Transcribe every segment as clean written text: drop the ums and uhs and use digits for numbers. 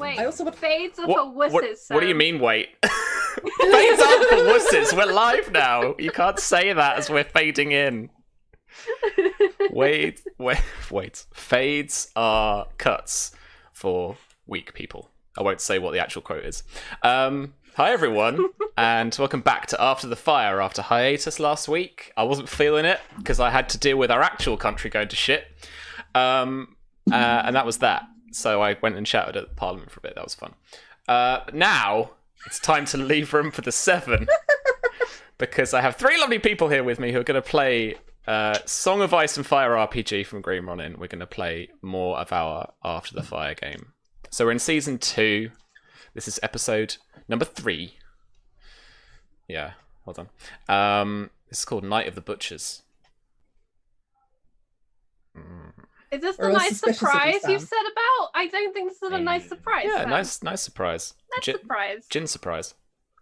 Wait, I also fades are for wusses. What do you mean, wait? Fades aren't for wusses. We're live now. You can't say that as we're fading in. Wait. Fades are cuts for weak people. I won't say what the actual quote is. Hi everyone, and welcome back to After the Fire after hiatus last week. I wasn't feeling it because I had to deal with our actual country going to shit. And that was that. So I went and shouted at Parliament for a bit. That was fun. Now it's time to leave room for the 7 because I have 3 lovely people here with me who are going to play Song of Ice and Fire RPG from Greenmont. We're going to play more of our After the Fire game. So we're in season 2. This is episode number 3. Yeah, hold on. This is called Night of the Butchers. Is this the nice surprise you've said about? I don't think this is a nice surprise. Yeah, Sam. nice surprise. Surprise. Gin surprise.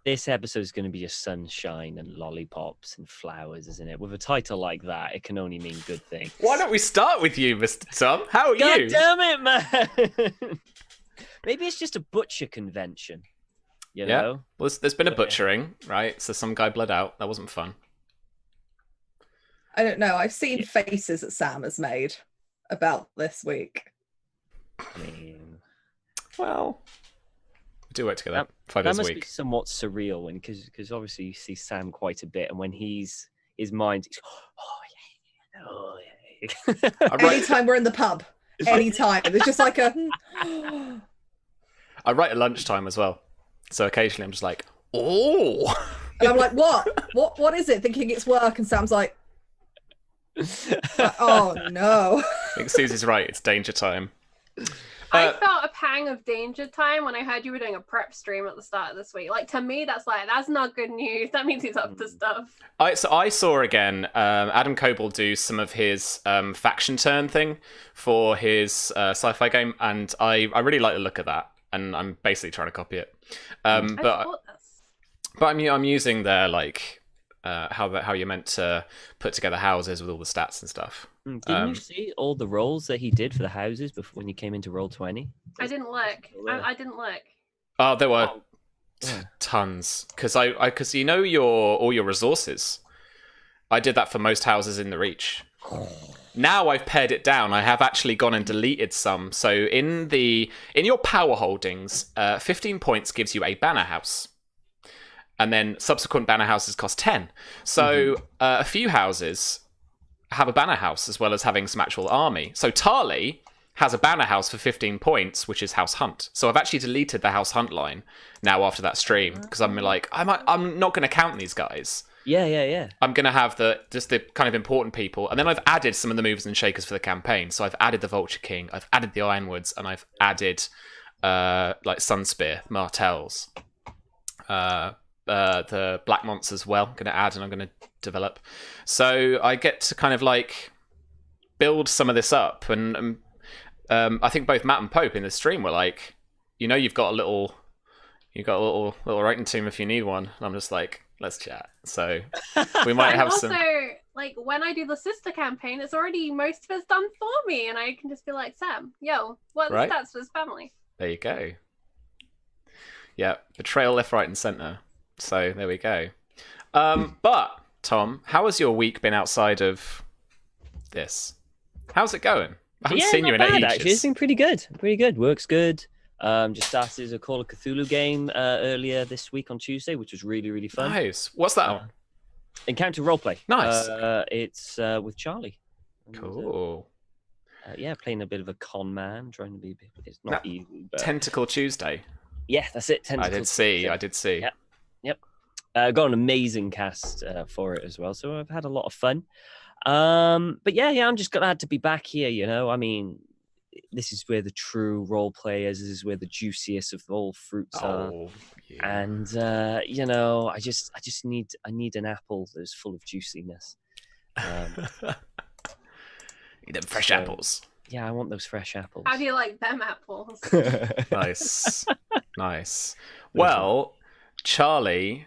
This episode is going to be just sunshine and lollipops and flowers, isn't it? With a title like that, it can only mean good things. Why don't we start with you, Mr. Tom? How are God you? damn it, man! Maybe it's just a butcher convention. You know? Well, there's been a butchering, right? So some guy bled out. That wasn't fun. I don't know. I've seen faces that Sam has made about this week. I mean, well, we do work together 5 days a that must week. be somewhat surreal, when because obviously you see Sam quite a bit, and when his mind, oh yeah. Anytime we're in the pub, anytime there's just like a. I write at lunchtime as well, so occasionally I'm just like, oh, and I'm like, what is it? Thinking it's work, and Sam's like, oh no. I think Susie's right. It's danger time. I felt a pang of danger time when I heard you were doing a prep stream at the start of this week. Like, to me, that's not good news. That means he's up to stuff. I saw again Adam Coble do some of his faction turn thing for his sci-fi game, and I really like the look of that, and I'm basically trying to copy it. But I'm using their like how you're meant to put together houses with all the stats and stuff. Didn't you see all the rolls that he did for the houses before when you came into Roll20? I didn't look. I didn't look. Oh, there were tons because because you know all your resources. I did that for most houses in the Reach. Now I've pared it down. I have actually gone and deleted some. So in your power holdings, 15 points gives you a banner house. And then subsequent banner houses cost 10. So a few houses have a banner house as well as having some actual army. So Tarly has a banner house for 15 points, which is House Hunt. So I've actually deleted the House Hunt line now after that stream because I'm like, I'm not going to count these guys. Yeah. I'm going to have just the kind of important people. And then I've added some of the movers and shakers for the campaign. So I've added the Vulture King, I've added the Ironwoods, and I've added like Sunspear, Martells. The Blackmonts as well. I'm going to add and I'm going to develop. So I get to kind of like build some of this up. And I think both Matt and Pope in the stream were like, you've got a little writing team if you need one. And I'm just like, let's chat. So we might have also, some. Like when I do the sister campaign, it's already most of it's done for me, and I can just be like, Sam, yo, what are the stats for this family? There you go. Yeah, betrayal left, right, and centre. So there we go. But Tom, how has your week been outside of this? How's it going? I haven't seen you in ages. Actually, it's been pretty good. Work's good. Just started a Call of Cthulhu game earlier this week on Tuesday, which was really, really fun. Nice. What's that on? Encounter roleplay. Nice. It's with Charlie. Cool. Playing a bit of a con man, trying to be. It's not easy. But... Tentacle Tuesday. Yeah, that's it. I did see. Yep. Got an amazing cast for it as well, so I've had a lot of fun. But I'm just glad to be back here. I mean, this is where the true role players. This is where the juiciest of all fruits are. Yeah. And I just need an apple that's full of juiciness. Need them fresh apples. Yeah, I want those fresh apples. How do you like them apples? Nice. Well, Charlie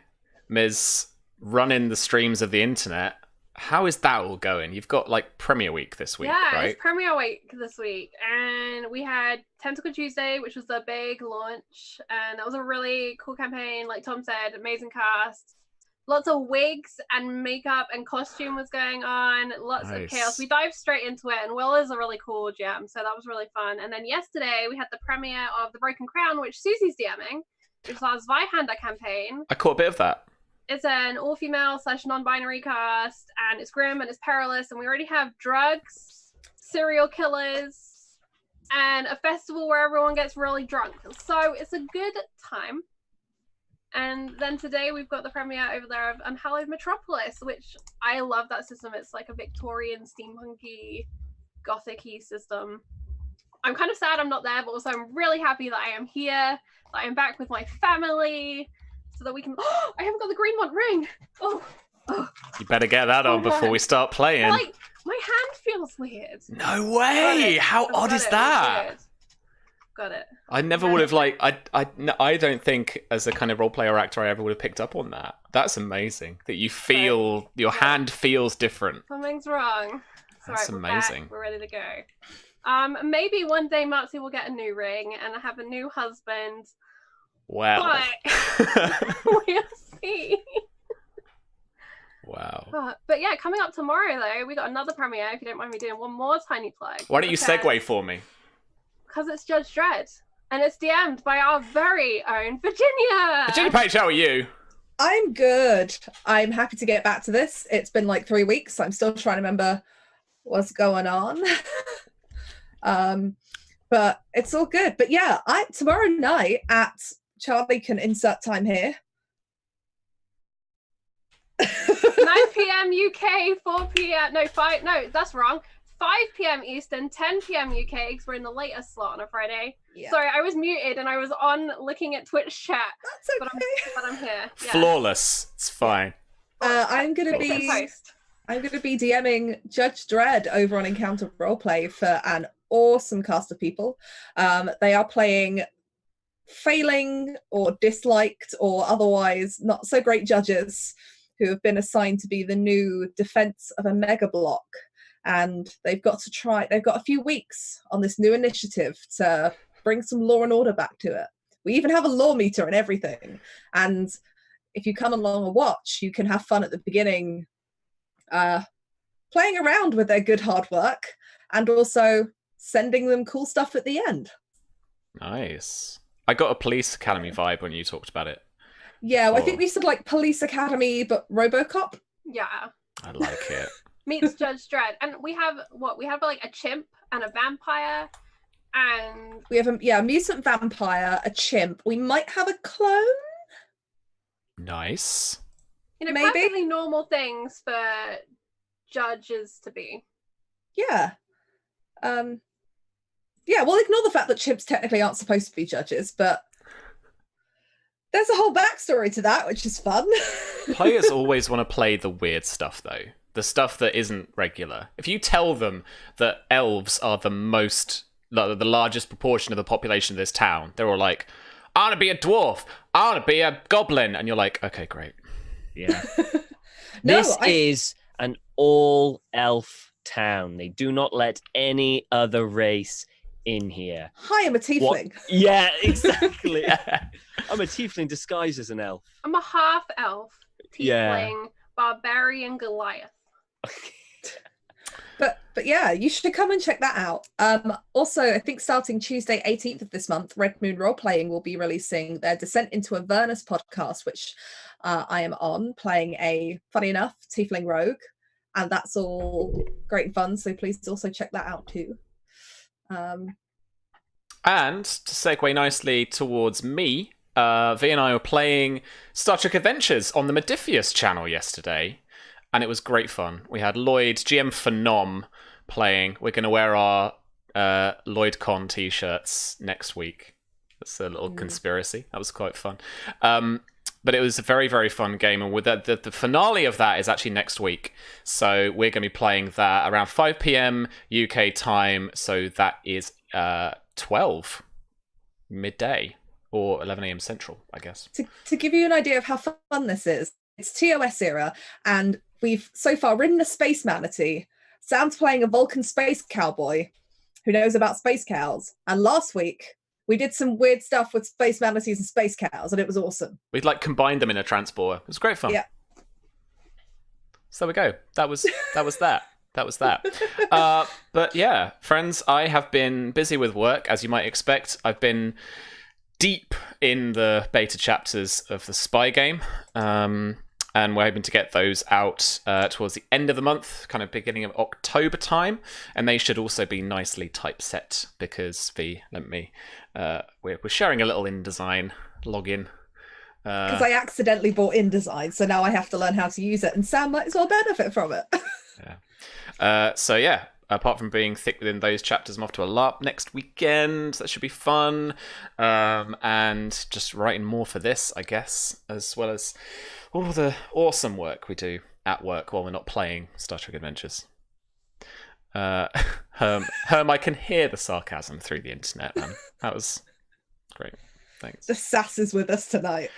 is running the streams of the internet How is that all going? You've got like Premier Week this week, right? It's Premier Week this week, and we had Tentacle Tuesday, which was the big launch, and that was a really cool campaign. Like Tom said, amazing cast, lots of wigs and makeup and costume was going on, lots of chaos. We dived straight into it, and Will is a really cool GM, so that was really fun. And then yesterday we had the premiere of The Broken Crown, which Susie's DMing, which was our Zweihander campaign. I caught a bit of that. It's an all-female / non-binary cast, and it's grim and it's perilous, and we already have drugs, serial killers, and a festival where everyone gets really drunk. So it's a good time. And then today we've got the premiere over there of Unhallowed Metropolis, which I love that system. It's like a Victorian, steampunky, gothic-y system. I'm kind of sad I'm not there, but also I'm really happy that I am here, that I am back with my family, so that we can... I haven't got the Greenmont ring! Oh. You better get that on before we start playing. Like, my hand feels weird. No way! How odd is that? Got it. I never would have, like... I don't think, as a kind of role-player or actor, I ever would have picked up on that. That's amazing. That you feel... Your hand feels different. Something's wrong. That's amazing. We're ready to go. Maybe one day Matsu will get a new ring and have a new husband. Well. But we'll see. Wow. But yeah, coming up tomorrow though, we got another premiere. If you don't mind me doing one more tiny plug. Why don't you segue for me? Because it's Judge Dredd, and it's DM'd by our very own Virginia. Virginia Page, how are you? I'm good. I'm happy to get back to this. It's been like 3 weeks. I'm still trying to remember what's going on. But it's all good. But yeah, tomorrow night at Charlie can insert time here. 9 p.m. UK, 4 p.m. No, 5. No, that's wrong. 5 p.m. Eastern, 10 p.m. UK, because we're in the later slot on a Friday. Yeah. Sorry, I was muted and I was on looking at Twitch chat. That's okay. But I'm here. Yeah. Flawless. It's fine. I'm gonna be DMing Judge Dredd over on Encounter Roleplay for an awesome cast of people. They are playing failing or disliked or otherwise not so great judges who have been assigned to be the new defense of a mega block, and they've got a few weeks on this new initiative to bring some law and order back to it. We even have a law meter and everything, and if you come along and watch, you can have fun at the beginning playing around with their good hard work and also sending them cool stuff at the end. Nice. I got a Police Academy vibe when you talked about it. Yeah, well, I think we said like Police Academy, but RoboCop. Yeah. I like it. Meets Judge Dredd. And we have like a chimp and a vampire, and we have a mutant vampire, a chimp. We might have a clone. Nice. Maybe perfectly normal things for judges to be. Yeah. Yeah, we'll ignore the fact that chimps technically aren't supposed to be judges, but there's a whole backstory to that, which is fun. Players always want to play the weird stuff, though. The stuff that isn't regular. If you tell them that elves are the largest proportion of the population of this town, they're all like, I want to be a dwarf, I want to be a goblin. And you're like, okay, great. Yeah. This is an all-elf town. They do not let any other race in here. Hi, I'm a tiefling. Yeah, exactly. I'm a tiefling disguised as an elf. I'm a half-elf, tiefling, barbarian Goliath. But yeah, you should come and check that out. Also, I think starting Tuesday 18th of this month, Red Moon Roleplaying will be releasing their Descent into Avernus podcast, which I am on, playing a, funny enough, tiefling rogue. And that's all great and fun, so please also check that out too. And to segue nicely towards me, V and I were playing Star Trek Adventures on the Modiphius channel yesterday, and it was great fun. We had Lloyd, GM Phenom, playing. We're going to wear our LloydCon t-shirts next week. That's a little conspiracy. That was quite fun. But it was a very, very fun game, and with the finale of that is actually next week. So we're going to be playing that around 5 p.m. UK time, so that is 12 midday, or 11 a.m. Central, I guess. To give you an idea of how fun this is, it's TOS era, and we've so far ridden a space manatee. Sam's playing a Vulcan space cowboy who knows about space cows. And last week, we did some weird stuff with space manatees and space cows, and it was awesome. We'd like combined them in a transporter. It was great fun. Yeah. So there we go. That was that. That was that. But yeah, friends, I have been busy with work, as you might expect. I've been deep in the beta chapters of the Spy game, and we're hoping to get those out towards the end of the month, kind of beginning of October time, and they should also be nicely typeset because we're sharing a little InDesign login. Because I accidentally bought InDesign, so now I have to learn how to use it, and Sam might as well benefit from it. Yeah. So yeah, apart from being thick within those chapters, I'm off to a LARP next weekend. That should be fun. And just writing more for this, I guess, as well as all the awesome work we do at work while we're not playing Star Trek Adventures. Herm, I can hear the sarcasm through the internet, man. That was great. Thanks. The Sass is with us tonight.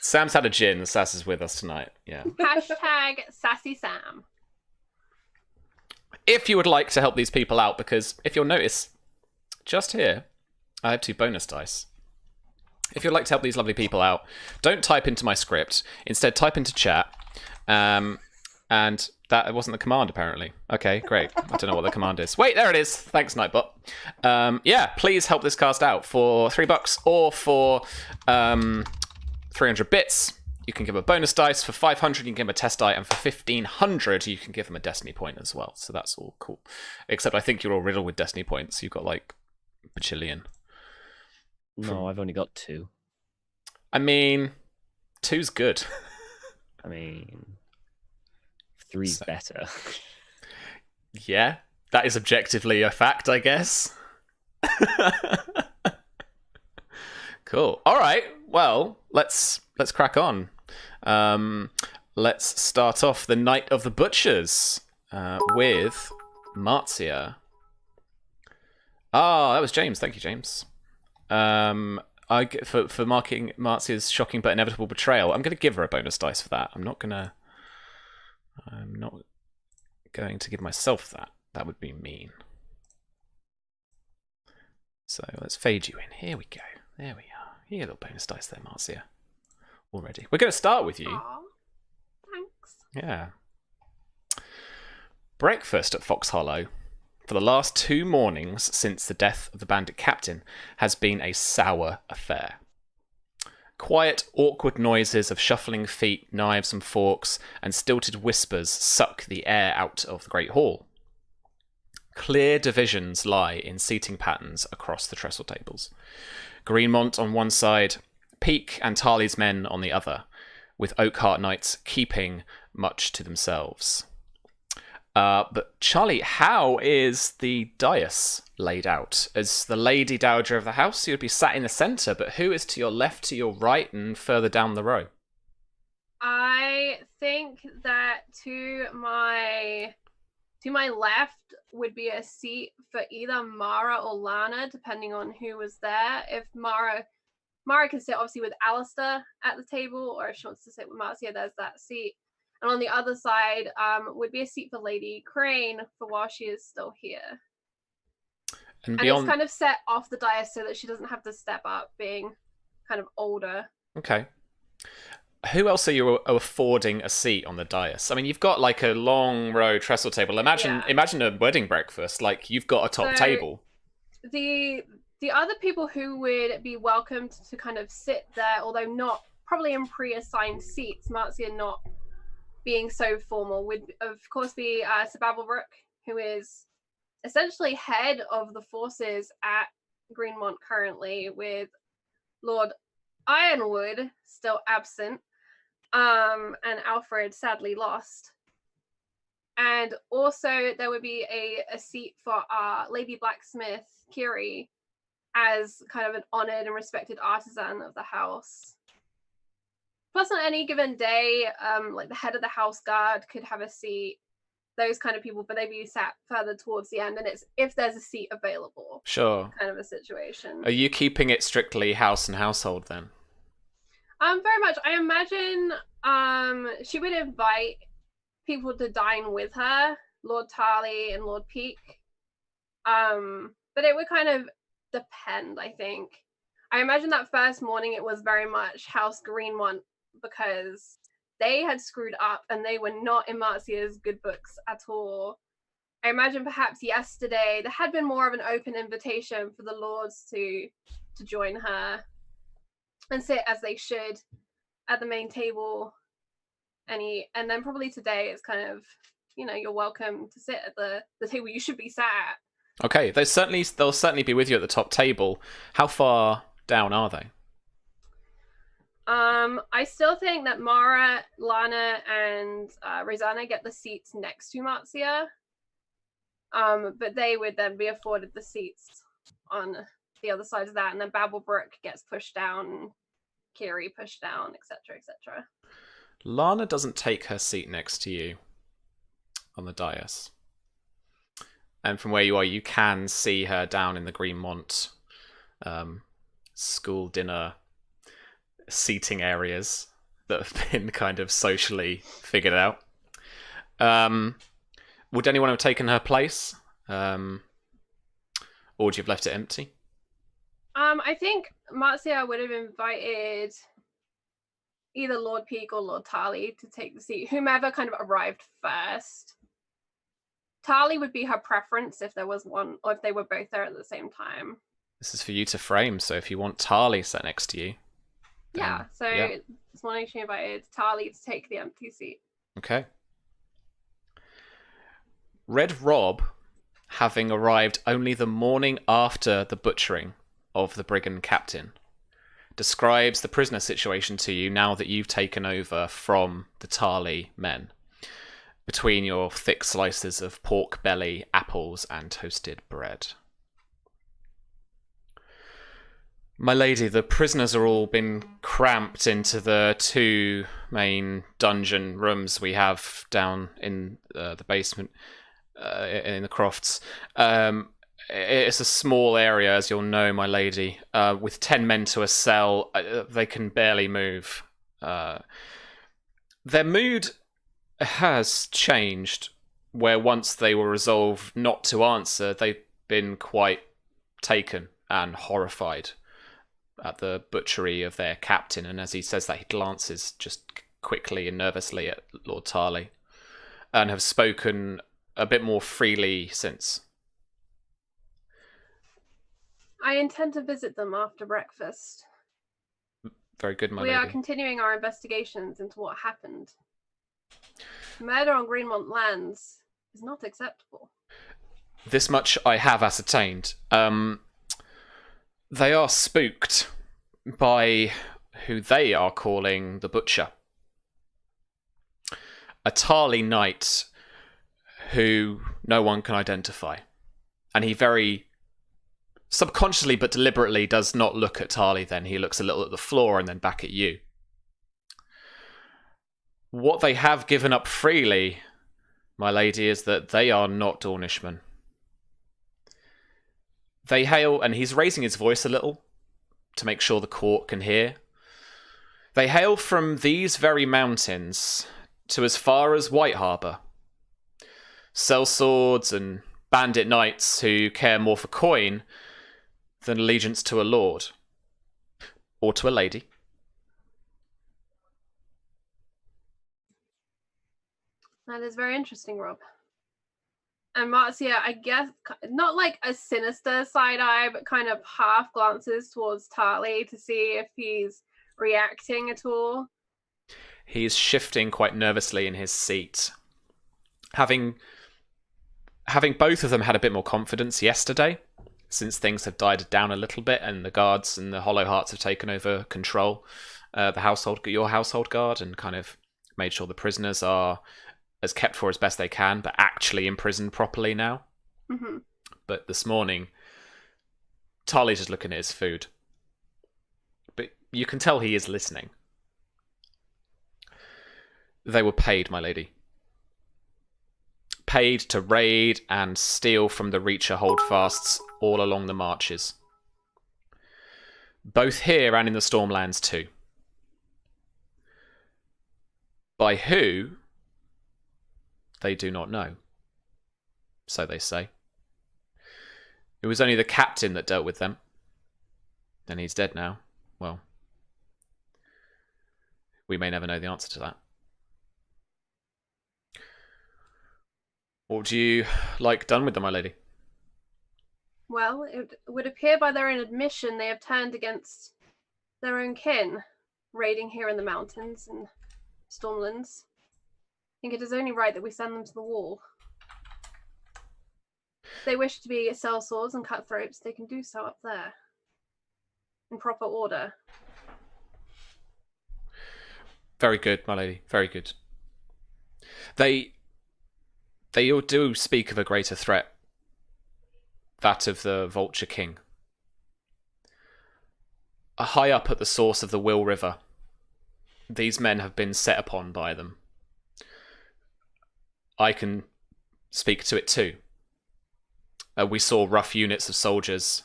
Sam's had a gin. The Sass is with us tonight. Yeah. Hashtag Sassy Sam. If you would like to help these people out, because if you'll notice, just here, I have 2 bonus dice. If you'd like to help these lovely people out, don't type into my script. Instead, type into chat. And that wasn't the command, apparently. Okay, great. I don't know what the command is. Wait, there it is. Thanks, Nightbot. Yeah, please help this cast out for $3 or for 300 bits. You can give a bonus dice. For 500, you can give them a test die, and for 1500, you can give them a destiny point as well. So that's all cool. Except I think you're all riddled with destiny points. You've got like a bajillion. No, I've only got 2. I mean, 2's good. I mean, 3's better. Yeah, that is objectively a fact, I guess. Cool. All right. Well, let's crack on. Let's start off the Night of the Butchers with Marcia. That was James. Thank you, James. For marking Marcia's shocking but inevitable betrayal, I'm going to give her a bonus dice for that. I'm not going to give myself that. That would be mean. So let's fade you in. Here we go. There we are. You get a little bonus dice there, Marcia. Already. We're going to start with you. Aww, thanks. Yeah. Breakfast at Fox Hollow for the last 2 mornings since the death of the bandit captain has been a sour affair. Quiet, awkward noises of shuffling feet, knives and forks, and stilted whispers suck the air out of the Great Hall. Clear divisions lie in seating patterns across the trestle tables. Greenmont on one side, Peake and Tarly's men on the other, with Oakheart Knights keeping much to themselves. But Charlie, how is the dais laid out? As the Lady Dowager of the house, you would be sat in the centre, but who is to your left, to your right, and further down the row? I think that to my left would be a seat for either Mara or Lana, depending on who was there. If Mara can sit obviously with Alistair at the table, or if she wants to sit with Marcia, there's that seat. And on the other side would be a seat for Lady Crane for while she is still here. And it's kind of set off the dais so that she doesn't have to step up, being kind of older. Okay. Who else are you affording a seat on the dais? I mean, you've got like a long row trestle table. Imagine a wedding breakfast. Like, you've got a top table. The other people who would be welcomed to kind of sit there, although not probably in pre-assigned seats, Marcia not being so formal, would of course be Sir Babelbrook, who is essentially head of the forces at Greenmont currently, with Lord Ironwood still absent, and Alfred sadly lost. And also there would be a seat for Lady Blacksmith Kiri as kind of an honoured and respected artisan of the house. Plus, on any given day, like the head of the house guard could have a seat, those kind of people, but they'd be sat further towards the end, and it's if there's a seat available. Sure. Kind of a situation. Are you keeping it strictly house and household then? Very much. I imagine she would invite people to dine with her, Lord Tarly and Lord Peak. But it would kind of depend, I think. I imagine that first morning it was very much House Greenmont because they had screwed up and they were not in Marcia's good books at all. I imagine perhaps yesterday there had been more of an open invitation for the lords to join her and sit as they should at the main table. And then probably today it's kind of, you're welcome to sit at the table you should be sat at. Okay, they'll certainly be with you at the top table. How far down are they? I still think that Mara, Lana, and Rosanna get the seats next to Marcia. But they would then be afforded the seats on the other side of that, and then Babblebrook gets pushed down, Kiri pushed down, etc., etc. Lana doesn't take her seat next to you on the dais. And from where you are, you can see her down in the Greenmont school dinner seating areas that have been kind of socially figured out. Would anyone have taken her place? Or would you have left it empty? I think Marcia would have invited either Lord Peak or Lord Tarly to take the seat, whomever kind of arrived first. Tarly would be her preference if there was one, or if they were both there at the same time. This is for you to frame, so if you want Tarly sat next to you... This morning she invited Tarly to take the empty seat. Okay. Red Rob, having arrived only the morning after the butchering of the brigand captain, describes the prisoner situation to you now that you've taken over from the Tarly men, between your thick slices of pork belly, apples, and toasted bread. My lady, the prisoners are all been cramped into the two main dungeon rooms we have down in the basement, in the crofts. It's a small area, as you'll know, my lady. With 10 men to a cell, they can barely move. Their mood has changed, where once they were resolved not to answer, they've been quite taken and horrified at the butchery of their captain, and as he says that, he glances just quickly and nervously at Lord Tarly, and have spoken a bit more freely since. I intend to visit them after breakfast. Very good, my lady. We are continuing our investigations into what happened. Murder on Greenmont lands is not acceptable. This much I have ascertained. They are spooked by who they are calling the Butcher. A Tarly knight who no one can identify. And he very subconsciously but deliberately does not look at Tarly then. He looks a little at the floor and then back at you. What they have given up freely, my lady, is that they are not Dornishmen. They hail, and he's raising his voice a little to make sure the court can hear. They hail from these very mountains to as far as White Harbour. Sellswords and bandit knights who care more for coin than allegiance to a lord. Or to a lady. That is very interesting, Rob. And Marcia, I guess, not like a sinister side eye, but kind of half glances towards Tarly to see if he's reacting at all. He's shifting quite nervously in his seat. Having both of them had a bit more confidence yesterday, since things have died down a little bit and the guards and the Hollow Hearts have taken over control, your household guard, and kind of made sure the prisoners are as kept for as best they can, but actually imprisoned properly now. Mm-hmm. But this morning, Tarly's just looking at his food. But you can tell he is listening. They were paid, my lady. Paid to raid and steal from the Reacher holdfasts all along the marches. Both here and in the Stormlands too. By who? they do not know. So they say. It was only the captain that dealt with them. And he's dead now. Well, we may never know the answer to that. What would you like done with them, my lady? Well, it would appear by their own admission they have turned against their own kin, raiding here in the mountains and Stormlands. I think it is only right that we send them to the wall. If they wish to be sellswords and cutthroats, they can do so up there. In proper order. Very good, my lady. Very good. They all do speak of a greater threat. That of the Vulture King. High up at the source of the Will River, these men have been set upon by them. I can speak to it too. We saw rough units of soldiers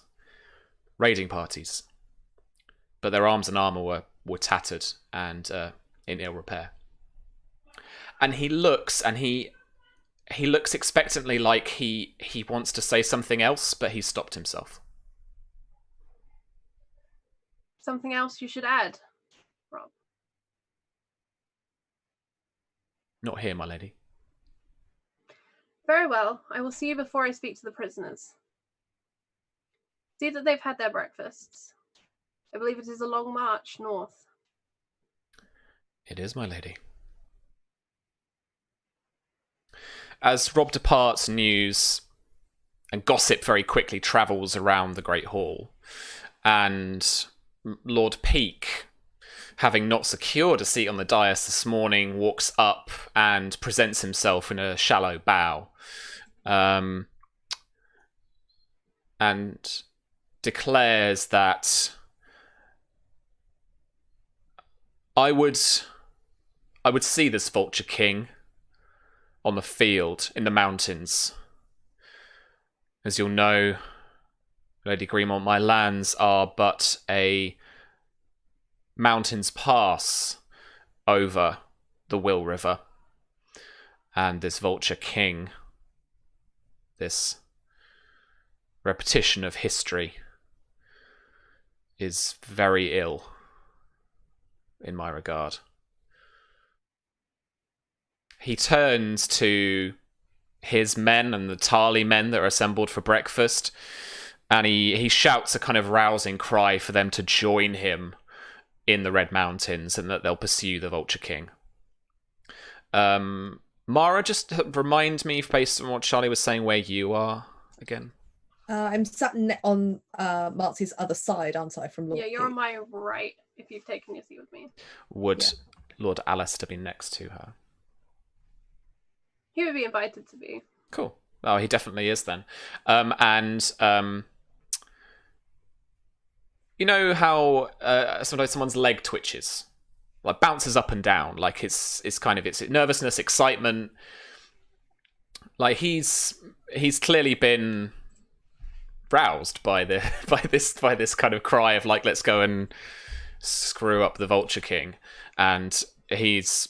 raiding parties, but their arms and armour were tattered and in ill repair. And he looks expectantly like he wants to say something else, but he stopped himself. Something else you should add, Rob? Not here, my lady. Very well. I will see you before I speak to the prisoners. See that they've had their breakfasts. I believe it is a long march north. It is, my lady. As Rob departs, news and gossip very quickly travels around the Great Hall, and Lord Peake, having not secured a seat on the dais this morning, walks up and presents himself in a shallow bow, and declares that I would see this Vulture King on the field in the mountains. As you'll know, Lady Greenmont, my lands are but a mountain's pass over the Will River. And this Vulture King, this repetition of history, is very ill in my regard. He turns to his men and the Tarly men that are assembled for breakfast, and he shouts a kind of rousing cry for them to join him in the Red Mountains and that they'll pursue the Vulture King. Mara, just remind me, based on what Charlie was saying, where you are again. I'm sat on Marcy's other side, aren't I? From Lord Yeah, you're on my right, if you've taken your seat with me. Would Lord Alistair be next to her? He would be invited to be. Cool. Oh, he definitely is then. You know how sometimes someone's leg twitches, like bounces up and down, like it's nervousness, excitement. Like he's clearly been roused by this kind of cry of like, let's go and screw up the Vulture King, and he's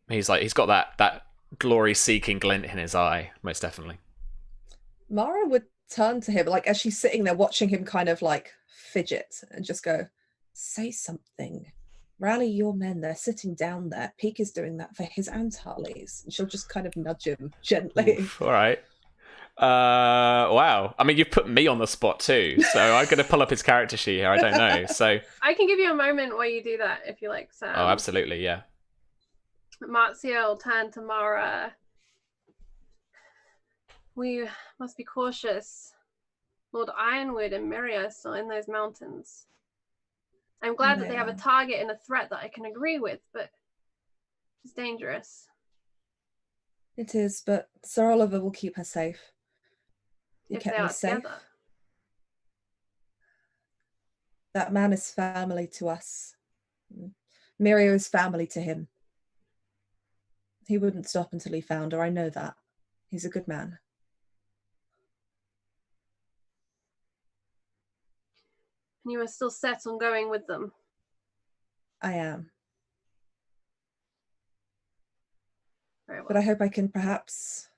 got that glory-seeking glint in his eye, most definitely. Mara would turn to him, like as she's sitting there watching him kind of like fidget, and just go, say something. Rally your men, they're sitting down there. Peake is doing that for his own Tarlys. And she'll just kind of nudge him gently. Oof, all right. Wow. I mean, you've put me on the spot too, so I'm going to pull up his character sheet here. I don't know. So I can give you a moment while you do that, if you like, Sam. Oh, absolutely, yeah. Marzia will turn to Mara. We must be cautious. Lord Ironwood and Miria are still in those mountains. I'm glad that they have a target and a threat that I can agree with, but it's dangerous. It is, but Sir Oliver will keep her safe. He If kept they me are safe. together. That man is family to us. Miria is family to him. He wouldn't stop until he found her. I know that. He's a good man. And you are still set on going with them. I am. Very well. But I hope I can perhaps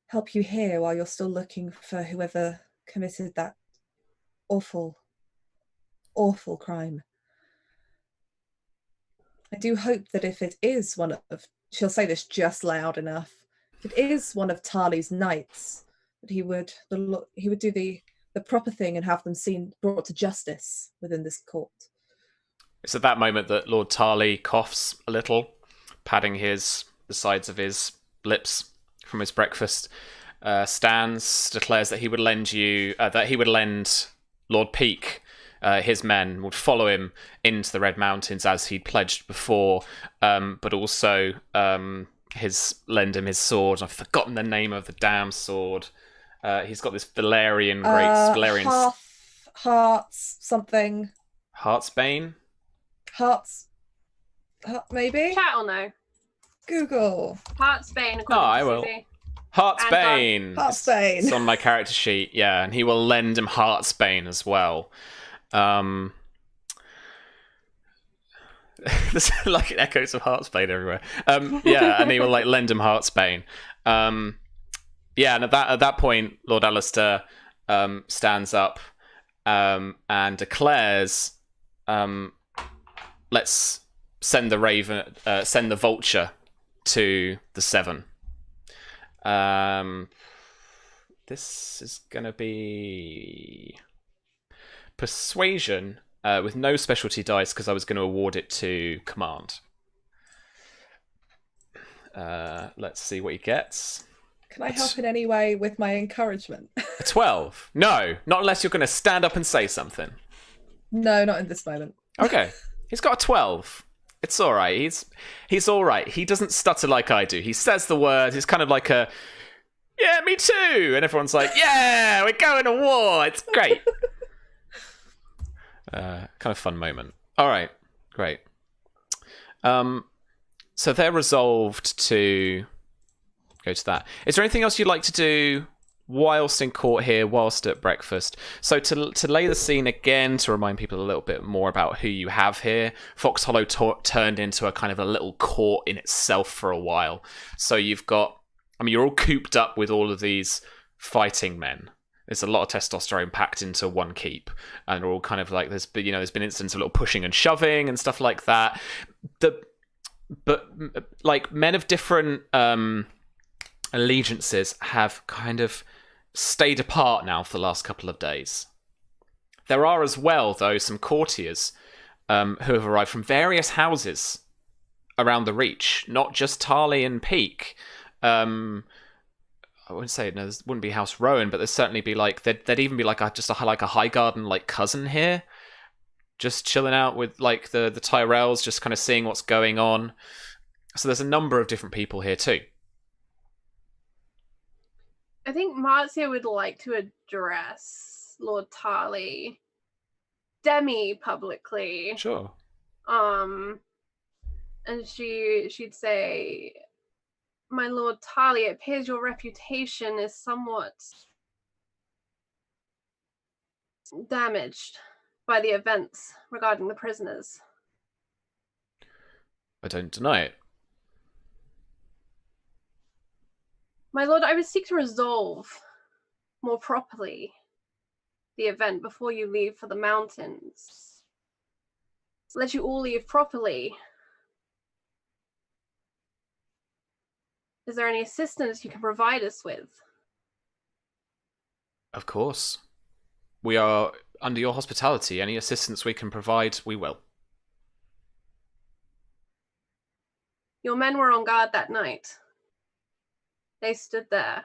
help you here while you're still looking for whoever committed that awful, awful crime. I do hope that if it is one of, she'll say this just loud enough, if it is one of Tarly's knights, that he would do the proper thing and have them brought to justice within this court. It's at that moment that Lord Tarly coughs a little, padding the sides of his lips from his breakfast. Stands, declares that he would lend Lord Peake, his men would follow him into the Red Mountains as he'd pledged before, but also lend him his sword. I've forgotten the name of the damn sword. He's got this Valerian Hearts something. Heartsbane? Maybe? Chat or no? Google. Heartsbane. Oh, I will. Heartsbane. Heartsbane. It's on my character sheet, yeah, and he will lend him Heartsbane as well. There's like echoes of Heartsbane everywhere. Yeah, and he will lend him Heartsbane. Yeah, and at that point, Lord Alistair stands up and declares, "Let's send the vulture to the Seven." This is gonna be Persuasion with no specialty dice because I was going to award it to Command. Let's see what he gets. Can I help in any way with my encouragement? A 12. No, not unless you're going to stand up and say something. No, not in this moment. Okay, he's got a 12. It's all right. He's all right. He doesn't stutter like I do. He says the words. He's kind of like a, yeah, me too. And everyone's like, yeah, we're going to war. It's great. Kind of fun moment. All right, great. So they're resolved to go to that. Is there anything else you'd like to do whilst in court here, whilst at breakfast? So to lay the scene again, to remind people a little bit more about who you have here, Fox Hollow turned into a kind of a little court in itself for a while. So you've got, you're all cooped up with all of these fighting men. There's a lot of testosterone packed into one keep, and they're all kind of like there's been instances of little pushing and shoving and stuff like that. But like men of different allegiances have kind of stayed apart now for the last couple of days. There are as well, though, some courtiers who have arrived from various houses around the Reach, not just Tarly and Peake. I wouldn't say no. There wouldn't be House Rowan, but there'd certainly be there'd even be just a Highgarden cousin here, just chilling out with the Tyrells, just kind of seeing what's going on. So there's a number of different people here too. I think Marzia would like to address Lord Tarly, Demi publicly. Sure. And she'd say, "My Lord Tarly, it appears your reputation is somewhat damaged by the events regarding the prisoners." I don't deny it. "My lord, I would seek to resolve more properly the event before you leave for the mountains. Let you all leave properly. Is there any assistance you can provide us with?" Of course. We are under your hospitality. Any assistance we can provide, we will. "Your men were on guard that night. They stood there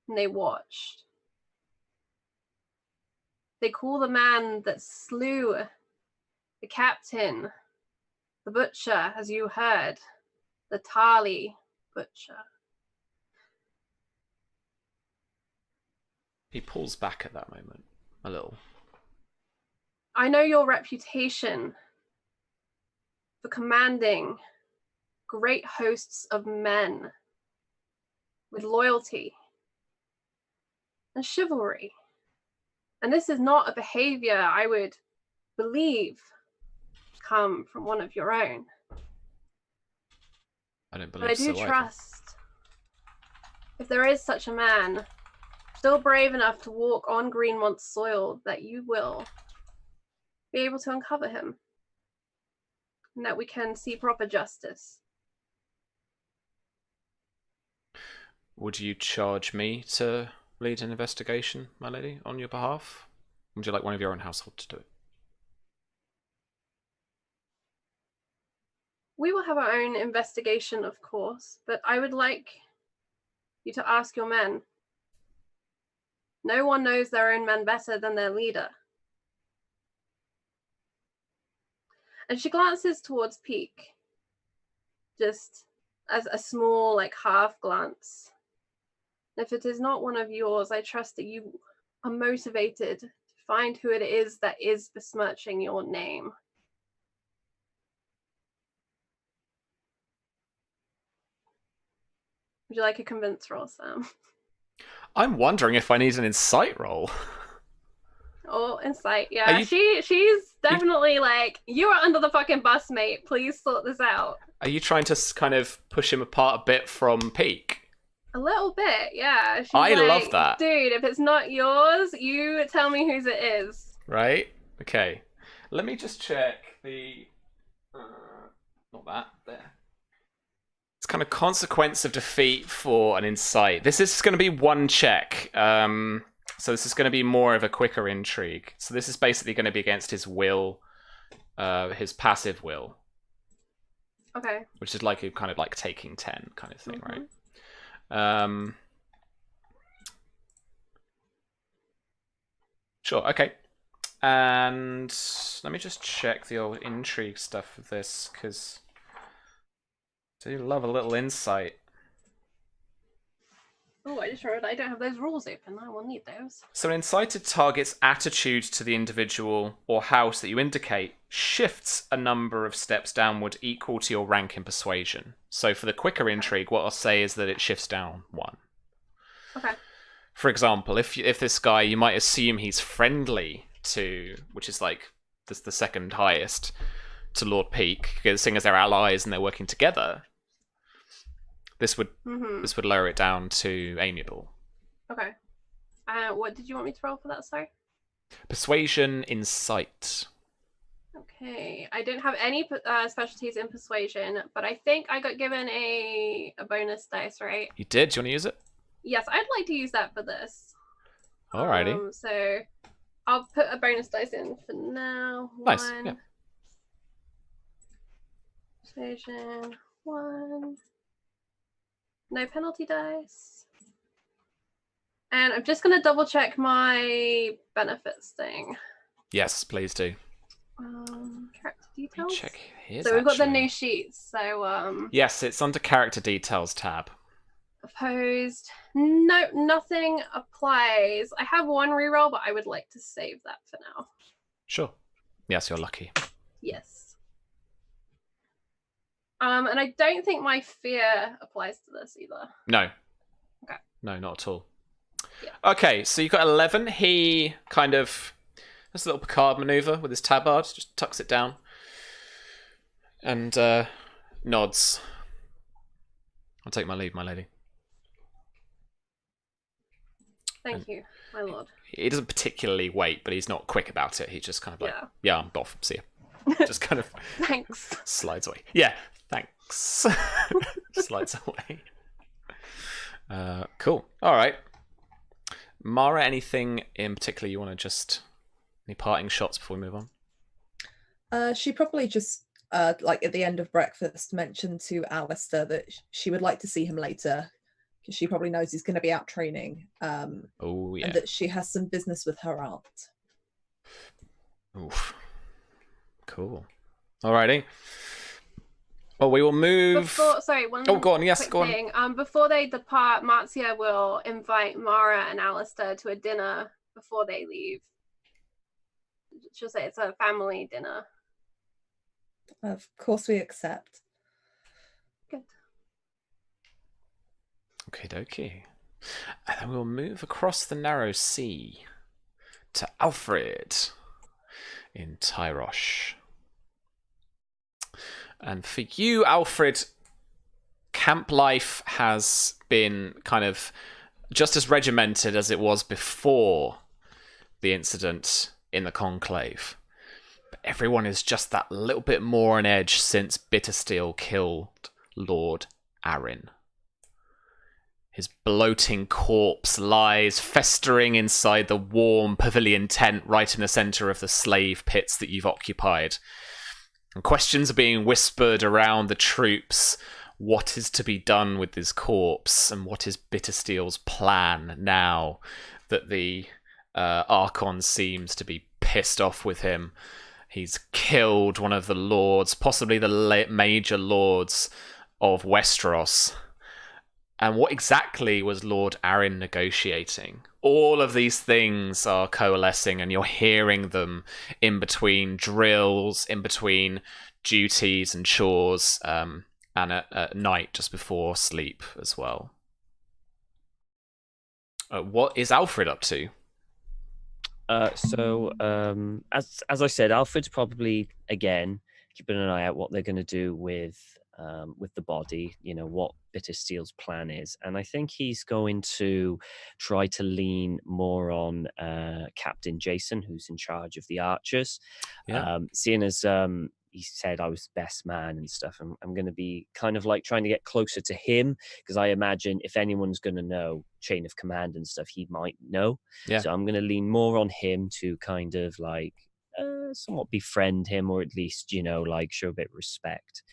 and they watched. They call the man that slew the captain, the butcher, as you heard, the Tarly butcher." He pulls back at that moment, a little. "I know your reputation for commanding great hosts of men with loyalty and chivalry. And this is not a behavior I would believe come from one of your own. I don't But believe I do so either. trust, if there is such a man, still brave enough to walk on Greenmont's soil, that you will be able to uncover him. And that we can see proper justice. Would you charge me to lead an investigation, my lady, on your behalf? Would you like one of your own household to do it? We will have our own investigation, of course, but I would like you to ask your men. No one knows their own men better than their leader. And she glances towards Peak, just as a small, like, half glance. If it is not one of yours, I trust that you are motivated to find who it is that is besmirching your name. Would you like a convince roll, Sam? I'm wondering if I need an insight roll. Oh, insight. Yeah, You... she's definitely like, you are under the fucking bus, mate. Please sort this out. Are you trying to kind of push him apart a bit from Peak? A little bit, yeah. She's I like, love that. Dude, if it's not yours, you tell me whose it is. Right? Okay. Let me just check the... not that. There. It's kind of consequence of defeat for an insight. This is going to be one check. So this is going to be more of a quicker intrigue. So this is basically going to be against his will, his passive will. Okay. Which is like a kind of like taking 10 kind of thing, right? Sure, okay. And let me just check the old intrigue stuff of this, because I do love a little insight. Oh, I just remembered I don't have those rules open. I will need those. So an incited target's attitude to the individual or house that you indicate shifts a number of steps downward equal to your rank in persuasion. So for the quicker intrigue, what I'll say is that it shifts down 1. Okay. For example, if this guy, you might assume he's friendly to, which is like the second highest, to Lord Peak, because seeing as they're allies and they're working together, this would lower it down to amiable. Okay. What did you want me to roll for that, sorry? Persuasion, insight. Okay. I didn't have any specialties in persuasion, but I think I got given a bonus dice, right? You did? Do you want to use it? Yes, I'd like to use that for this. Alrighty. So I'll put a bonus dice in for now. Nice. 1. Yeah. Persuasion 1. No penalty dice. And I'm just going to double check my benefits thing. Yes, please do. Character details. Check his. So we've got the new sheets. So yes, it's under character details tab. Opposed. No, nothing applies. I have 1 reroll, but I would like to save that for now. Sure. Yes, you're lucky. Yes. And I don't think my fear applies to this either. No. Okay. No, not at all. Yeah. Okay, so you've got 11. He kind of does a little Picard maneuver with his tabard, just tucks it down and nods. I'll take my leave, my lady. Thank you, my lord. He doesn't particularly wait, but he's not quick about it. He's just kind of like, yeah I'm off. See ya. Just kind of Thanks. Slides away. Yeah, thanks. Slides away. Cool. All right. Mara, anything in particular you want to just... Any parting shots before we move on? She probably just, like at the end of breakfast, mentioned to Alistair that she would like to see him later, because she probably knows he's going to be out training. Oh, yeah. And that she has some business with her aunt. Oof. Cool. Alrighty. Well, we will move... go on. Yes, go thing. On. Before they depart, Marzia will invite Mara and Alistair to a dinner before they leave. She'll say it's a family dinner. Of course we accept. Good. Okie dokie. And then we'll move across the narrow sea to Alfred in Tyrosh. And for you, Alfred, camp life has been kind of just as regimented as it was before the incident in the Conclave. But everyone is just that little bit more on edge since Bittersteel killed Lord Arryn. His bloating corpse lies festering inside the warm pavilion tent right in the centre of the slave pits that you've occupied. And questions are being whispered around the troops. What is to be done with this corpse? And what is Bittersteel's plan now that the Archon seems to be pissed off with him? He's killed one of the lords, possibly the major lords of Westeros. And what exactly was Lord Arryn negotiating? All of these things are coalescing, and you're hearing them in between drills, in between duties and chores, and at night just before sleep as well. What is Alfred up to? So as I said, Alfred's probably again keeping an eye out what they're going to do with the body, what Bittersteel's plan is. And I think he's going to try to lean more on Captain Jason, who's in charge of the archers. Yeah. Seeing as he said I was best man and stuff, I'm going to be kind of like trying to get closer to him, because I imagine if anyone's going to know chain of command and stuff, he might know. Yeah. So I'm going to lean more on him to kind of like somewhat befriend him, or at least, like show a bit of respect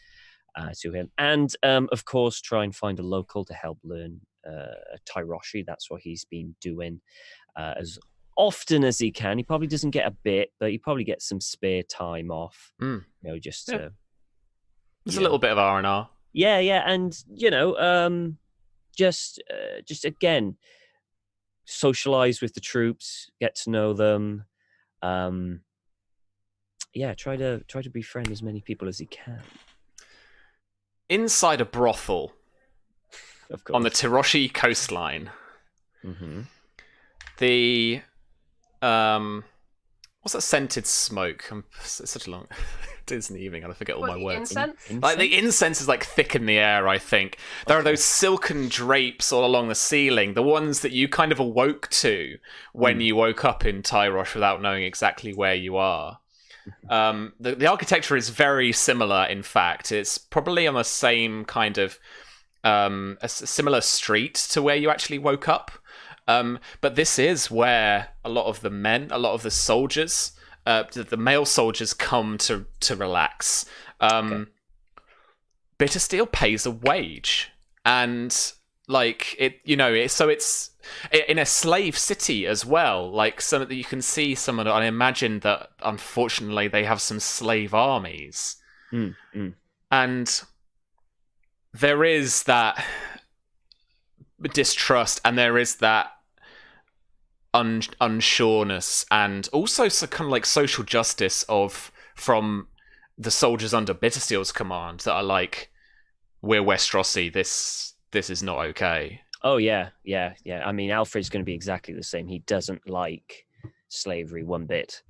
to him. And of course, try and find a local to help learn Tyroshi. That's what he's been doing as often as he can. He probably doesn't get a bit, but he probably gets some spare time off. Just to, there's a little bit of R&R. Yeah, and just again, socialize with the troops, get to know them. Try to befriend as many people as he can. Inside a brothel, of course, on the Tyroshi coastline. Mm-hmm. The what's that scented smoke? It's such a long Disney evening, and I forget all my words. Incense? Like the incense is like thick in the air. I think there are those silken drapes all along the ceiling, the ones that you kind of awoke to when you woke up in Tyrosh without knowing exactly where you are. The architecture is very similar. In fact, it's probably on the same kind of a similar street to where you actually woke up. But this is where a lot of the soldiers, the male soldiers, come to relax. Bittersteel pays a wage, and like it's in a slave city as well. Like you can see some of the, I imagine that unfortunately they have some slave armies, and there is that distrust, and there is that unsureness, and also kind of like social justice from the soldiers under Bittersteel's command that are like, we're Westerosi, this is not okay. Oh yeah. I mean, Alfred's going to be exactly the same. He doesn't like slavery one bit.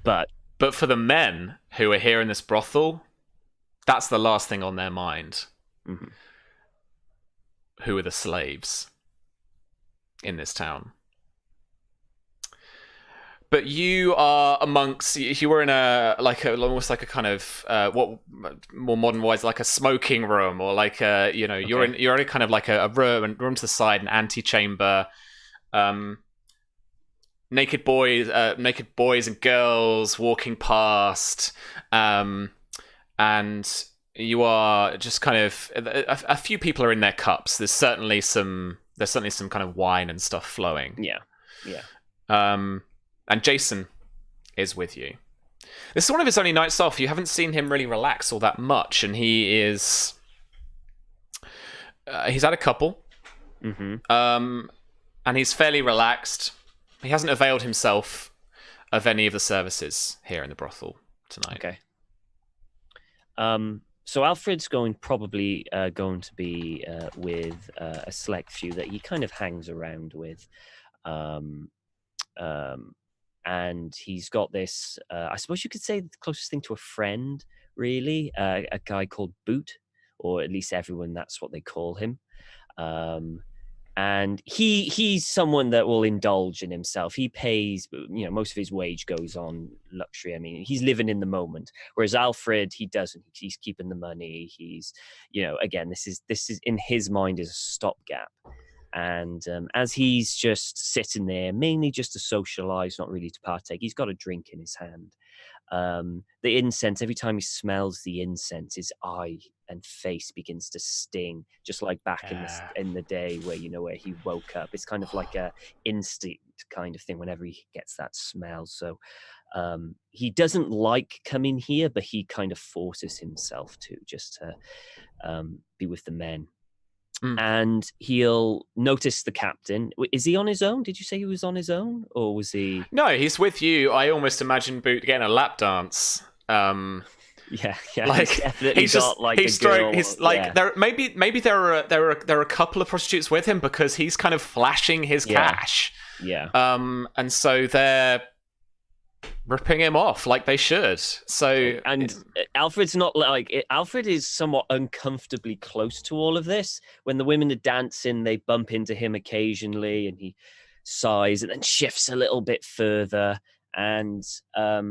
But for the men who are here in this brothel, that's the last thing on their mind. Mm-hmm. Who are the slaves in this town? But you are amongst. You were in almost like a kind of what more modern wise, like a smoking room, or like a you're in a kind of like a room to the side, an antechamber. Naked boys and girls walking past, and you are just kind of a few people are in their cups. There's certainly some kind of wine and stuff flowing. Yeah. And Jason is with you. This is one of his only nights off. You haven't seen him really relax all that much, and he's had a couple. Mm-hmm. And he's fairly relaxed. He hasn't availed himself of any of the services here in the brothel tonight. Okay. So Alfred's probably going to be with a select few that he kind of hangs around with. And he's got this, I suppose you could say the closest thing to a friend, really, a guy called Boot, or at least everyone, that's what they call him. And he's someone that will indulge in himself. He pays, most of his wage goes on luxury. I mean, he's living in the moment. Whereas Alfred, he doesn't. He's keeping the money. He's, again, this is in his mind is a stopgap. And as he's just sitting there, mainly just to socialize, not really to partake, he's got a drink in his hand. The incense, every time he smells the incense, his eye and face begins to sting, just like back in the day where he woke up. It's kind of like a instinct kind of thing whenever he gets that smell. So he doesn't like coming here, but he kind of forces himself to, just to be with the men. And he'll notice the captain. Is he on his own? Did you say he was on his own, or was he? No, he's with you. I almost imagine Boot getting a lap dance. Yeah. Like he's got like a girl. He's like there. Maybe there are a couple of prostitutes with him because he's kind of flashing his cash. Yeah. And so they're ripping him off like they should. So Alfred's not like Alfred is somewhat uncomfortably close to all of this. When the women are dancing, they bump into him occasionally, and he sighs and then shifts a little bit further. And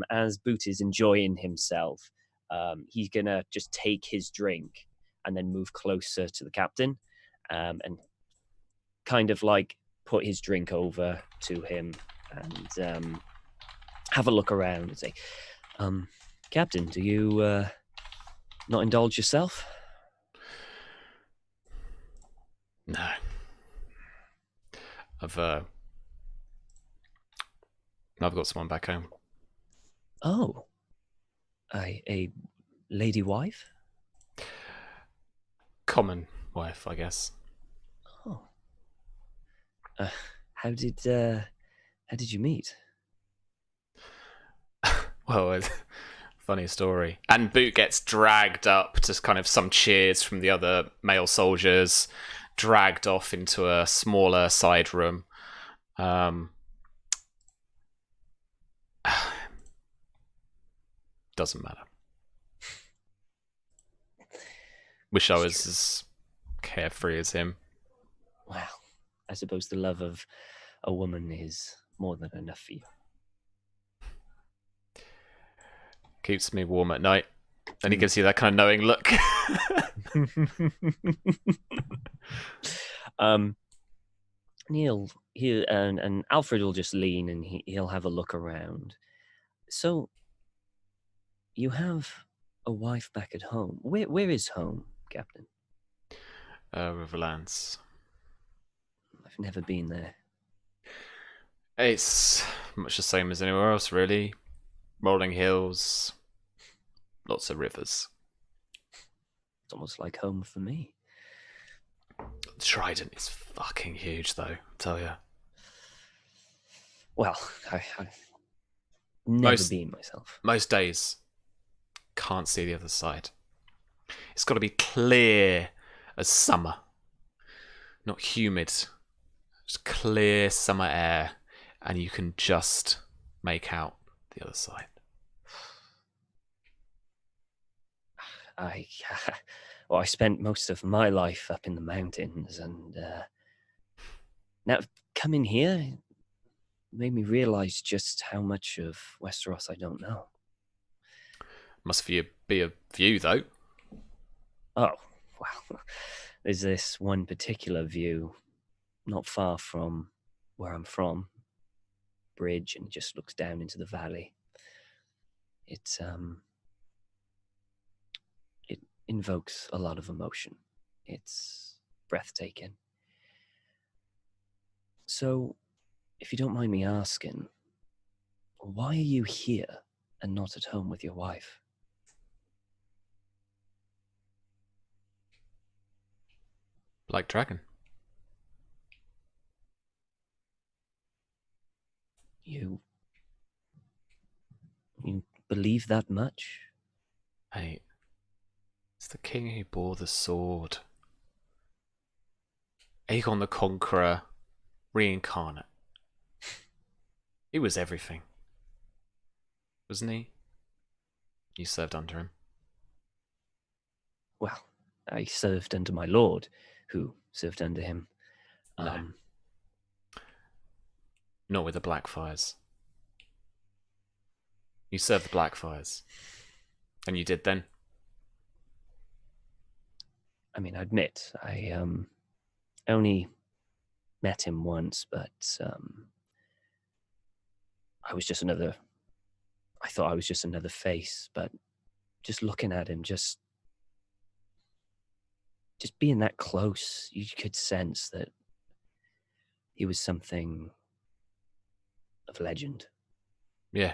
as Boot is enjoying himself, he's gonna just take his drink and then move closer to the captain, and kind of like put his drink over to him and have a look around and say, Captain, do you not indulge yourself? No. I've got someone back home. Oh. A lady wife? Common wife, I guess. Oh. How did you meet? Well, funny story. And Boot gets dragged up to kind of some cheers from the other male soldiers, dragged off into a smaller side room. Doesn't matter. Wish I was as carefree as him. Well, I suppose the love of a woman is more than enough for you. Keeps me warm at night. And he gives you that kind of knowing look. Neil, and Alfred will just lean and he'll have a look around. So, you have a wife back at home. Where is home, Captain? Riverlands. I've never been there. It's much the same as anywhere else, really. Rolling hills, lots of rivers. It's almost like home for me. Trident is fucking huge, though, I tell you. Well, I've never been myself. Most days, can't see the other side. It's got to be clear as summer, not humid. Just clear summer air, and you can just make out the other side. I spent most of my life up in the mountains, and now coming here made me realize just how much of Westeros I don't know. Must be a view, though. Oh, well, there's this one particular view not far from where I'm from, bridge, and it just looks down into the valley. It invokes a lot of emotion. It's breathtaking. So, if you don't mind me asking, why are you here and not at home with your wife? Like dragon. You believe that much? Hey, it's the king who bore the sword. Aegon the Conqueror, reincarnate. He was everything. Wasn't he? You served under him. Well, I served under my lord, who served under him. No. Not with the Blackfyres. You served the Blackfyres. And you did then? I mean, I admit, I only met him once, but I thought I was just another face, but just looking at him, just being that close, you could sense that he was something of legend. Yeah.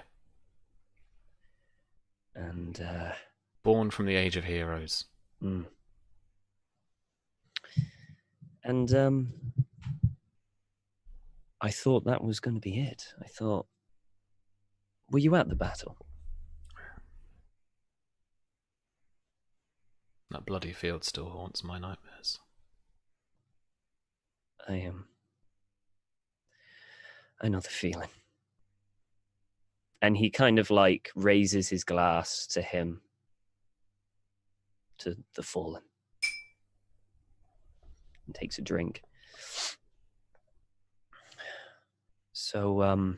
And born from the age of heroes. And I thought that was going to be it. I thought, were you at the battle? That bloody field still haunts my nightmares. I know the feeling. And he kind of like raises his glass to him, to the fallen, and takes a drink. So,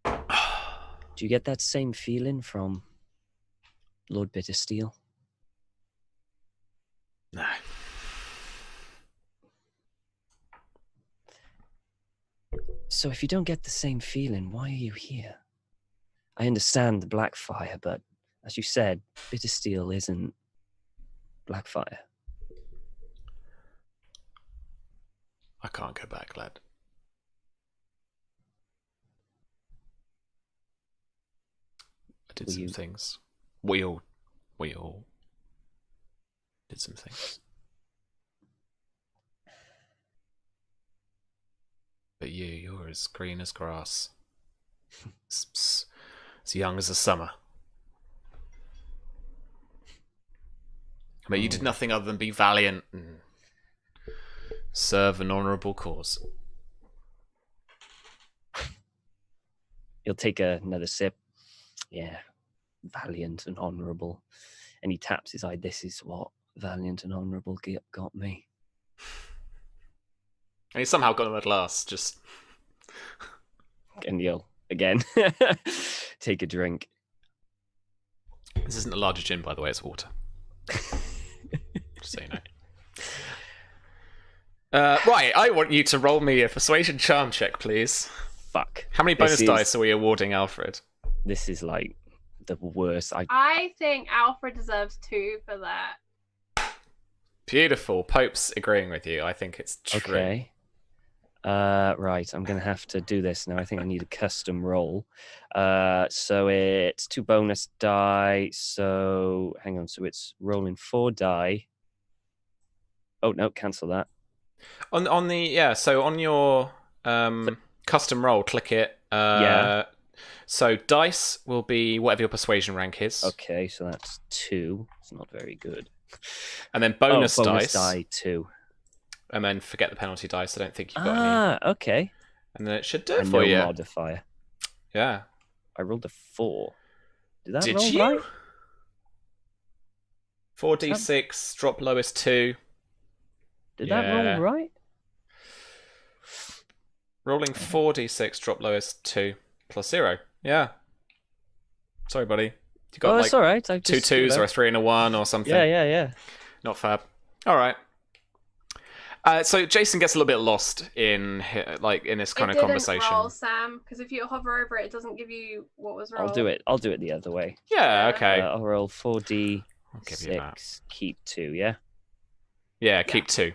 do you get that same feeling from Lord Bittersteel? No. So if you don't get the same feeling, why are you here? I understand the Blackfyre, but as you said, Bittersteel isn't Blackfyre. I can't go back, lad. I did some things. We all did some things. But you're as green as grass. As young as the summer. But you did nothing other than be valiant and serve an honourable cause. He'll take another sip. Yeah, valiant and honourable. And he taps his eye. This is what valiant and honourable got me. And he somehow got him at last, just... And you'll, again, take a drink. This isn't a larger gin, by the way, it's water. Just so you know. Right, I want you to roll me a persuasion charm check, please. Fuck. How many bonus dice are we awarding Alfred? This is like the worst. I think Alfred deserves 2 for that. Beautiful. Pope's agreeing with you. I think it's true. Okay. Right, I'm going to have to do this now. I think I need a custom roll. So it's 2 bonus die. So, hang on. So it's rolling 4 die. Oh, no, cancel that. On the, yeah, so on your custom roll, click it. Yeah. So dice will be whatever your persuasion rank is. Okay, so that's 2. It's not very good. And then bonus bonus dice. die 2. And then forget the penalty dice. I don't think you've got any. Okay. And then it should do it for you. Modifier. Yeah. I rolled a 4. Did that Did roll you? right? 4d6, drop lowest 2. Did that roll right? Rolling 4d6, drop lowest 2, plus 0. Yeah. Sorry, buddy. You got it's all right. 2 2s or a 3 and a 1 or something. Yeah. Not fab. All right. So Jason gets a little bit lost in this kind of conversation. It didn't roll, Sam, because if you hover over it, it doesn't give you what was rolled. I'll do it the other way. Yeah, okay. I'll roll 4d6, I'll give you that. keep 2, yeah? Yeah, keep 2.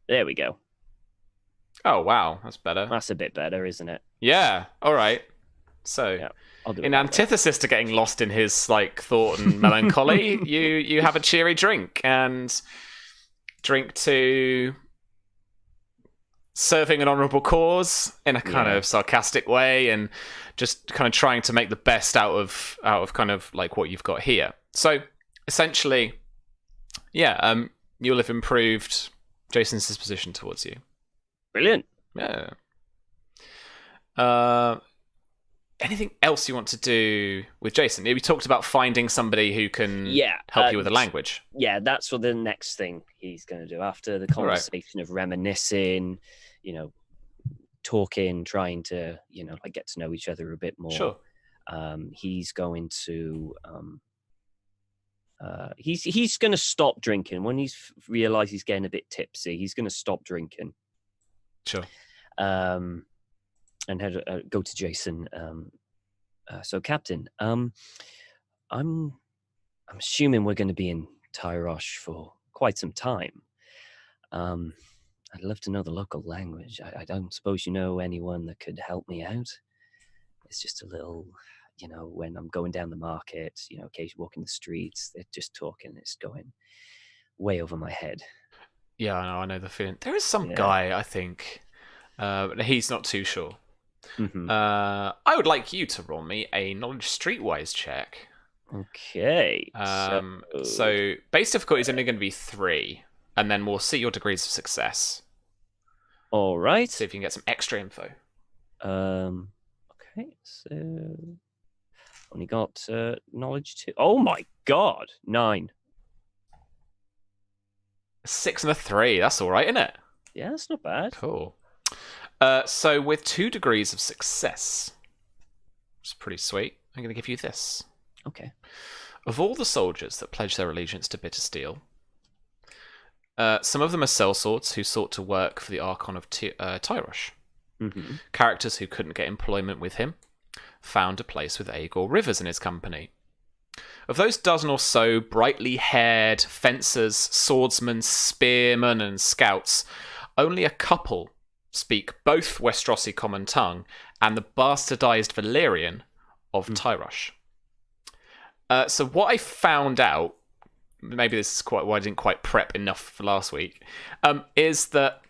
There we go. Oh, wow. That's better. That's a bit better, isn't it? Yeah, all right. So, Yeah, I'll do it in that way. antithesis to getting lost in his thought and melancholy, you have a cheery drink and drink to serving an honourable cause in a kind of sarcastic way and just kind of trying to make the best out of kind of like what you've got here. So essentially, you'll have improved Jason's disposition towards you. Brilliant. Yeah. anything else you want to do with Jason? We talked about finding somebody who can help you with the language. Yeah, that's what the next thing he's going to do after the conversation of reminiscing, talking, trying to, like get to know each other a bit more. Sure. He's going to he's going to stop drinking when he's realized he's getting a bit tipsy. He's going to stop drinking. Sure. And go to Jason. So, Captain, I'm assuming we're going to be in Tyrosh for quite some time. I'd love to know the local language. I don't suppose you know anyone that could help me out. It's just a little, when I'm going down the market, occasionally walking the streets, they're just talking. It's going way over my head. Yeah, I know the feeling. There is some guy, I think. He's not too sure. Mm-hmm. I would like you to roll me a knowledge streetwise check. Okay. So base difficulty is only going to be 3, and then we'll see your degrees of success. All right. See if you can get some extra info. Okay. So only got knowledge 2. Oh my god, 9. A 6 and a 3. That's all right, isn't it? Yeah, that's not bad. Cool. So with 2 degrees of success, which is pretty sweet, I'm going to give you this. Okay. Of all the soldiers that pledged their allegiance to Bitter Steel, some of them are sellswords who sought to work for the Archon of Tyrosh. Mm-hmm. Characters who couldn't get employment with him found a place with Aegon Rivers and his company. Of those dozen or so brightly haired fencers, swordsmen, spearmen, and scouts, only a couple speak both Westerosi common tongue and the bastardized Valyrian of Tyrosh. So what I found out, maybe this is quite why I didn't quite prep enough for last week, is that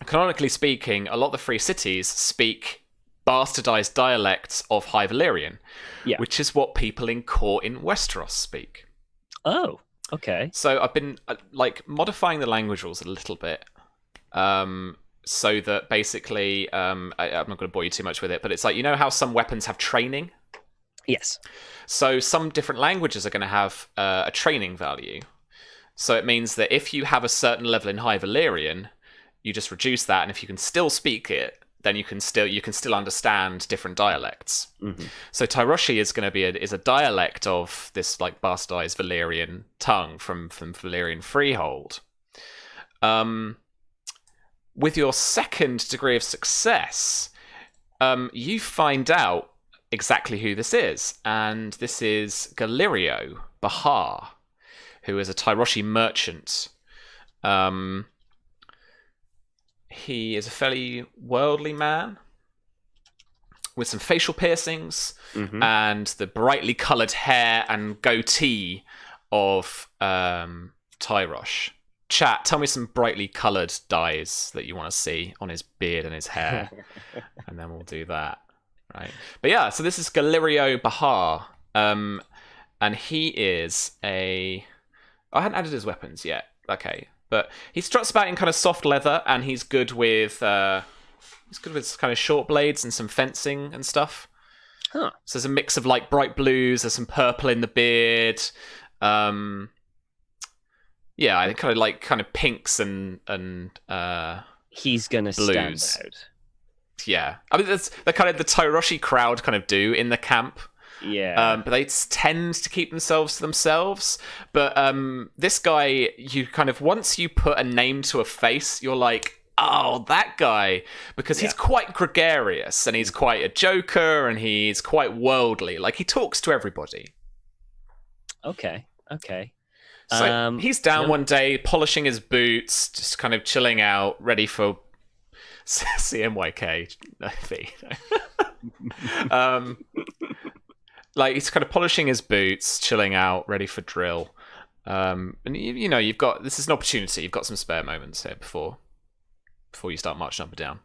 canonically speaking, a lot of the free cities speak bastardized dialects of High Valyrian, which is what people in court in Westeros speak. Oh, okay. So I've been modifying the language rules a little bit. So that basically, I'm not going to bore you too much with it, but it's like, how some weapons have training? Yes. So some different languages are going to have a training value. So it means that if you have a certain level in High Valyrian, you just reduce that, and if you can still speak it, then you can still understand different dialects. Mm-hmm. So Tyroshi is going to be a dialect of this bastardized Valyrian tongue from Valyrian Freehold. With your second degree of success, you find out exactly who this is, and this is Galirio Bahar, who is a Tyroshi merchant. He is a fairly worldly man with some facial piercings and the brightly coloured hair and goatee of Tyrosh. Chat, tell me some brightly coloured dyes that you want to see on his beard and his hair, and then we'll do that. Right. But yeah, so this is Galirio Bahar, and he is I hadn't added his weapons yet. Okay, but he struts about in kind of soft leather, and he's good with kind of short blades and some fencing and stuff. Huh. So there's a mix of bright blues. There's some purple in the beard. Yeah, I think kind of pinks and he's gonna blues. stand out. Yeah, I mean that's the kind of the Tyroshi crowd kind of do in the camp. Yeah, but they tend to keep themselves to themselves. But this guy, you kind of once you put a name to a face, you're like, oh, that guy, because he's quite gregarious and he's quite a joker and he's quite worldly. He talks to everybody. Okay. So he's down one day, polishing his boots, just kind of chilling out, ready for CMYK. He's kind of polishing his boots, chilling out, ready for drill. And you've got this is an opportunity. You've got some spare moments here before you start marching up and down.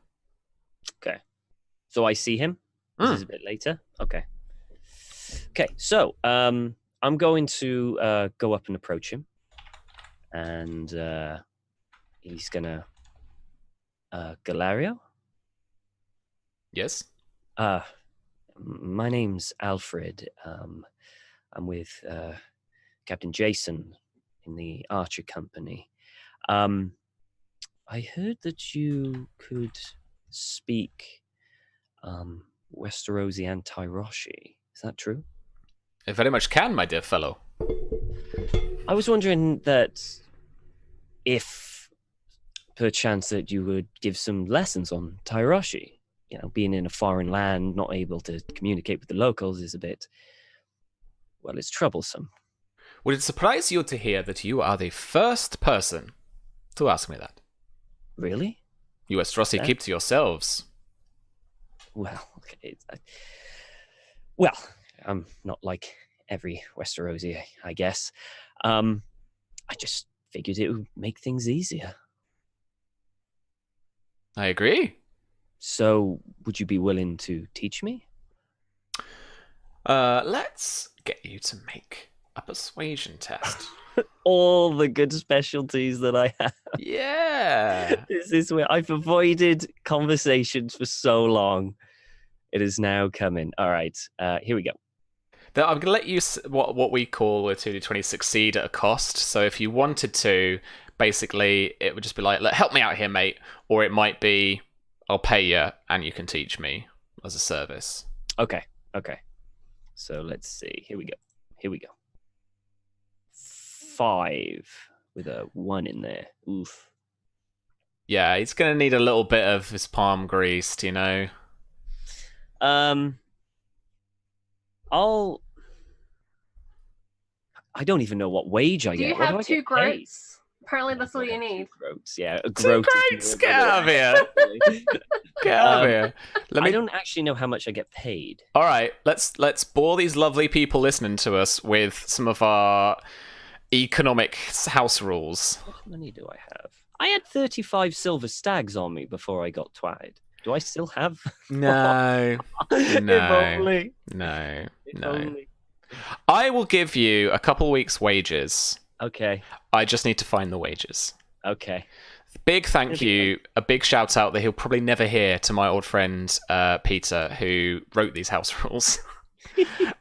Okay. So I see him. This is a bit later. Okay. So I'm going to go up and approach him, and he's gonna Galario. Yes. My name's Alfred. I'm with Captain Jason in the Archer Company. I heard that you could speak Westerosi and Tyroshi. Is that true? I very much can, my dear fellow. I was wondering that if perchance that you would give some lessons on Tyroshi. You know, being in a foreign land, not able to communicate with the locals is a bit, well, it's troublesome. Would it surprise you to hear that you are the first person to ask me that? Really? You Westerosi keep to yourselves. Well, okay. Well, I'm not like every Westerosi, I guess. I just figured it would make things easier. I agree. So, would you be willing to teach me? Let's get you to make a persuasion test. All the good specialties that I have. Yeah. This is where I've avoided conversations for so long. It is now coming. All right, here we go. I'm going to let you what we call a 2d20 succeed at a cost. So if you wanted to, basically, it would just be like, help me out here, mate. Or it might be, I'll pay you and you can teach me as a service. Okay. So let's see. Here we go. 5 with a 1 in there. Oof. Yeah, he's going to need a little bit of his palm greased, you know. I don't even know what wage I get. Do you have 2 groats? Apparently that's all you need. 2 groats, yeah. A 2 groat groats, get out of here. Get out of here. I don't actually know how much I get paid. All right, let's bore these lovely people listening to us with some of our economic house rules. What money do I have? I had 35 silver stags on me before I got twatted. Do I still have? No. If only. No. If only. I will give you a couple weeks' wages. Okay. I just need to find the wages. Okay. Big thank you, a big shout out that he'll probably never hear to my old friend Peter, who wrote these house rules.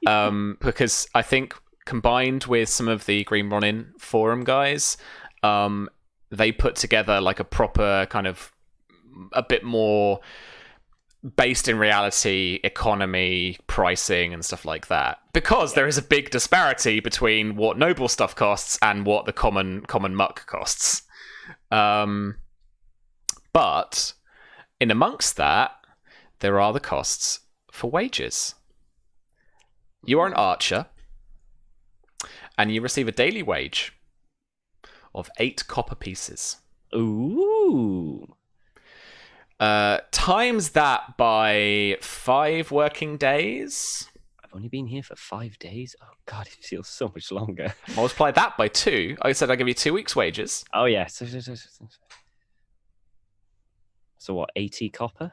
Because I think combined with some of the Greenmont forum guys, they put together like a proper kind of a bit more based in reality economy pricing and stuff like that, because there is a big disparity between what noble stuff costs and what the common muck costs. But in amongst that, there are the costs for wages. You are an archer and you receive a daily wage of 8 copper pieces. Ooh. Times that by 5 working days. I've only been here for 5 days. Oh God, it feels so much longer. Multiply that by 2. I said I'll give you 2 weeks' wages. Oh yeah. So what? 80 copper?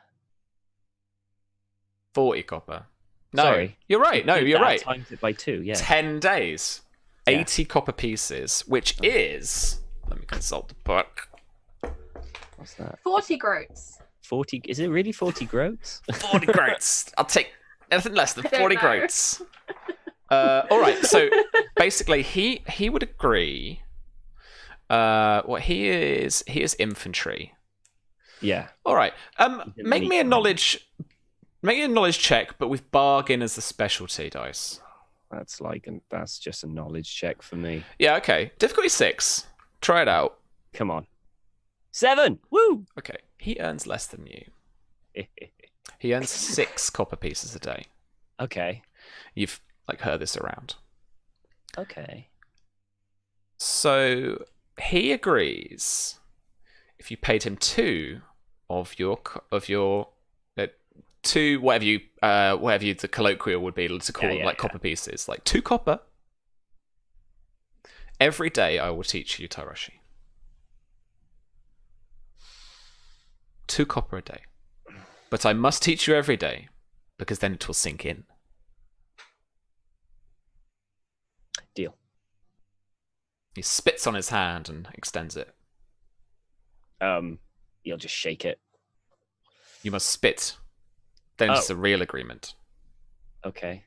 40 copper. No, Sorry. You're right. No, you're right. Times it by 2. Yeah. 10 days. 80 copper pieces, which is. Let me consult the book. What's that? 40 groats. 40. Is it really 40 groats? 40 groats. I'll take anything less than 40 groats. All right. So basically, he would agree. What he is infantry. Yeah. All right. Make me a knowledge check, but with bargain as the specialty dice. That's just a knowledge check for me. Yeah. Okay. Difficulty 6. Try it out. Come on. 7. Woo. Okay. He earns less than you. He earns 6 copper pieces a day. Okay. You've heard this around. Okay. So he agrees if you paid him 2 of your 2 whatever you the colloquial would be to call them copper pieces, like 2 copper. Every day I will teach you Tyroshi. 2 copper a day. But I must teach you every day, because then it will sink in. Deal. He spits on his hand and extends it. You'll just shake it. You must spit. Then it's a real agreement. Okay.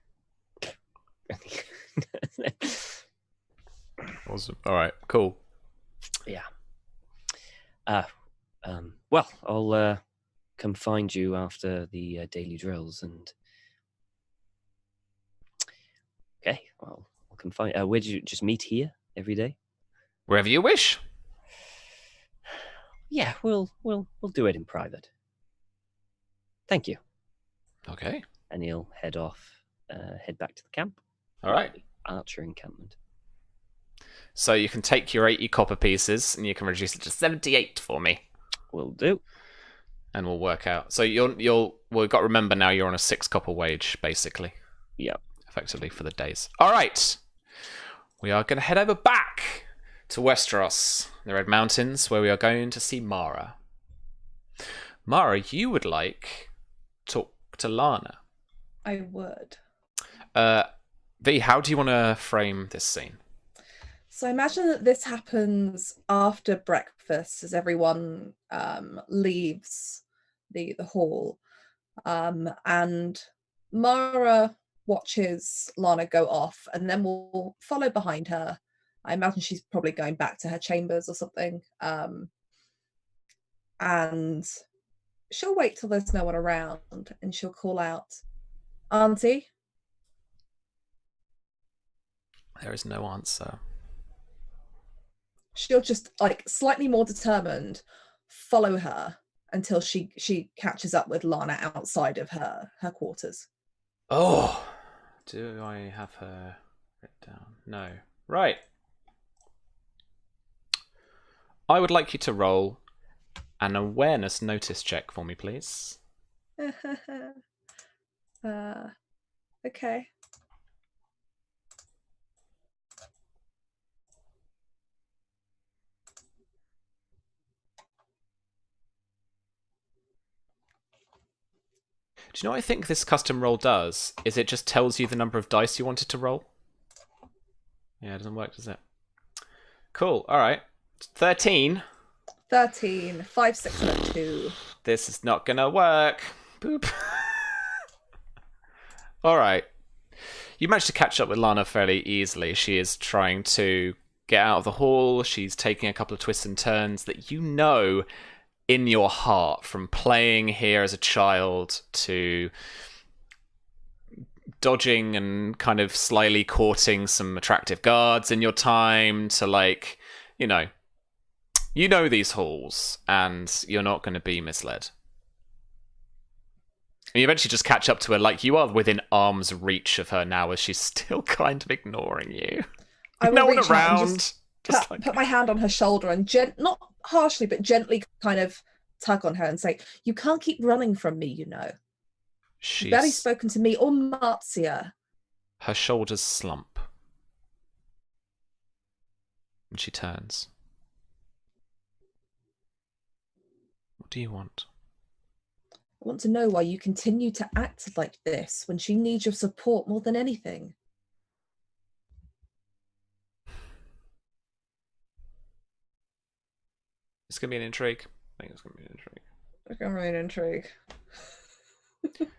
Awesome. All right. Cool. Yeah. Well, I'll come find you after the daily drills, and okay. Well, I'll come find. Where did you just meet here every day? Wherever you wish. Yeah, we'll do it in private. Thank you. Okay. And he'll head back to the camp. All right. Archer encampment. So you can take your 80 copper pieces and you can reduce it to 78 for me. Will do. And we'll work out. So we've got to remember now you're on a 6 copper wage, basically. Yep. Effectively for the days. All right. We are going to head over back to Westeros, the Red Mountains, where we are going to see Mara. Mara, you would like to talk to Lana. I would. V, how do you want to frame this scene? So I imagine that this happens after breakfast as everyone leaves the hall. And Mara watches Lana go off and then will follow behind her. I imagine she's probably going back to her chambers or something. And she'll wait till there's no one around and she'll call out, "Auntie?" There is no answer. She'll just, like, slightly more determined, follow her until she catches up with Lana outside of her quarters. Oh, do I have her written down? No. Right. I would like you to roll an awareness notice check for me, please. Okay. Do you know what I think this custom roll does? Is it just tells you the number of dice you wanted to roll? Yeah, it doesn't work, does it? Cool. All right. 13. 13. 5, 6, and a 2. This is not gonna work. Boop. All right. You managed to catch up with Lana fairly easily. She is trying to get out of the hall. She's taking a couple of twists and turns that you know in your heart from playing here as a child to dodging and kind of slyly courting some attractive guards in your time to, like, you know these halls and you're not going to be misled. And you eventually just catch up to her, like you are within arm's reach of her now as she's still kind of ignoring you. No one around. Put my hand on her shoulder and not harshly, but gently kind of tug on her and say, "You can't keep running from me, you know. You've barely spoken to me or Marzia." Her shoulders slump. And she turns. What do you want? "I want to know why you continue to act like this when she needs your support more than anything." It's going to be an intrigue. I think it's going to be an intrigue. It's going to be an intrigue.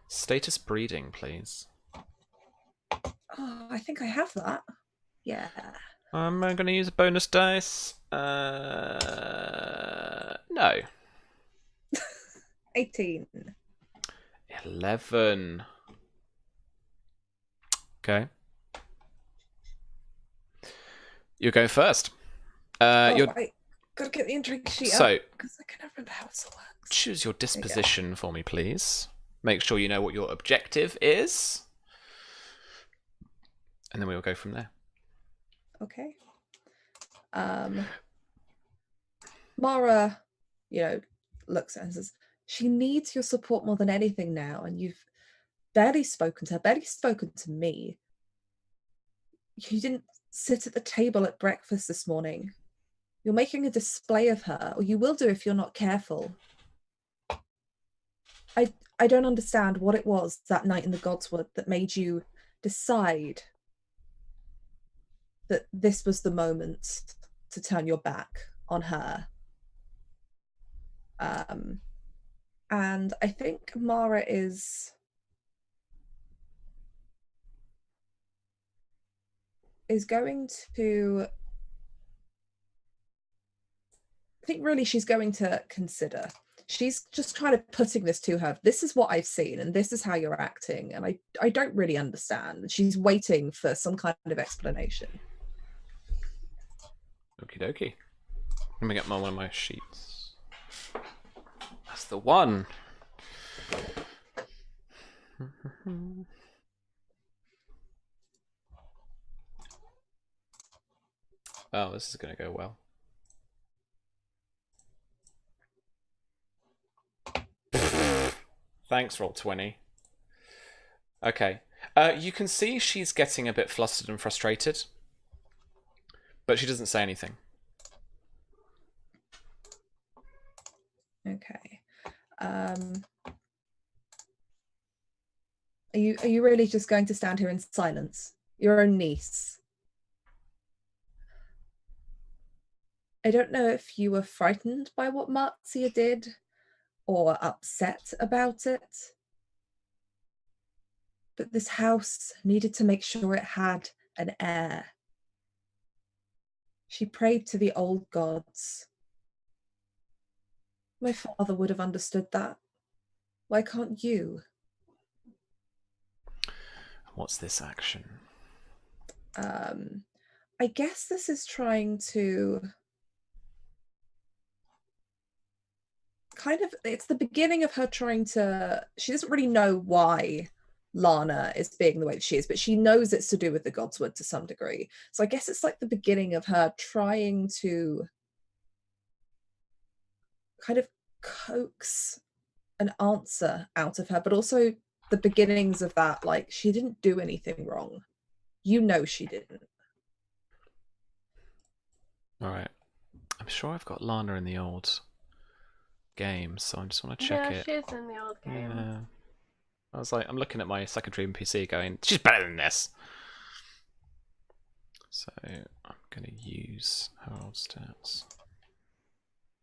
Status breeding, please. Oh, I think I have that. Yeah. I'm going to use a bonus dice. No. 18. 11. Okay. You're going first. Right. Gotta get the intrigue sheet up because I can never remember how this works. Choose your disposition for me, please. Make sure you know what your objective is. And then we will go from there. Okay. Mara, looks at her and says, "She needs your support more than anything now, and you've barely spoken to her, barely spoken to me. You didn't sit at the table at breakfast this morning. You're making a display of her, or you will do if you're not careful. I don't understand what it was that night in the Godswood that made you decide that this was the moment to turn your back on her." And I think Mara is is going to... I think really she's going to consider. She's just kind of putting this to her. This is what I've seen, and this is how you're acting, and I don't really understand. She's waiting for some kind of explanation. Okie dokie. Let me get one of my sheets. That's the one. Oh, this is going to go well. Thanks, Roll20. Okay. You can see she's getting a bit flustered and frustrated, but she doesn't say anything. Okay. Are you really just going to stand here in silence? Your own niece. I don't know if you were frightened by what Marcia did or upset about it, but this house needed to make sure it had an heir. She prayed to the old gods. My father would have understood that. Why can't you? What's this action? I guess this is trying to kind of, it's the beginning of her trying to, she doesn't really know why Lana is being the way that she is, but she knows it's to do with the Godswood to some degree. So I guess it's like the beginning of her trying to kind of coax an answer out of her, but also the beginnings of that, like, she didn't do anything wrong. You know she didn't. All right. I'm sure I've got Lana in the old game, so I just want to check it. Yeah, she's in the old game. Yeah. I was like, I'm looking at my secondary NPC going, she's better than this. So I'm going to use her old stats.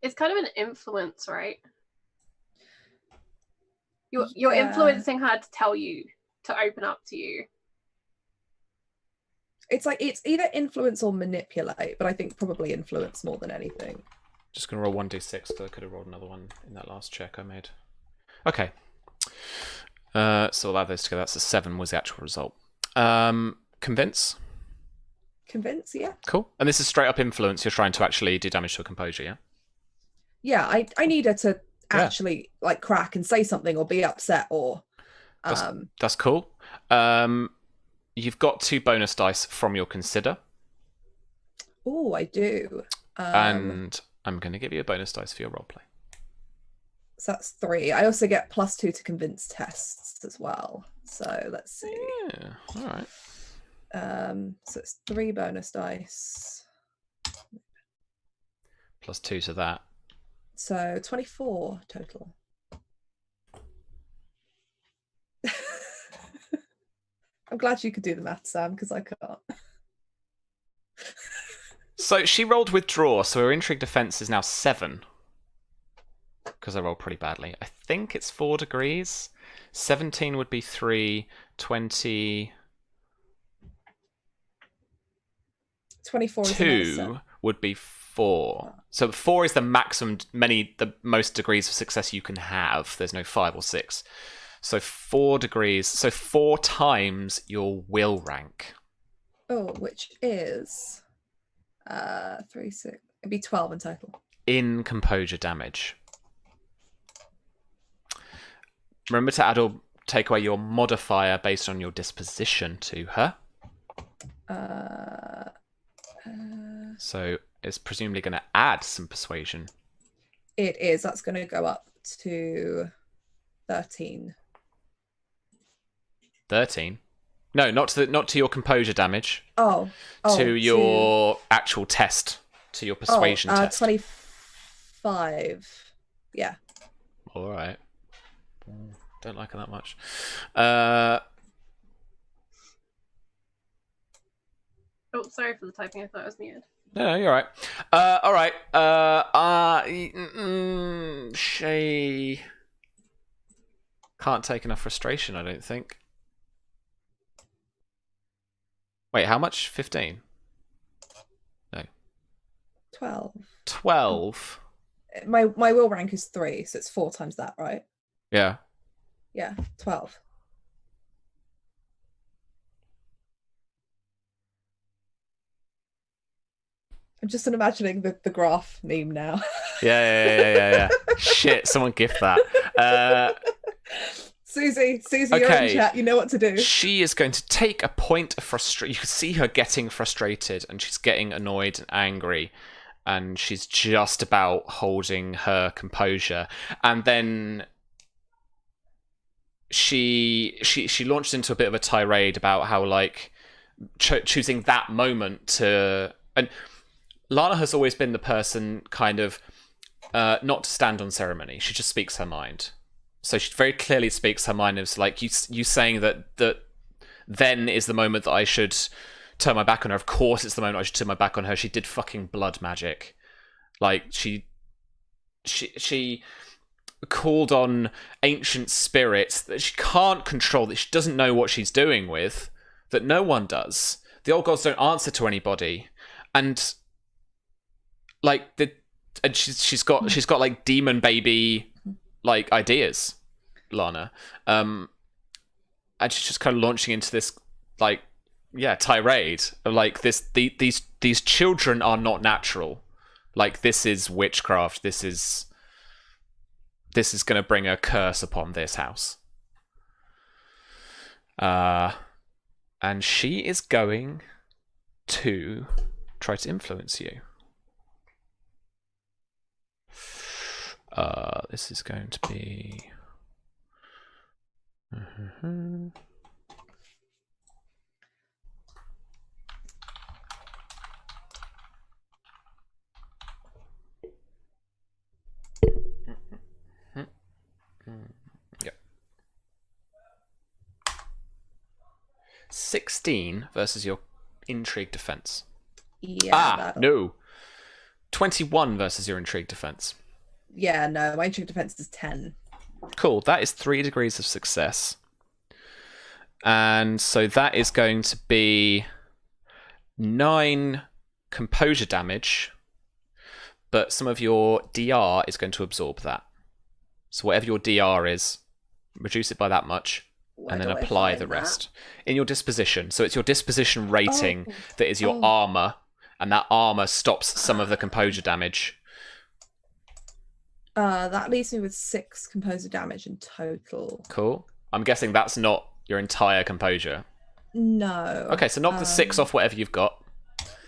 It's kind of an influence, right? You're influencing her to tell you, to open up to you. It's like, it's either influence or manipulate, but I think probably influence more than anything. Just going to roll 1d6 because I could have rolled another one in that last check I made. Okay. So we'll add those together. That's a 7 was the actual result. Convince? Convince, yeah. Cool. And this is straight up influence. You're trying to actually do damage to a composure, yeah? Yeah, I need her to actually like crack and say something or be upset or... That's cool. You've got 2 bonus dice from your consider. Oh, I do. And I'm going to give you a bonus dice for your roleplay. So that's 3. I also get +2 to convince tests as well. So let's see. Yeah, all right. So it's 3 bonus dice. +2 to that. So 24 total. I'm glad you could do the math, Sam, because I can't. So she rolled withdraw, so her intrigue defense is now 7. Because I rolled pretty badly. I think it's 4 degrees. 17 would be 3. 20... 24 is 2 would be 4. So 4 is the maximum, the most degrees of success you can have. There's no 5 or 6. So 4 degrees. So 4 times your will rank. Oh, which is 3, 6. It'd be 12 in total. In composure damage. Remember to add or take away your modifier based on your disposition to her. So it's presumably going to add some persuasion. It is. That's going to go up to 13. 13? No, not to your composure damage. To your actual test, to your persuasion test. 25. Yeah. All right. Don't like it that much. Oh, sorry for the typing. I thought it was muted. No, you're right. All right. Shay can't take enough frustration, I don't think. Wait, how much? 15? No. 12. 12? My will rank is 3, so it's 4 times that, right? Yeah. Yeah, 12. I'm just imagining the graph meme now. Yeah. Shit, someone gift that. Susie, okay. You're in chat. You know what to do. She is going to take a point of frustration. You can see her getting frustrated, and she's getting annoyed and angry, and she's just about holding her composure. And then she launched into a bit of a tirade about how, like, choosing that moment to... And Lana has always been the person kind of not to stand on ceremony. She just speaks her mind. So she very clearly speaks her mind. It's like you saying that then is the moment that I should turn my back on her. Of course it's the moment I should turn my back on her. She did fucking blood magic. Like, she called on ancient spirits that she can't control, that she doesn't know what she's doing with, that no one does. The old gods don't answer to anybody. And like she's got like demon baby like ideas, Lana. And she's just kind of launching into this like tirade of like these children are not natural. Like, this is witchcraft. This is going to bring a curse upon this house. And she is going to try to influence you. This is going to be... Yep. 16 versus your intrigue defense. Yeah. No. 21 versus your intrigue defense. Yeah, no, my intrigue defense is 10. Cool. That is 3 degrees of success. And so that is going to be 9 composure damage, but some of your DR is going to absorb that. So whatever your DR is, reduce it by that much, and then apply the rest. In your disposition. So it's your disposition rating that is your armor, and that armor stops some of the composure damage. That leaves me with 6 composure damage in total. Cool. I'm guessing that's not your entire composure. No. Okay, so knock the 6 off whatever you've got.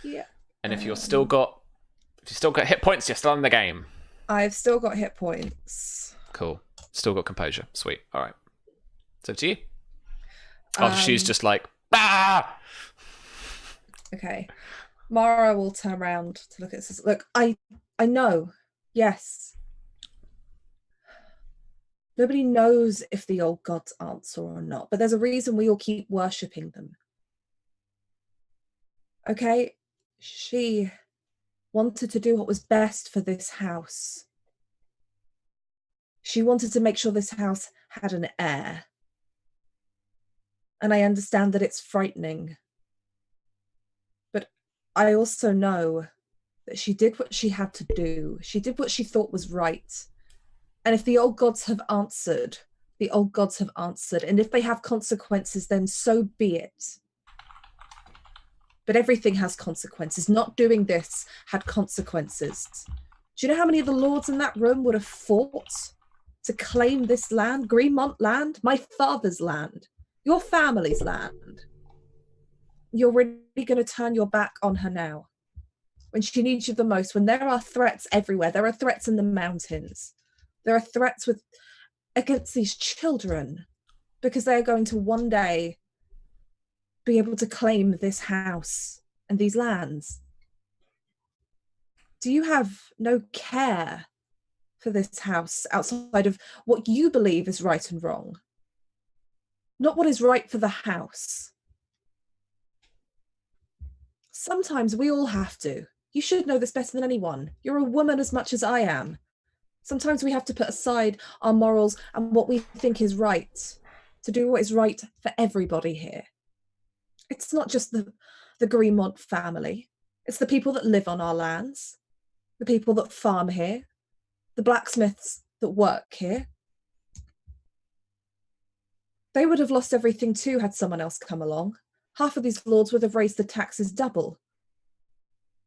Yeah. And if you've still got hit points, you're still in the game. I've still got hit points. Cool. Still got composure. Sweet. All right. So to you. She's just like, ah! Okay. Mara will turn around to look at this. Look, I know. Yes. Nobody knows if the old gods answer or not, but there's a reason we all keep worshipping them. Okay? She wanted to do what was best for this house. She wanted to make sure this house had an heir. And I understand that it's frightening. But I also know that she did what she had to do. She did what she thought was right. And if the old gods have answered, the old gods have answered. And if they have consequences, then so be it. But everything has consequences. Not doing this had consequences. Do you know how many of the lords in that room would have fought to claim this land? Greenmont land? My father's land. Your family's land. You're really going to turn your back on her now. When she needs you the most. When there are threats everywhere. There are threats in the mountains. There are threats against these children. Because they are going to one day be able to claim this house and these lands. Do you have no care for this house outside of what you believe is right and wrong? Not what is right for the house. Sometimes we all have to. You should know this better than anyone. You're a woman as much as I am. Sometimes we have to put aside our morals and what we think is right to do what is right for everybody here. It's not just the Greenmont family. It's the people that live on our lands, the people that farm here, the blacksmiths that work here. They would have lost everything too had someone else come along. Half of these lords would have raised the taxes double.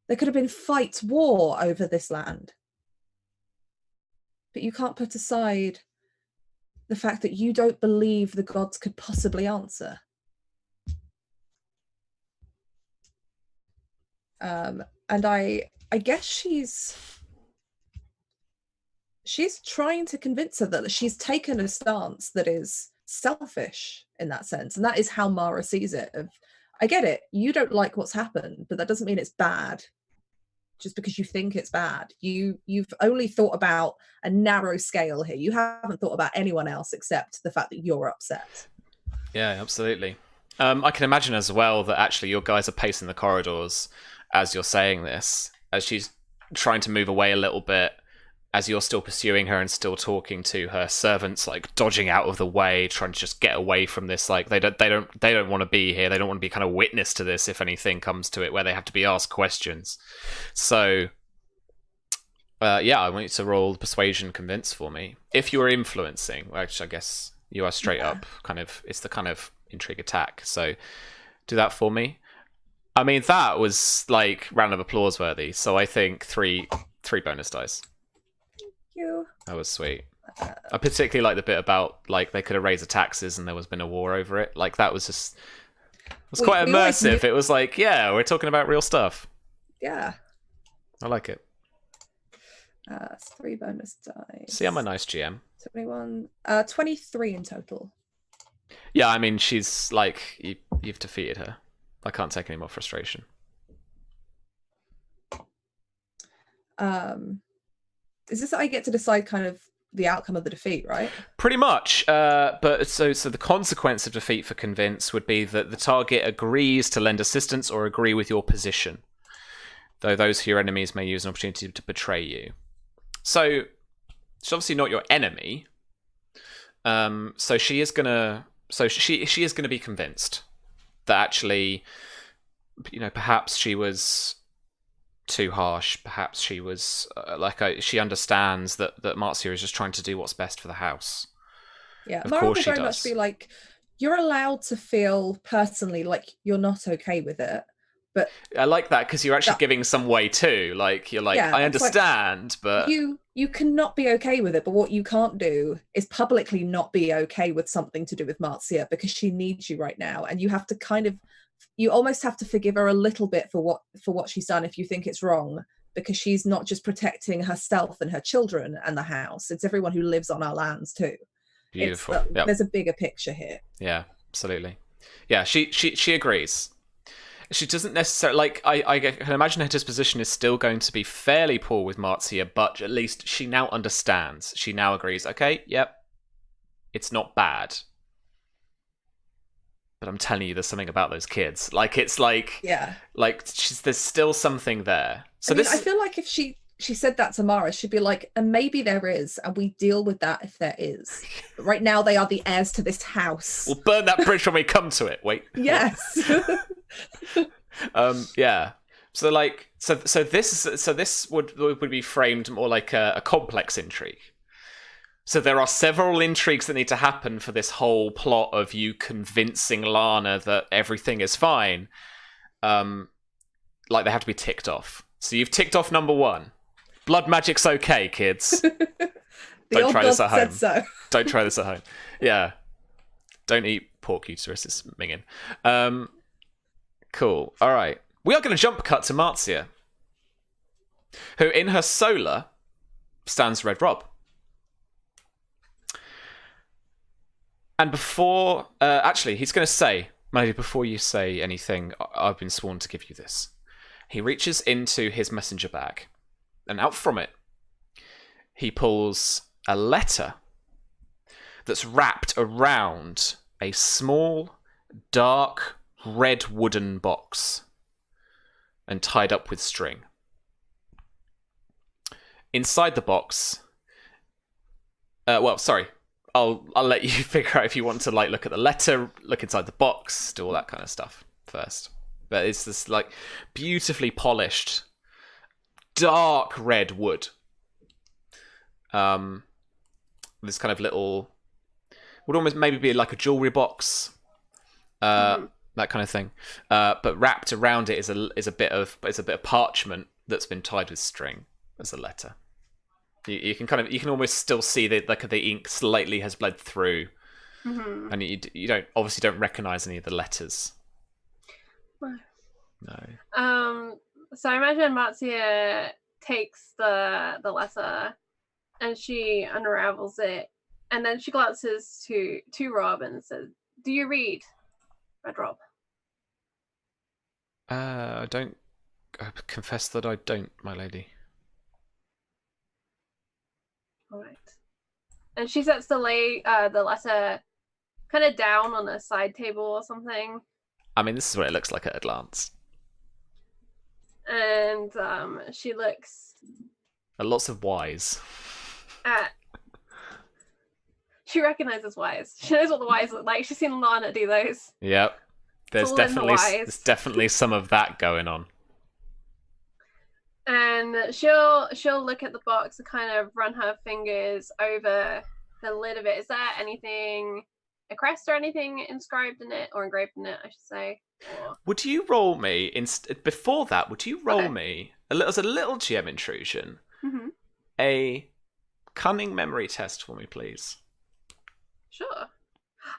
There could have been war over this land. But you can't put aside the fact that you don't believe the gods could possibly answer. And I guess she's trying to convince her that she's taken a stance that is selfish in that sense, and that is how Mara sees it. I get it, you don't like what's happened, but that doesn't mean it's bad just because you think it's bad. You've only thought about a narrow scale here. You haven't thought about anyone else except the fact that you're upset. Yeah, absolutely. I can imagine as well that actually your guys are pacing the corridors as you're saying this, as she's trying to move away a little bit, as you're still pursuing her and still talking to her servants, like dodging out of the way, trying to just get away from this. Like they don't want to be here. They don't want to be kind of witness to this if anything comes to it, where they have to be asked questions. So, yeah, I want you to roll Persuasion Convince for me. If you are influencing, which I guess you are straight up, kind of, it's the kind of intrigue attack. So, do that for me. I mean, that was like round of applause worthy. So I think three bonus dice. That was sweet. I particularly like the bit about like they could have raised the taxes and there was been a war over it. Like that was just, it was quite immersive. It was like, yeah, we're talking about real stuff. Yeah, I like it. It's 3 bonus dice. See, I'm a nice GM. 21, 23 in total. Yeah, I mean, she's like you've defeated her. I can't take any more frustration. Is this that I get to decide kind of the outcome of the defeat, right? Pretty much. But so the consequence of defeat for Convince would be that the target agrees to lend assistance or agree with your position, though those who are your enemies may use an opportunity to betray you. So she's obviously not your enemy. So she is gonna be convinced that actually, you know, perhaps she was too harsh. Perhaps she was she understands that Marcia is just trying to do what's best for the house. Yeah, of Mara course will she very does. much be like, you're allowed to feel personally like you're not okay with it, but I like that because you're actually giving some way too. Like you're like, yeah, I understand, but you cannot be okay with it. But what you can't do is publicly not be okay with something to do with Marcia because she needs you right now, and you have to you almost have to forgive her a little bit for what she's done if you think it's wrong, because she's not just protecting herself and her children and the house, it's everyone who lives on our lands too. Beautiful. Yep. There's a bigger picture here. Yeah, absolutely. Yeah, she agrees. She doesn't necessarily like. I can imagine her disposition is still going to be fairly poor with Marcia, but at least she now understands. She now agrees. Okay, yep, it's not bad. But I'm telling you, there's something about those kids. Like it's like, yeah, like there's still something there. So I feel like if she said that to Mara, she'd be like, and maybe there is, and we deal with that if there is. But right now, they are the heirs to this house. We'll burn that bridge when we come to it. Wait. Yes. Yeah. So like, so this would be framed more like a complex intrigue. So there are several intrigues that need to happen for this whole plot of you convincing Lana that everything is fine. Like they have to be ticked off. So you've ticked off number 1. Blood magic's okay, kids. Don't try this at home. So. Don't try this at home. Yeah. Don't eat pork uterus, it's minging. Cool. All right. We are going to jump cut to Marcia, who in her solar stands Red Rob. And before, actually, he's going to say, maybe before you say anything, I've been sworn to give you this. He reaches into his messenger bag, and out from it, he pulls a letter that's wrapped around a small, dark, red wooden box and tied up with string. Inside the box, I'll let you figure out if you want to like look at the letter, look inside the box, do all that kind of stuff. first. But it's this like beautifully polished, dark red wood. This kind of little would almost maybe be like a jewelry box, that kind of thing. But wrapped around it is a bit of parchment that's been tied with string as a letter. You can almost still see the ink slightly has bled through, and you don't recognize any of the letters. No. So I imagine Matsuya takes the letter and she unravels it, and then she glances to Rob and says, "Do you read, Red Rob?" I confess that I don't, my lady. All right. And she sets the letter kind of down on a side table or something. I mean, this is what it looks like at a glance. And she looks lots of Y's. She recognizes Y's. She knows what the Y's look like. She's seen Lana do those. Yep. There's definitely some of that going on. And she'll look at the box and kind of run her fingers over the lid of it. Is there anything, a crest or anything inscribed in it, or engraved in it, I should say? Or... Would you roll me before that? Would you roll me as a little GM intrusion, a cunning memory test for me, please? Sure.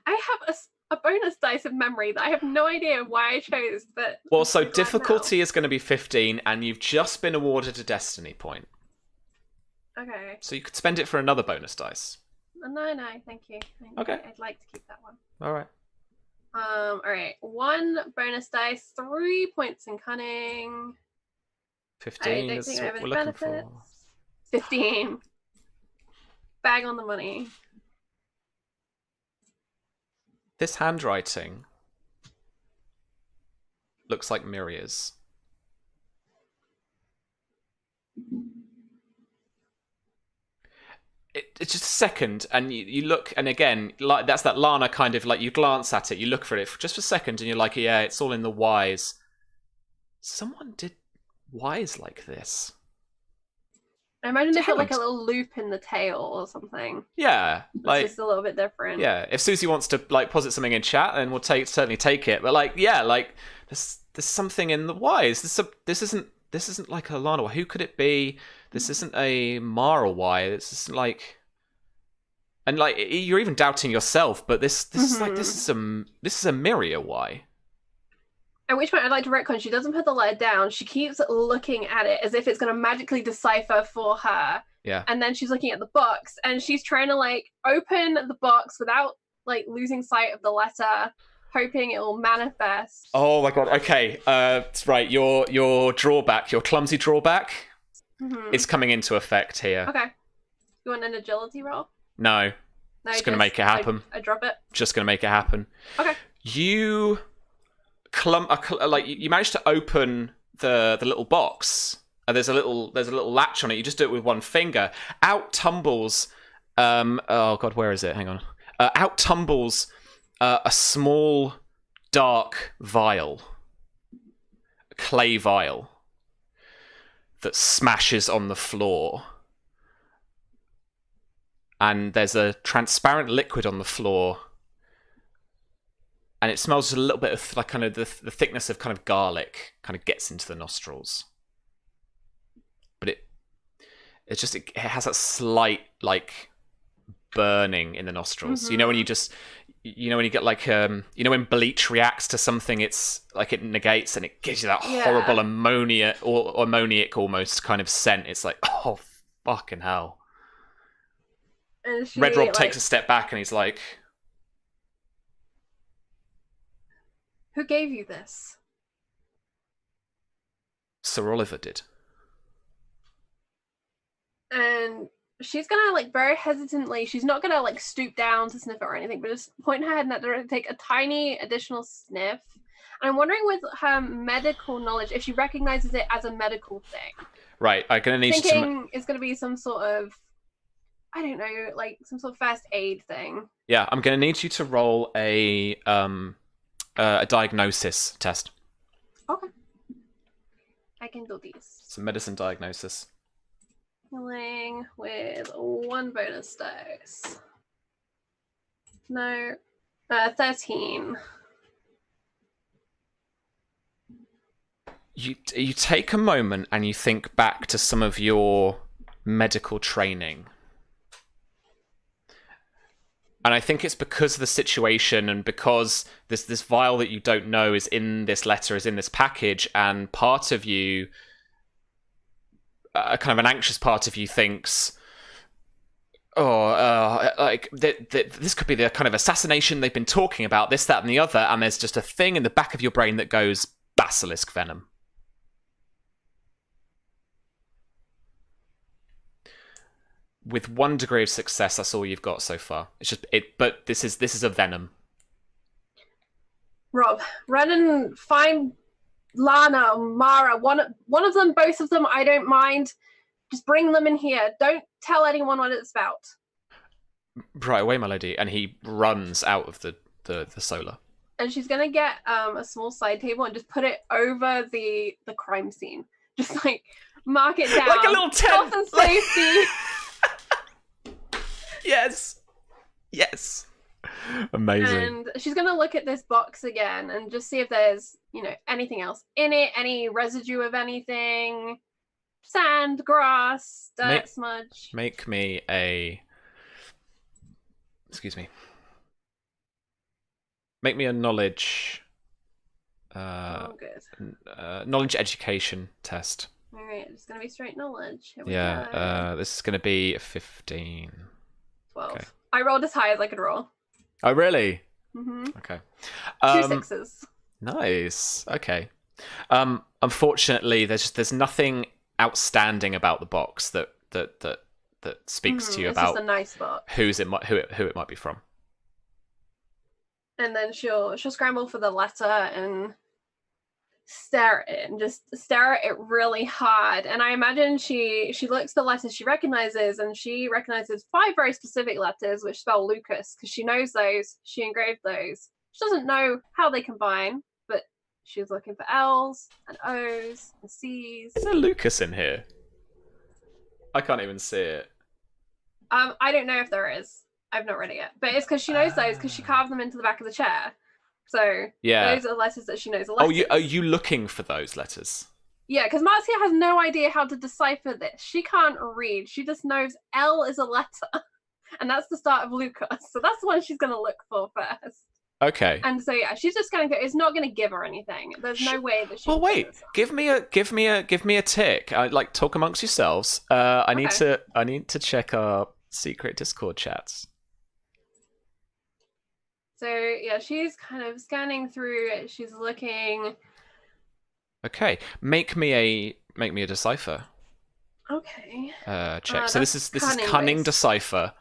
I have a bonus dice of memory that I have no idea why I chose, but... Well, so difficulty is going to be 15, and you've just been awarded a destiny point. Okay. So you could spend it for another bonus dice. No, thank you. Okay. I'd like to keep that one. All right. All right. 1 bonus dice, 3 points in cunning. 15 is what we're looking for. 15. Bag on the money. This handwriting looks like Miria's. It's just a second, and you look, and again, like that's that Lana kind of like you glance at it, you look for it just for a second, and you're like, yeah, it's all in the Y's. Someone did Y's like this. I imagine they put like a little loop in the tail or something. Yeah, like it's just a little bit different. Yeah, if Susie wants to like posit something in chat, then we'll certainly take it. But like, yeah, like there's something in the Y's. This isn't like a Lana Y. Who could it be? This isn't a Mara Y. This isn't like, and like you're even doubting yourself. But this is like this is a Miria Y. At which point I'd like to retcon, she doesn't put the letter down. She keeps looking at it as if it's going to magically decipher for her. Yeah. And then she's looking at the box, and she's trying to like open the box without like losing sight of the letter, hoping it will manifest. Oh my god. Okay. That's right. Your drawback, your clumsy drawback, is coming into effect here. Okay. You want an agility roll? No. Just going to make it happen. I drop it. Just going to make it happen. Okay. You you managed to open the little box. There's a little latch on it. You just do it with one finger. Out tumbles oh god, where is it? Hang on. Out tumbles a small dark vial, a clay vial that smashes on the floor. And there's a transparent liquid on the floor. And it smells a little bit of like kind of the thickness of kind of garlic kind of gets into the nostrils. But it has that slight like burning in the nostrils. You know when you get like when bleach reacts to something, it's like it negates and it gives you that horrible ammonia or ammoniac almost kind of scent. It's like, oh fucking hell. Red Rob takes a step back and he's like, who gave you this? Sir Oliver did. And she's gonna like very hesitantly, she's not gonna like stoop down to sniff it or anything, but just point her head in that direction, take a tiny additional sniff. And I'm wondering with her medical knowledge if she recognizes it as a medical thing. Right, I'm gonna need thinking it's gonna be some sort of, I don't know, like some sort of first aid thing. Yeah, I'm gonna need you to roll a a diagnosis test. Okay. I can do these. It's a medicine diagnosis. Healing with 1 bonus dice. No. 13. You take a moment and you think back to some of your medical training. And I think it's because of the situation and because this vial that you don't know is in this letter, is in this package, and part of you, kind of an anxious part of you thinks, this could be the kind of assassination they've been talking about, this, that, and the other, and there's just a thing in the back of your brain that goes, basilisk venom. With 1 degree of success, that's all you've got so far. It's just but this is a venom. Rob, run and find Lana or Mara. One of them, both of them, I don't mind. Just bring them in here. Don't tell anyone what it's about. Right away, my lady. And he runs out of the solar. And she's gonna get a small side table and just put it over the crime scene. Just like mark it down. Like a little tent. Health and safety. Yes. Amazing. And she's gonna look at this box again and just see if there's, anything else in it, any residue of anything, sand, grass, dirt, smudge. Make me a. Excuse me. Make me a knowledge. Good. Knowledge education test. All right, it's gonna be straight knowledge. Here this is gonna be a 15. 12. Okay. I rolled as high as I could roll. Oh, really? Mm-hmm. Okay. 2 6s. Nice. Okay. Unfortunately, there's nothing outstanding about the box that speaks to you about. It's just a nice box. Who it might be from. And then she'll scramble for the letter and stare at it and just stare at it really hard. And I imagine she looks at the letters she recognizes, and she recognizes 5 very specific letters which spell Lucas, because she knows those. She engraved those. She doesn't know how they combine, but she's looking for L's and O's and C's. Is there Lucas in here? I can't even see it. I don't know if there is. I've not read it yet, but it's because she knows those because she carved them into the back of the chair. So yeah, those are the letters that she knows. Are you looking for those letters? Yeah, because Marcia has no idea how to decipher this. She can't read. She just knows L is a letter, and that's the start of Lucas. So that's the one she's going to look for first. Okay. And so yeah, she's just going to go. It's not going to give her anything. There's no way that she. Well, wait. Give me a tick. Like, talk amongst yourselves. I need to check our secret Discord chats. So yeah, she's kind of scanning through it. She's looking. Okay, make me a decipher. Okay. Check. So this is cunning decipher,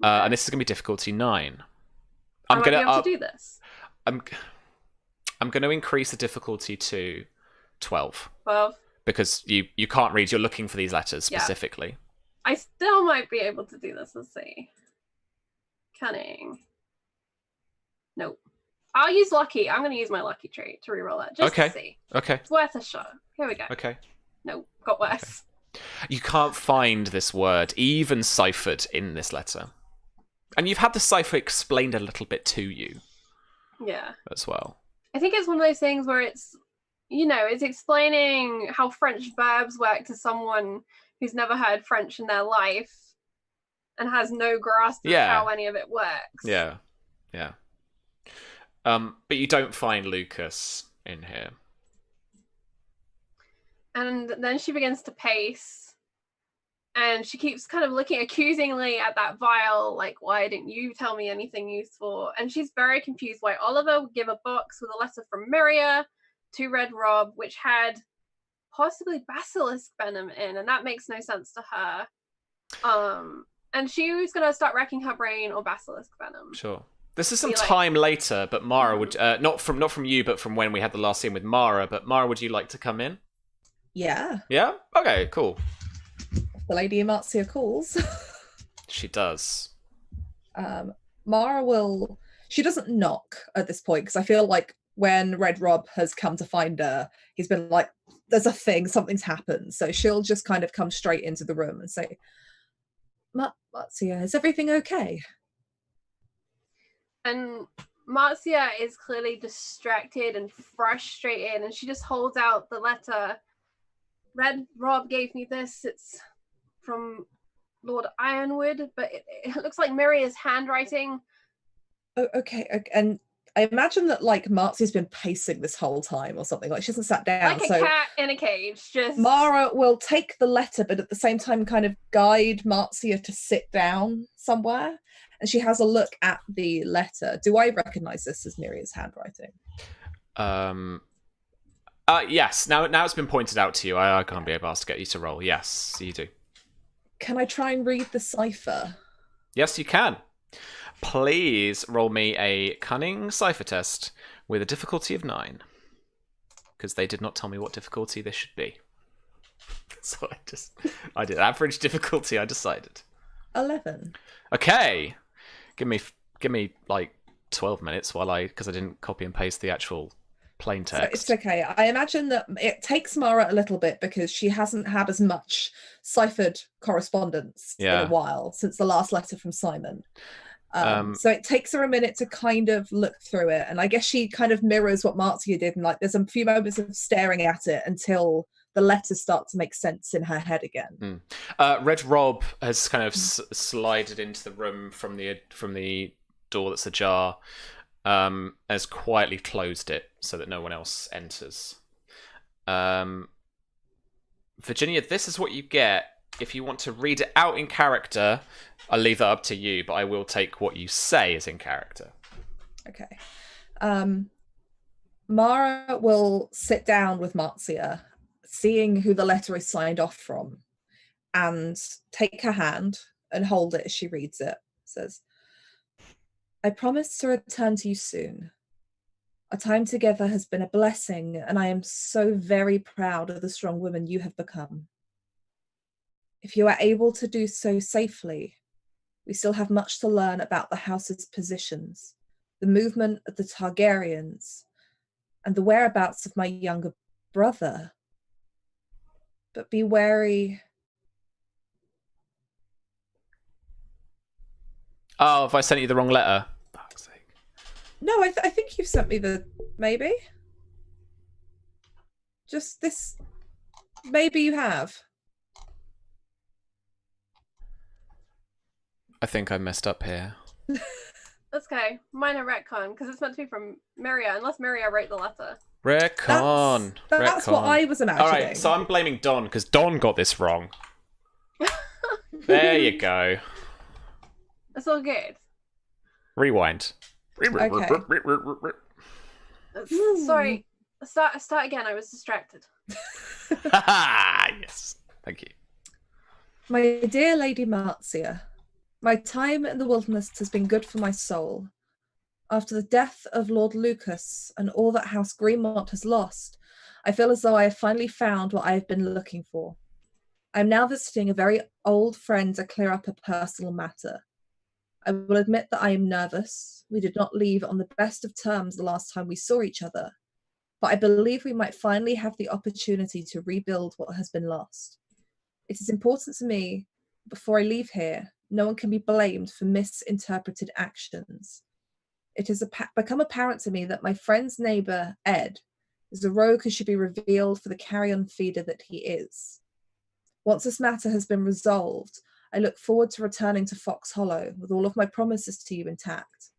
and this is gonna be difficulty 9. I'm gonna be able to do this. I'm gonna increase the difficulty to 12. 12. Because you can't read. You're looking for these letters specifically. I still might be able to do this. Let's see. Cunning. Nope. I'll use lucky. I'm going to use my lucky trait to reroll that just to see. Okay. It's worth a shot. Here we go. Okay. Nope. Got worse. Okay. You can't find this word even ciphered in this letter. And you've had the cipher explained a little bit to you. Yeah. As well. I think it's one of those things where it's, it's explaining how French verbs work to someone who's never heard French in their life and has no grasp of how any of it works. Yeah. Yeah. But you don't find Lucas in here. And then she begins to pace. And she keeps kind of looking accusingly at that vial, like, why didn't you tell me anything useful? And she's very confused why Oliver would give a box with a letter from Myria to Red Rob, which had possibly basilisk venom in, and that makes no sense to her. And she was going to start racking her brain or basilisk venom. Sure. This is some time later, but Mara would not from you, but from when we had the last scene with Mara. But Mara, would you like to come in? Yeah. Yeah. Okay. Cool. The Lady Amarcia calls. She does. Mara will. She doesn't knock at this point because I feel like when Red Rob has come to find her, he's been like, there's a thing, something's happened. So she'll just kind of come straight into the room and say, Marzia, is everything okay? And Marzia is clearly distracted and frustrated, and she just holds out the letter. Red Rob gave me this. It's from Lord Ironwood, but it looks like Miria's handwriting. Oh, okay. And I imagine that like Marzia's been pacing this whole time or something. Like she hasn't sat down. Like a cat in a cage. Just Mara will take the letter, but at the same time kind of guide Marzia to sit down somewhere. And she has a look at the letter. Do I recognize this as Miria's handwriting? Yes. Now it's been pointed out to you. I can't be asked to get you to roll. Yes, you do. Can I try and read the cipher? Yes, you can. Please roll me a cunning cipher test with a difficulty of 9. Because they did not tell me what difficulty this should be. So I did average difficulty, I decided. 11. Okay. Give me like 12 minutes because I didn't copy and paste the actual plain text. So it's okay. I imagine that it takes Mara a little bit because she hasn't had as much ciphered correspondence in a while since the last letter from Simon. So it takes her a minute to kind of look through it, and I guess she kind of mirrors what Marzia did, and like there's a few moments of staring at it until the letters start to make sense in her head again. Red Rob has kind of slided into the room from the door that's ajar, has quietly closed it so that no one else enters. Virginia, this is what you get. If you want to read it out in character, I'll leave that up to you, but I will take what you say as in character. Okay. Mara will sit down with Marzia, seeing who the letter is signed off from, and take her hand and hold it as she reads it. It says, I promise to return to you soon. Our time together has been a blessing, and I am so very proud of the strong woman you have become. If you are able to do so safely, we still have much to learn about the house's positions, the movement of the Targaryens, and the whereabouts of my younger brother. But be wary. Oh, have I sent you the wrong letter? Fuck's sake. No, I think you've sent me maybe. Just this. Maybe you have. I think I messed up here. That's okay. Minor retcon, because it's meant to be from Miria, unless Miria wrote the letter. Retcon. That's what I was imagining. All right, so I'm blaming Don, because Don got this wrong. There you go. It's all good. Rewind. Okay. Sorry. Start again. I was distracted. Yes. Thank you. My dear Lady Marzia, my time in the wilderness has been good for my soul. After the death of Lord Lucas and all that House Greenmont has lost, I feel as though I have finally found what I have been looking for. I am now visiting a very old friend to clear up a personal matter. I will admit that I am nervous. We did not leave on the best of terms the last time we saw each other, but I believe we might finally have the opportunity to rebuild what has been lost. It is important to me, before I leave here, no one can be blamed for misinterpreted actions. It has become apparent to me that my friend's neighbour, Ed, is a rogue who should be revealed for the carrion feeder that he is. Once this matter has been resolved, I look forward to returning to Fox Hollow with all of my promises to you intact.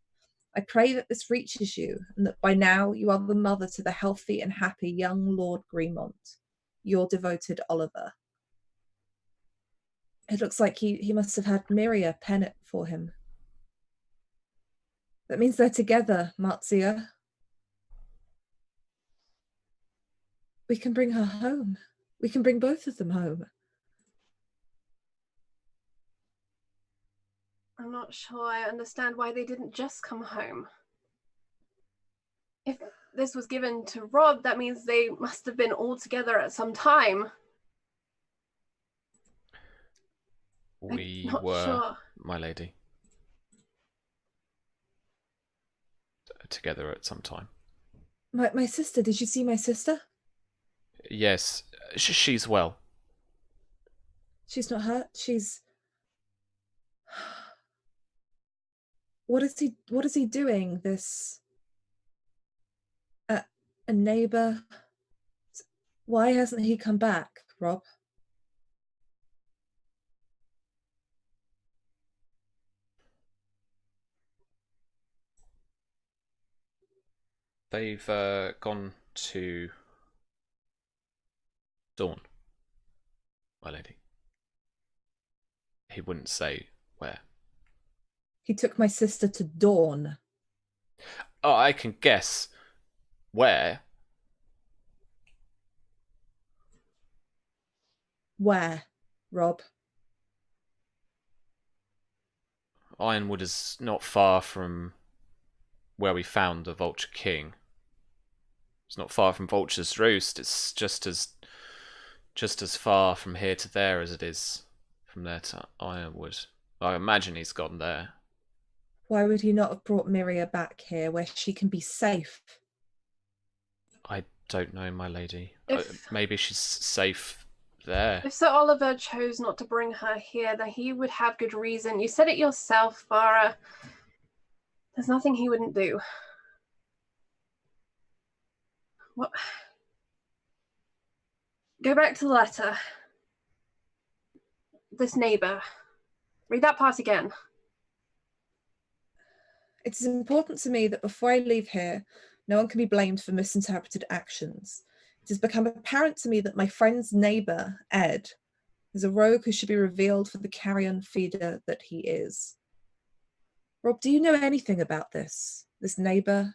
I pray that this reaches you, and that by now you are the mother to the healthy and happy young Lord Greenmont, your devoted Oliver. It looks like he must have had Miria pen it for him. That means they're together, Marzia. We can bring her home. We can bring both of them home. I'm not sure I understand why they didn't just come home. If this was given to Rob, that means they must have been all together at some time. We were, sure. my lady. Together at some time. My sister, did you see my sister? Yes, she's well. She's not hurt. She's... What is he doing? This... a neighbor? Why hasn't he come back, Rob? They've gone to Dawn, my lady. He wouldn't say where. He took my sister to Dawn. Oh, I can guess where. Where, Rob? Ironwood is not far from where we found the Vulture King. It's not far from Vulture's Roost. It's just as far from here to there as it is from there to Ironwood. I imagine he's gone there. Why would he not have brought Miria back here where she can be safe? I don't know, my lady. If- Maybe she's safe there. If Sir Oliver chose not to bring her here, then he would have good reason. You said it yourself, Fyre. There's nothing he wouldn't do. What? Go back to the letter. This neighbor. Read that part again. It is important to me that before I leave here, no one can be blamed for misinterpreted actions. It has become apparent to me that my friend's neighbor, Ed, is a rogue who should be revealed for the carrion feeder that he is. Rob, do you know anything about this neighbor?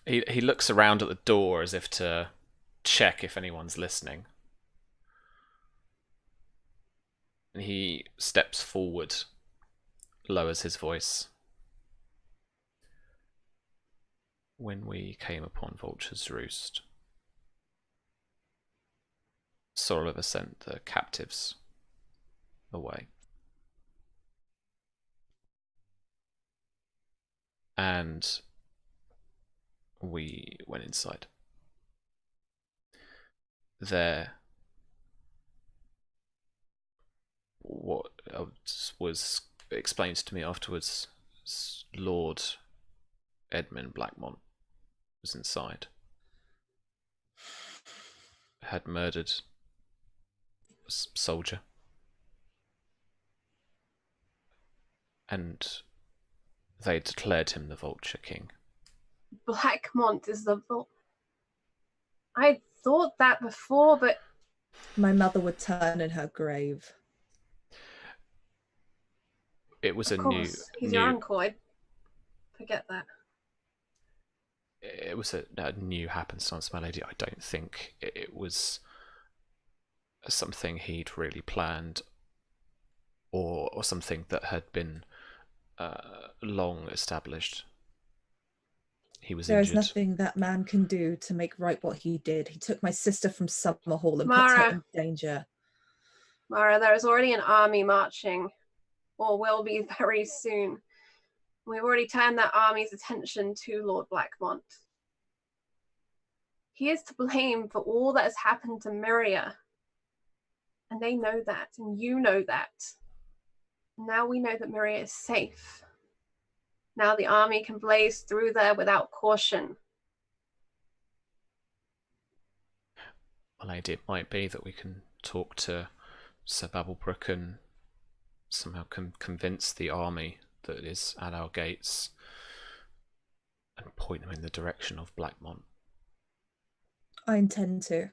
He looks around at the door as if to check if anyone's listening. And he steps forward, lowers his voice. When we came upon Vulture's Roost, Sir Oliver sent the captives away. And we went inside. There, what was explained to me afterwards, Lord Edmund Blackmont was inside. Had murdered a soldier. And they declared him the Vulture King. Blackmont is the I thought that before, but My mother would turn in her grave. It was of course, he's your uncle. I forget that. It was a new happenstance, my lady. I don't think it was something he'd really planned, or something that had been long established. He was There injured. is nothing that man can do to make right what he did. He took my sister from Summerhall and put Mara. her in danger. Mara, there is already an army marching, or will be very soon. We've already turned that army's attention to Lord Blackmont. He is to blame for all that has happened to Miria. And they know that, and you know that. Now we know that Miria is safe. Now the army can blaze through there without caution. My lady, it might be that we can talk to Sir Babblebrook and somehow convince the army that is at our gates and point them in the direction of Blackmont. I intend to.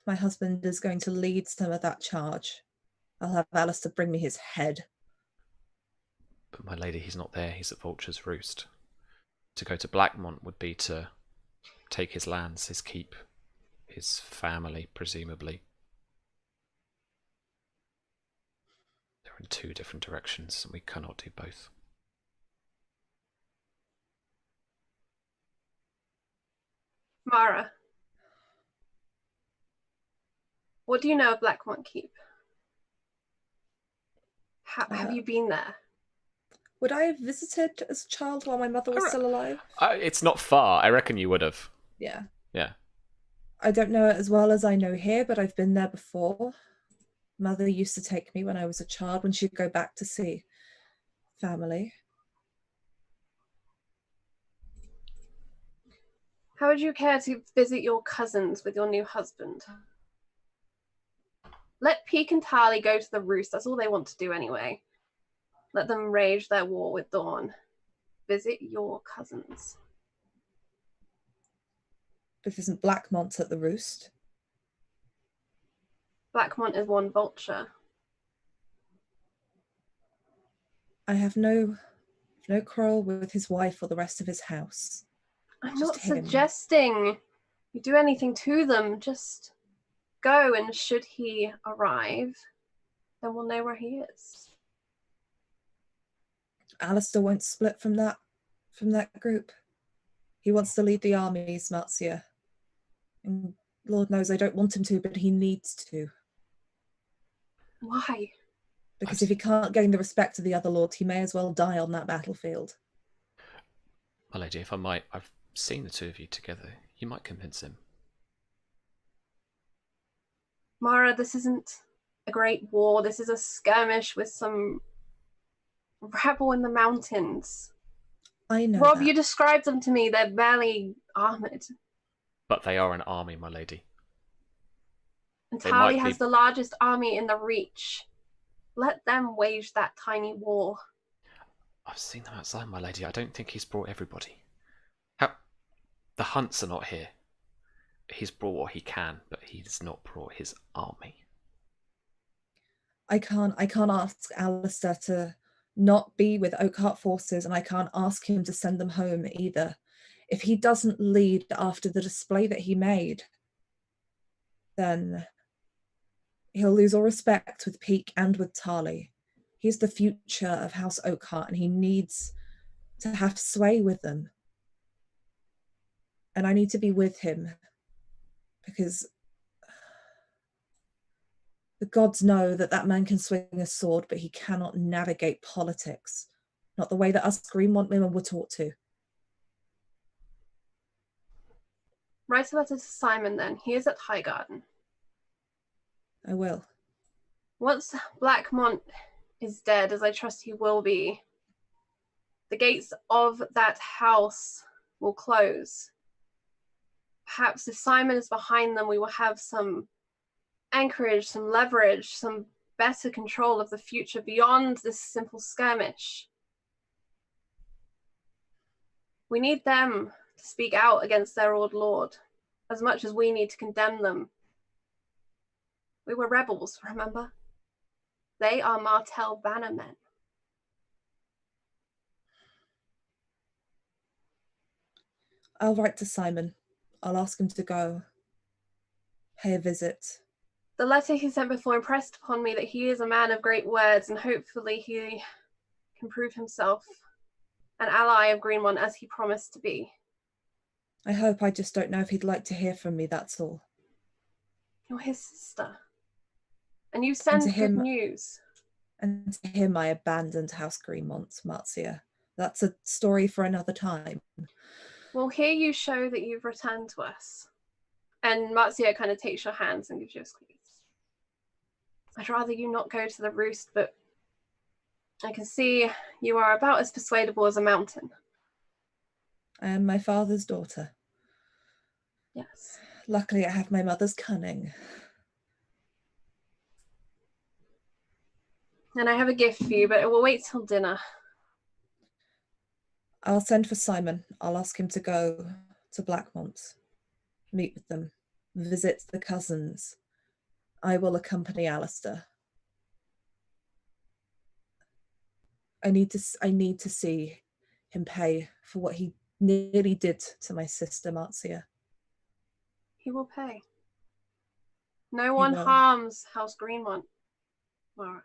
My husband is going to lead some of that charge. I'll have Alistair bring me his head. But my lady, he's not there. He's at Vulture's Roost. To go to Blackmont would be to take his lands, his keep, his family, presumably. They're in two different directions, and we cannot do both. Mara, what do you know of Blackmont Keep? Have you been there? Would I have visited as a child while my mother was still alive? It's not far. I reckon you would have. Yeah. Yeah. I don't know it as well as I know here, but I've been there before. Mother used to take me when I was a child when she'd go back to see family. How would you care to visit your cousins with your new husband? Let Peake and Tarly go to the roost. That's all they want to do anyway. Let them rage their war with Dawn. Visit your cousins. But isn't Blackmont at the roost? Blackmont is one vulture. I have no quarrel with his wife or the rest of his house. I'm Just not him. suggesting you do anything to them. Just go, and should he arrive, then we'll know where he is. Alistair won't split from that group. He wants to lead the armies, Marcia. And Lord knows I don't want him to, but he needs to. Why? Because if he can't gain the respect of the other lords, he may as well die on that battlefield. My lady, if I might, I've seen the two of you together. You might convince him. Mara, this isn't a great war. This is a skirmish with some rebel in the mountains. I know Rob, that. you described them to me. They're barely armoured. But they are an army, my lady. And They Tali might has be- the largest army in the Reach. Let them wage that tiny war. I've seen them outside, my lady. I don't think he's brought everybody. The Hunts are not here. He's brought what he can, but he's not brought his army. I can't ask Alistair to not be with Oakhart forces, and I can't ask him to send them home either. If he doesn't lead after the display that he made, then he'll lose all respect with Peake and with Tarly. He's the future of House Oakhart, and he needs to have sway with them. And I need to be with him, because the gods know that that man can swing a sword, but he cannot navigate politics. Not the way that us Greenmont women were taught to. Write a letter to Simon then. He is at Highgarden. I will. Once Blackmont is dead, as I trust he will be, the gates of that house will close. Perhaps if Simon is behind them, we will have some anchorage, some leverage, some better control of the future beyond this simple skirmish. We need them to speak out against their old lord, as much as we need to condemn them. We were rebels, remember? They are Martell bannermen. I'll write to Simon. I'll ask him to go pay a visit. The letter he sent before impressed upon me that he is a man of great words, and hopefully he can prove himself an ally of Greenmont as he promised to be. I hope. I just don't know if he'd like to hear from me, that's all. You're his sister. And you send to good him- news. And to him, I abandoned House Greenmont, Marcia. That's a story for another time. Well, here you show that you've returned to us. And Marzia kind of takes your hands and gives you a squeeze. I'd rather you not go to the roost, but I can see you are about as persuadable as a mountain. I am my father's daughter. Yes. Luckily, I have my mother's cunning. And I have a gift for you, but it will wait till dinner. I'll send for Simon. I'll ask him to go to Blackmont, meet with them, visit the cousins. I will accompany Alistair. I need to see him pay for what he nearly did to my sister Marcia. He will pay. No one will. harms House Greenmont, Mara.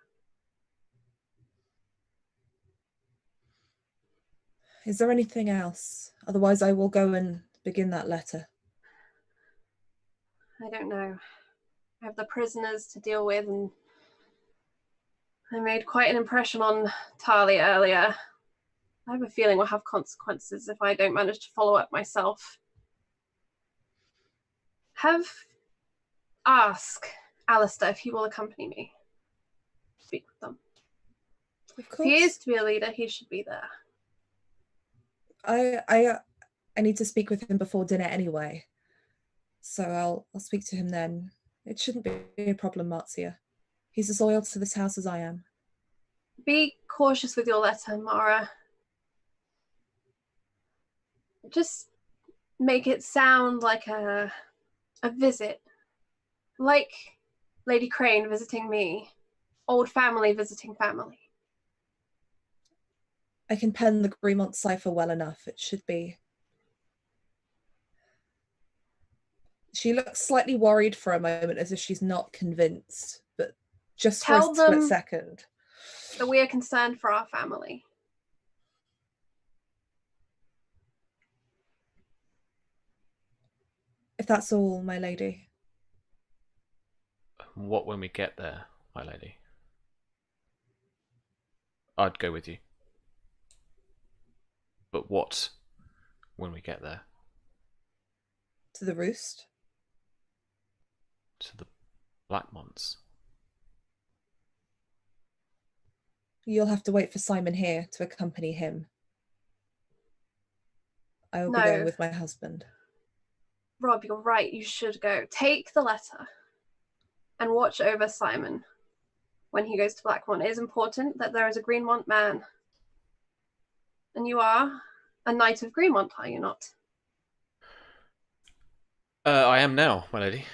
Is there anything else? Otherwise, I will go and begin that letter. I don't know. I have the prisoners to deal with, and I made quite an impression on Talia earlier. I have a feeling we'll have consequences if I don't manage to follow up myself. Ask Alistair if he will accompany me. Speak with them. Of If he is to be a leader, he should be there. I need to speak with him before dinner anyway. So I'll speak to him then. It shouldn't be a problem, Marzia. He's as loyal to this house as I am. Be cautious with your letter, Mara. Just make it sound like a visit. Like Lady Crane visiting me. Old family visiting family. I can pen the Greenmont cipher well enough. It should be. She looks slightly worried for a moment, as if she's not convinced, but just for a split second. That we are concerned for our family. If that's all, my lady. What when we get there, my lady? I'd go with you. But what when we get there? To the roost? To the Blackmonts. You'll have to wait for Simon here to accompany him. I will be going with my husband. Rob, you're right. You should go. Take the letter and watch over Simon when he goes to Blackmont. It is important that there is a Greenmont man. And you are a knight of Greenmont, are you not? I am now, my lady.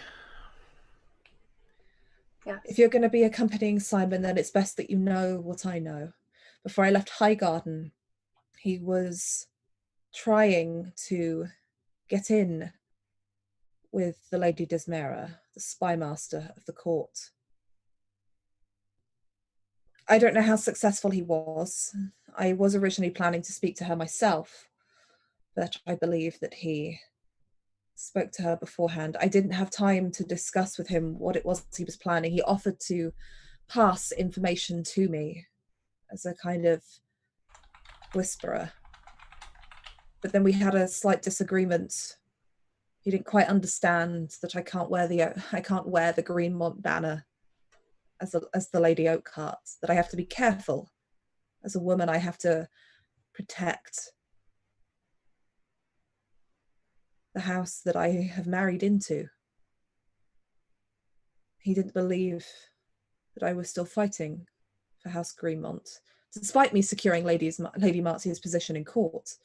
Yes. If you're going to be accompanying Simon, then it's best that you know what I know. Before I left Highgarden, he was trying to get in with the Lady Dismera, the spy master of the court. I don't know how successful he was. I was originally planning to speak to her myself, but I believe that he spoke to her beforehand. I didn't have time to discuss with him what it was he was planning. He offered to pass information to me as a kind of whisperer. But then we had a slight disagreement. He didn't quite understand that I can't wear the Greenmont banner as the Lady Oakheart, that I have to be careful. As a woman, I have to protect the house that I have married into. He didn't believe that I was still fighting for House Greenmont, despite me securing Lady Marzia's position in court.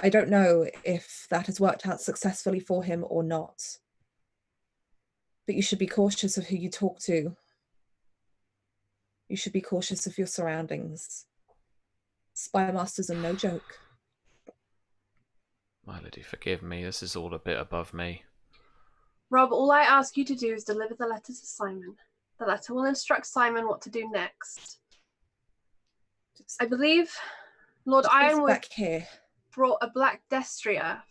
I don't know if that has worked out successfully for him or not. But you should be cautious of who you talk to. You should be cautious of your surroundings. Spy masters are no joke. My lady, forgive me. This is all a bit above me. Rob, all I ask you to do is deliver the letter to Simon. The letter will instruct Simon what to do next. I believe Lord Ironwood back here brought a black destrier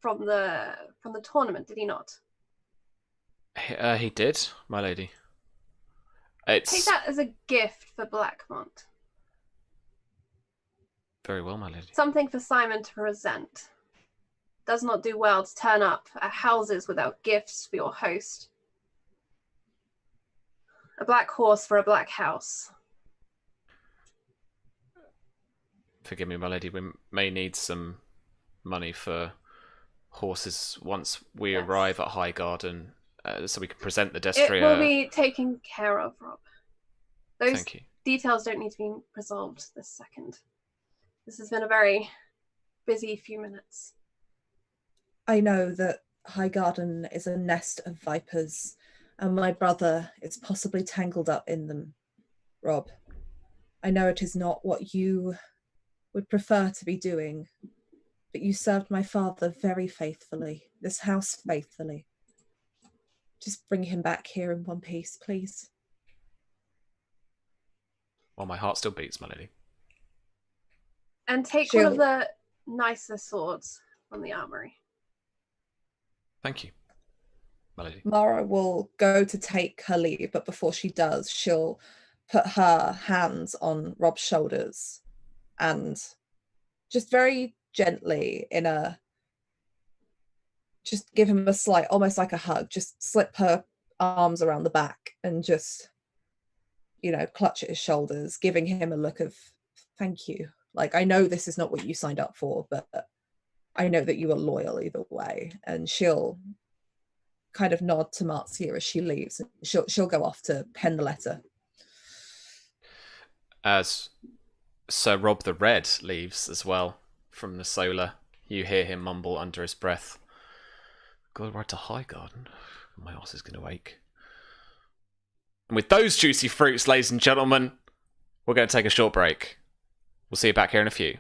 from the tournament, did he not? He did, my lady. Take that as a gift for Blackmont. Very well, my lady. Something for Simon to present. Does not do well to turn up at houses without gifts for your host. A black horse for a black house. Forgive me, my lady. We may need some money for horses once we arrive at Highgarden, so we can present the destrier. It will be taken care of, Rob. Those Thank you. Details don't need to be resolved this second. This has been a very busy few minutes. I know that Highgarden is a nest of vipers, and my brother is possibly tangled up in them, Rob. I know it is not what you would prefer to be doing, but you served my father very faithfully, this house faithfully. Just bring him back here in one piece, please. Well, my heart still beats, my lady. And take one of the nicer swords from the armory. Thank you, my lady. Mara will go to take her leave, but before she does, she'll put her hands on Rob's shoulders and just very gently just give him a slight, almost like a hug, just slip her arms around the back and just, clutch at his shoulders, giving him a look of thank you. Like, I know this is not what you signed up for, but I know that you are loyal either way. And she'll kind of nod to Marcia as she leaves. She'll go off to pen the letter. As Sir Rob the Red leaves as well from the Solar, you hear him mumble under his breath, "Go right to Highgarden. My ass is going to ache." And with those juicy fruits, ladies and gentlemen, we're going to take a short break. We'll see you back here in a few.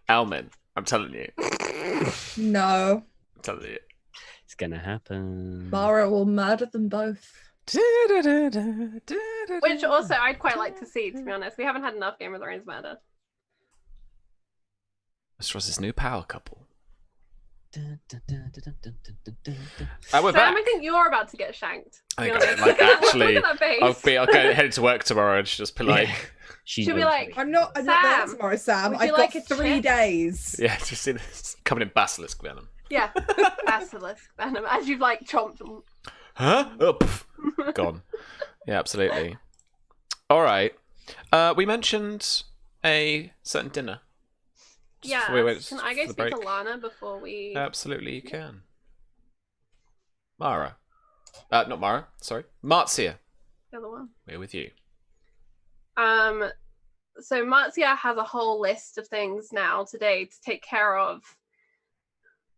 Almin, I'm telling you. No. I'm telling you. It's gonna happen. Mara will murder them both. Which also I'd quite like to see, to be honest. We haven't had enough Game of Thrones murder. Westeros' new power couple. We're Sam, back. I think you're about to get shanked. I You think know, like actually, look at that face. I'll go headed to work tomorrow and just be like, She'll be like, I'm not there Sam, tomorrow, Sam. would I've you got like a 3 chip? days. yeah, just see this coming in basilisk venom. yeah, basilisk venom. As you've like chomped them. Huh? Oh, pff. Gone. Yeah, absolutely. All right. We mentioned a certain dinner. Just Yeah. before we went Can I go for the speak to break. Lana before we? Absolutely, you can. Mara. Not Mara. Sorry, Marcia. The other one. We're with you. So Marcia has a whole list of things now today to take care of.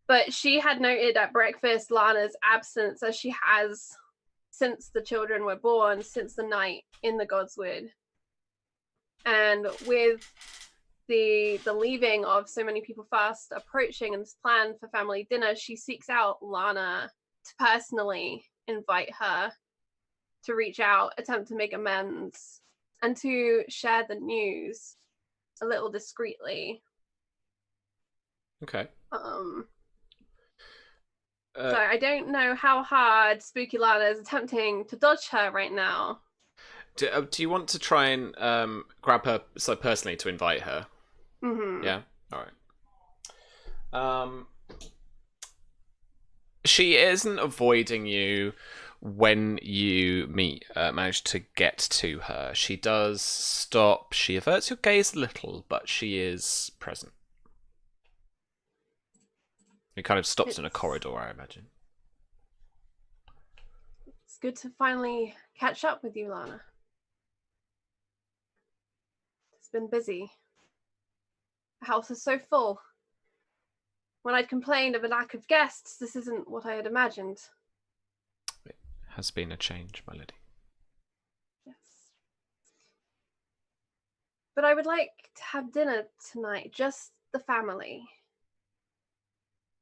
But she had noted at breakfast Lana's absence, as she has since the children were born, since the night in the Godswood. And with the leaving of so many people fast approaching and this plan for family dinner, she seeks out Lana to personally invite her to reach out, attempt to make amends, and to share the news a little discreetly. Okay. So I don't know how hard Spooky Lana is attempting to dodge her right now. Do you want to try and grab her personally to invite her? Mm-hmm. Yeah. All right. She isn't avoiding you when you manage to get to her. She does stop. She averts your gaze a little, but she is present. It kind of stops in a corridor, I imagine. It's good to finally catch up with you, Lana. It's been busy. The house is so full. When I'd complained of a lack of guests, this isn't what I had imagined. It has been a change, my lady. Yes. But I would like to have dinner tonight, just the family.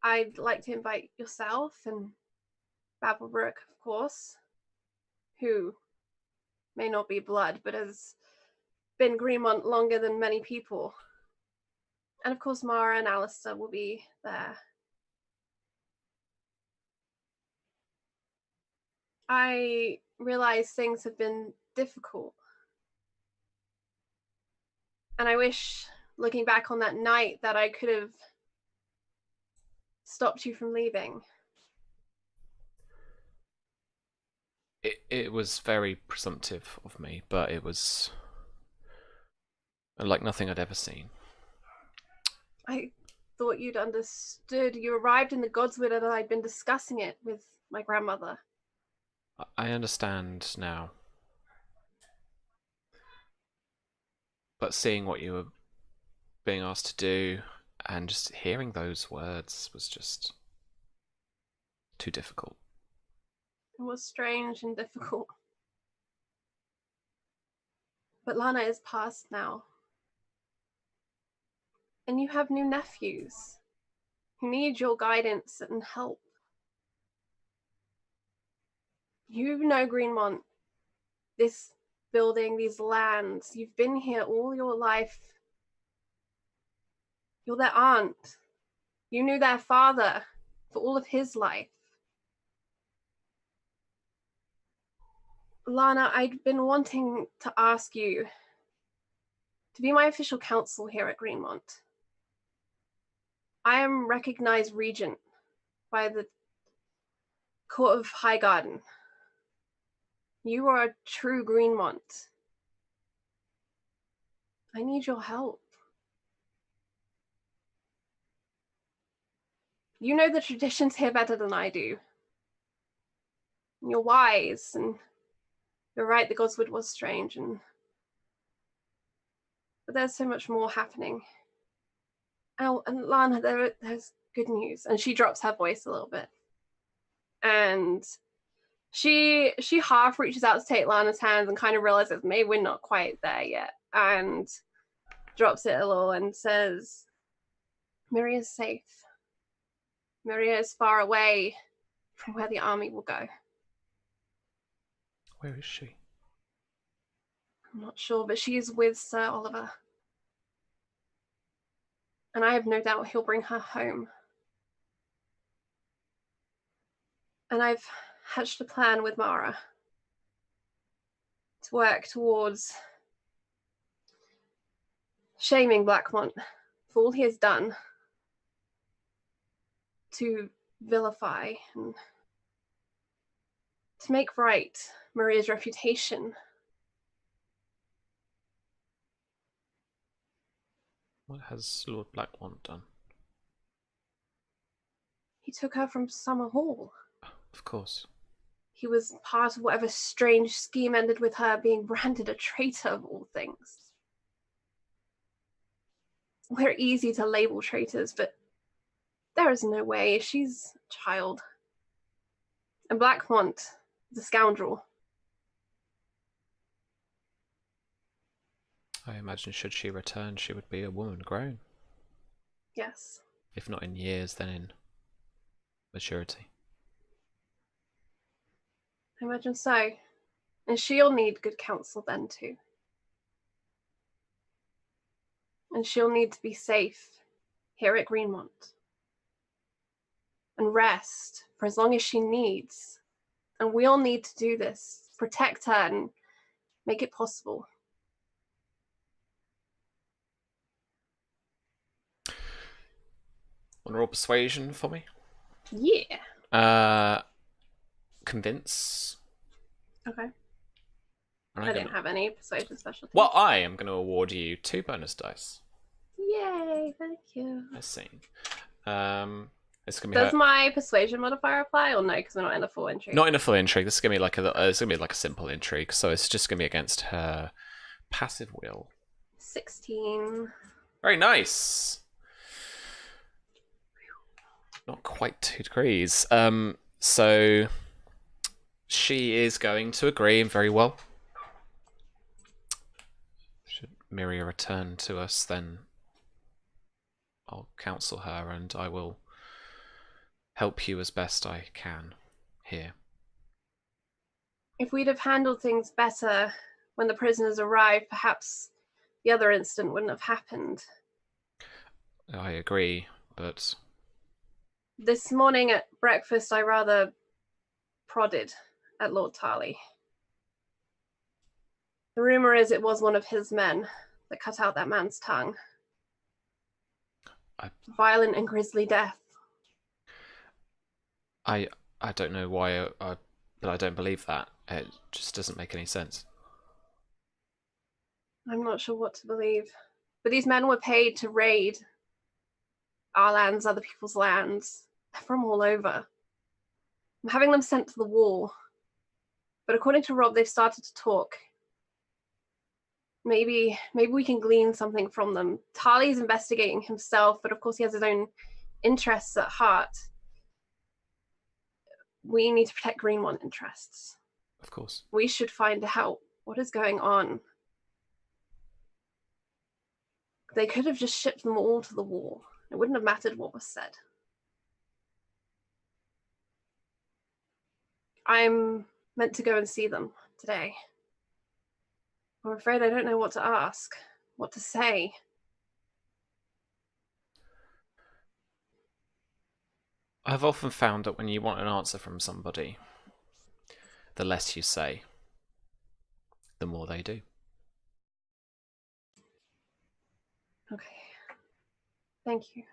I'd like to invite yourself and Babelbrook, of course, who may not be blood, but has been Greenmont longer than many people. And of course, Mara and Alistair will be there. I realize things have been difficult. And I wish, looking back on that night, that I could have stopped you from leaving. It was very presumptive of me, but it was like nothing I'd ever seen. I thought you'd understood. You arrived in the Godswood and I'd been discussing it with my grandmother. I understand now. But seeing what you were being asked to do and just hearing those words was just too difficult. It was strange and difficult. But Lana is past now. And you have new nephews who need your guidance and help. You know Greenmont, this building, these lands. You've been here all your life. You're their aunt. You knew their father for all of his life. Lana, I'd been wanting to ask you to be my official counsel here at Greenmont. I am recognized regent by the Court of High Garden. You are a true Greenmont. I need your help. You know the traditions here better than I do. You're wise, and you're right, the Godswood was strange, but there's so much more happening. Oh, and Lana, there's good news. And she drops her voice a little bit. And she half reaches out to take Lana's hands and kind of realizes maybe we're not quite there yet. And drops it a little and says, Miria's safe. Miria is far away from where the army will go. Where is she? I'm not sure, but she is with Sir Oliver. And I have no doubt he'll bring her home. And I've hatched a plan with Mara to work towards shaming Blackmont for all he has done to vilify and to make right Maria's reputation. What has Lord Blackmont done? He took her from Summer Hall. Of course. He was part of whatever strange scheme ended with her being branded a traitor of all things. We're easy to label traitors, but there is no way. She's a child. And Blackmont is a scoundrel. I imagine should she return, she would be a woman grown. Yes. If not in years, then in maturity. I imagine so. And she'll need good counsel then too. And she'll need to be safe here at Greenmont. And rest for as long as she needs. And we all need to do this. Protect her and make it possible. Want to roll persuasion for me? Yeah. Convince. Okay. And I didn't have any persuasion specialty. Well, I am going to award you 2 bonus dice. Yay, thank you. I see. It's gonna be Does my persuasion modifier apply or no? Because we're not in a full intrigue. not in a full intrigue. This is gonna be like a simple intrigue. So it's just gonna be against her passive will. 16. Very nice. Not quite 2 degrees. So she is going to agree, and very well. Should Miria return to us, then I'll counsel her, and I will help you as best I can here. If we'd have handled things better when the prisoners arrived, perhaps the other incident wouldn't have happened. I agree, but This morning at breakfast, I rather prodded at Lord Tarly. The rumor is it was one of his men that cut out that man's tongue. Violent and grisly death. I don't know why, but I don't believe that. It just doesn't make any sense. I'm not sure what to believe. But these men were paid to raid our lands, other people's lands. They're from all over. I'm having them sent to the wall. But according to Rob, they've started to talk. Maybe we can glean something from them. Tarly's investigating himself, but of course he has his own interests at heart. We need to protect Greenmont interests. Of course. We should find out what is going on. They could have just shipped them all to the wall. It wouldn't have mattered what was said. I'm meant to go and see them today. I'm afraid I don't know what to ask, what to say. I've often found that when you want an answer from somebody, the less you say, the more they do. Okay. Thank you.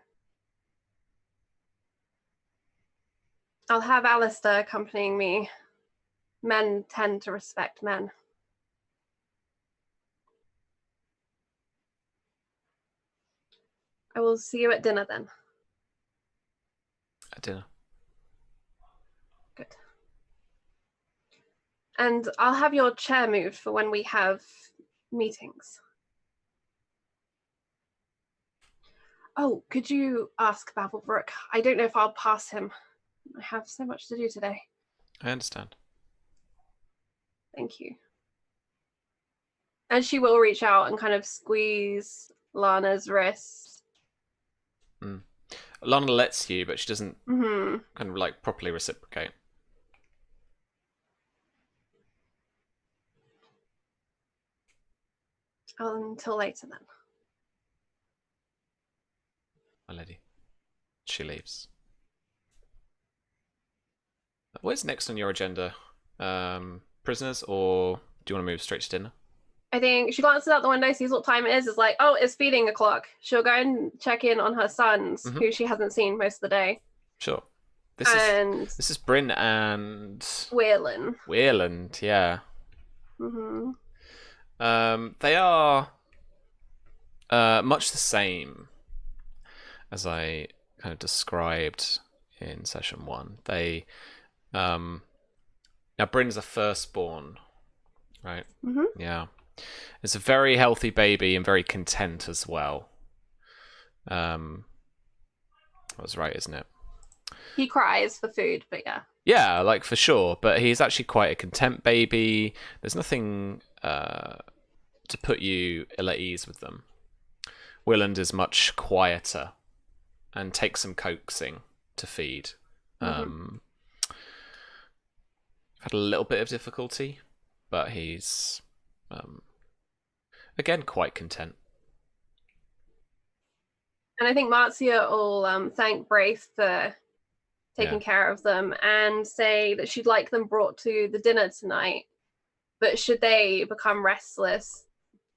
I'll have Alistair accompanying me. Men tend to respect men. I will see you at dinner then. At dinner. Good. And I'll have your chair moved for when we have meetings. Oh, could you ask Babelbrook? I don't know if I'll pass him. I have so much to do today. I understand. Thank you. And she will reach out and kind of squeeze Lana's wrist. Lana lets you, but she doesn't Mm-hmm. kind of like properly reciprocate. Until later then. My lady. She leaves. What's next on your agenda? Prisoners, or do you want to move straight to dinner? I think she glances out the window, sees what time it is like, oh, it's feeding o'clock. She'll go and check in on her sons, who she hasn't seen most of the day. Sure. This Weirland, yeah. Mm-hmm. They are much the same as I kind of described in session 1. They now Bryn's a firstborn, right? Mm-hmm. Yeah. It's a very healthy baby and very content as well. That was right, isn't it? He cries for food, but yeah. Yeah, like for sure. But he's actually quite a content baby. There's nothing to put you ill at ease with them. Willand is much quieter and takes some coaxing to feed. I've had a little bit of difficulty, but he's again quite content. And I think Marzia will thank Braith for taking care of them and say that she'd like them brought to the dinner tonight, but should they become restless,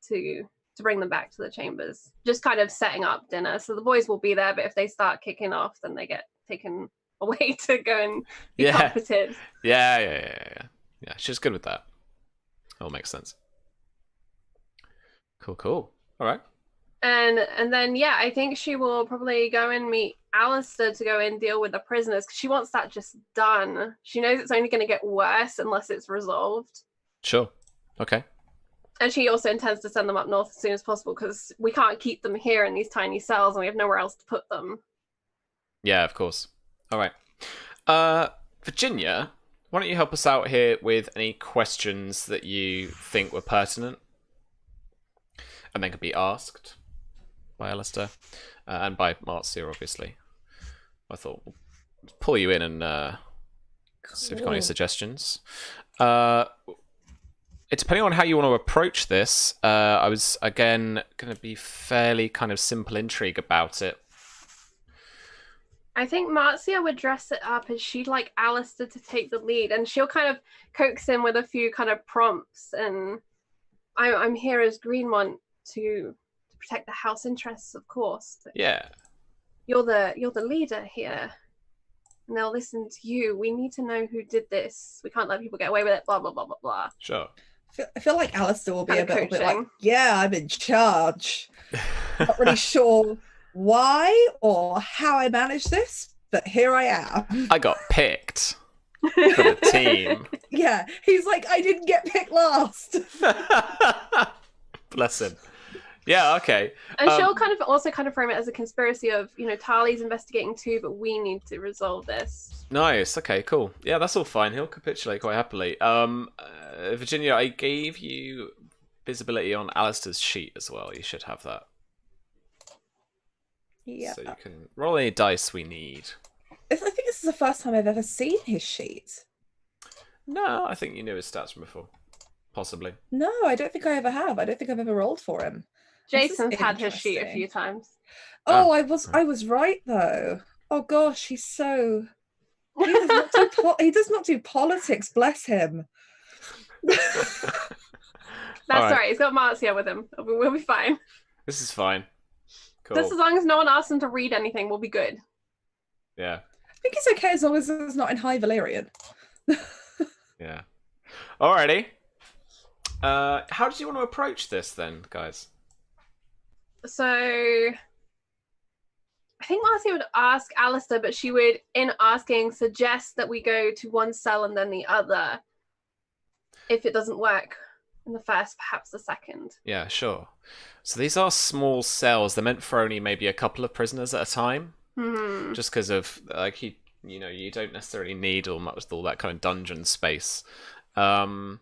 to bring them back to the chambers. Just kind of setting up dinner. So the boys will be there, but if they start kicking off, then they get taken away to go and be comforted. Yeah, she's good with that. All makes sense. Cool. All right. And then I think she will probably go and meet Alistair to go and deal with the prisoners, because she wants that just done. She knows it's only going to get worse unless it's resolved. Sure. Okay. And she also intends to send them up north as soon as possible, because we can't keep them here in these tiny cells and we have nowhere else to put them. Yeah, of course. All right. Virginia, why don't you help us out here with any questions that you think were pertinent and then could be asked by Alistair and by Marzia, obviously. I thought we'll pull you in and see if you've got any suggestions. Depending on how you want to approach this, I was, again, going to be fairly kind of simple intrigue about it. I think Marzia would dress it up as she'd like Alistair to take the lead, and she'll kind of coax him with a few kind of prompts, and I'm here as Greenmont to protect the house interests, of course. But yeah. You're the leader here, and they'll listen to you. We need to know who did this. We can't let people get away with it, blah, blah, blah, blah, blah. Sure. I feel like Alistair will be Kind a of bit like, coaching. yeah, I'm in charge. Not really sure why or how I managed this, but here I am. I got picked for the team. Yeah, he's like, I didn't get picked last. Bless him. Yeah, okay. And she'll kind of also kind of frame it as a conspiracy of, Tali's investigating too, but we need to resolve this. Nice. Okay, cool. Yeah, that's all fine. He'll capitulate quite happily. Virginia, I gave you visibility on Alistair's sheet as well. You should have that. Yeah. So you can roll any dice we need. I think this is the first time I've ever seen his sheet. No, I think you knew his stats from before. Possibly. No, I don't think I ever have. I don't think I've ever rolled for him. Jason's had his sheet a few times. Oh, I was right though. Oh gosh, he does not do politics, bless him. That's all right. He's got Marcia with him. We'll be fine. This is fine. Cool. Just as long as no one asks him to read anything, we'll be good. Yeah. I think it's okay as long as it's not in High Valyrian. Yeah. Alrighty. How did you want to approach this then, guys? So I think Marcia would ask Alistair, but she would, in asking, suggest that we go to one cell and then the other. If it doesn't work in the first, perhaps the second. Yeah, sure. So these are small cells. They're meant for only maybe a couple of prisoners at a time. Mm-hmm. Just because of, like, you don't necessarily need all that kind of dungeon space. But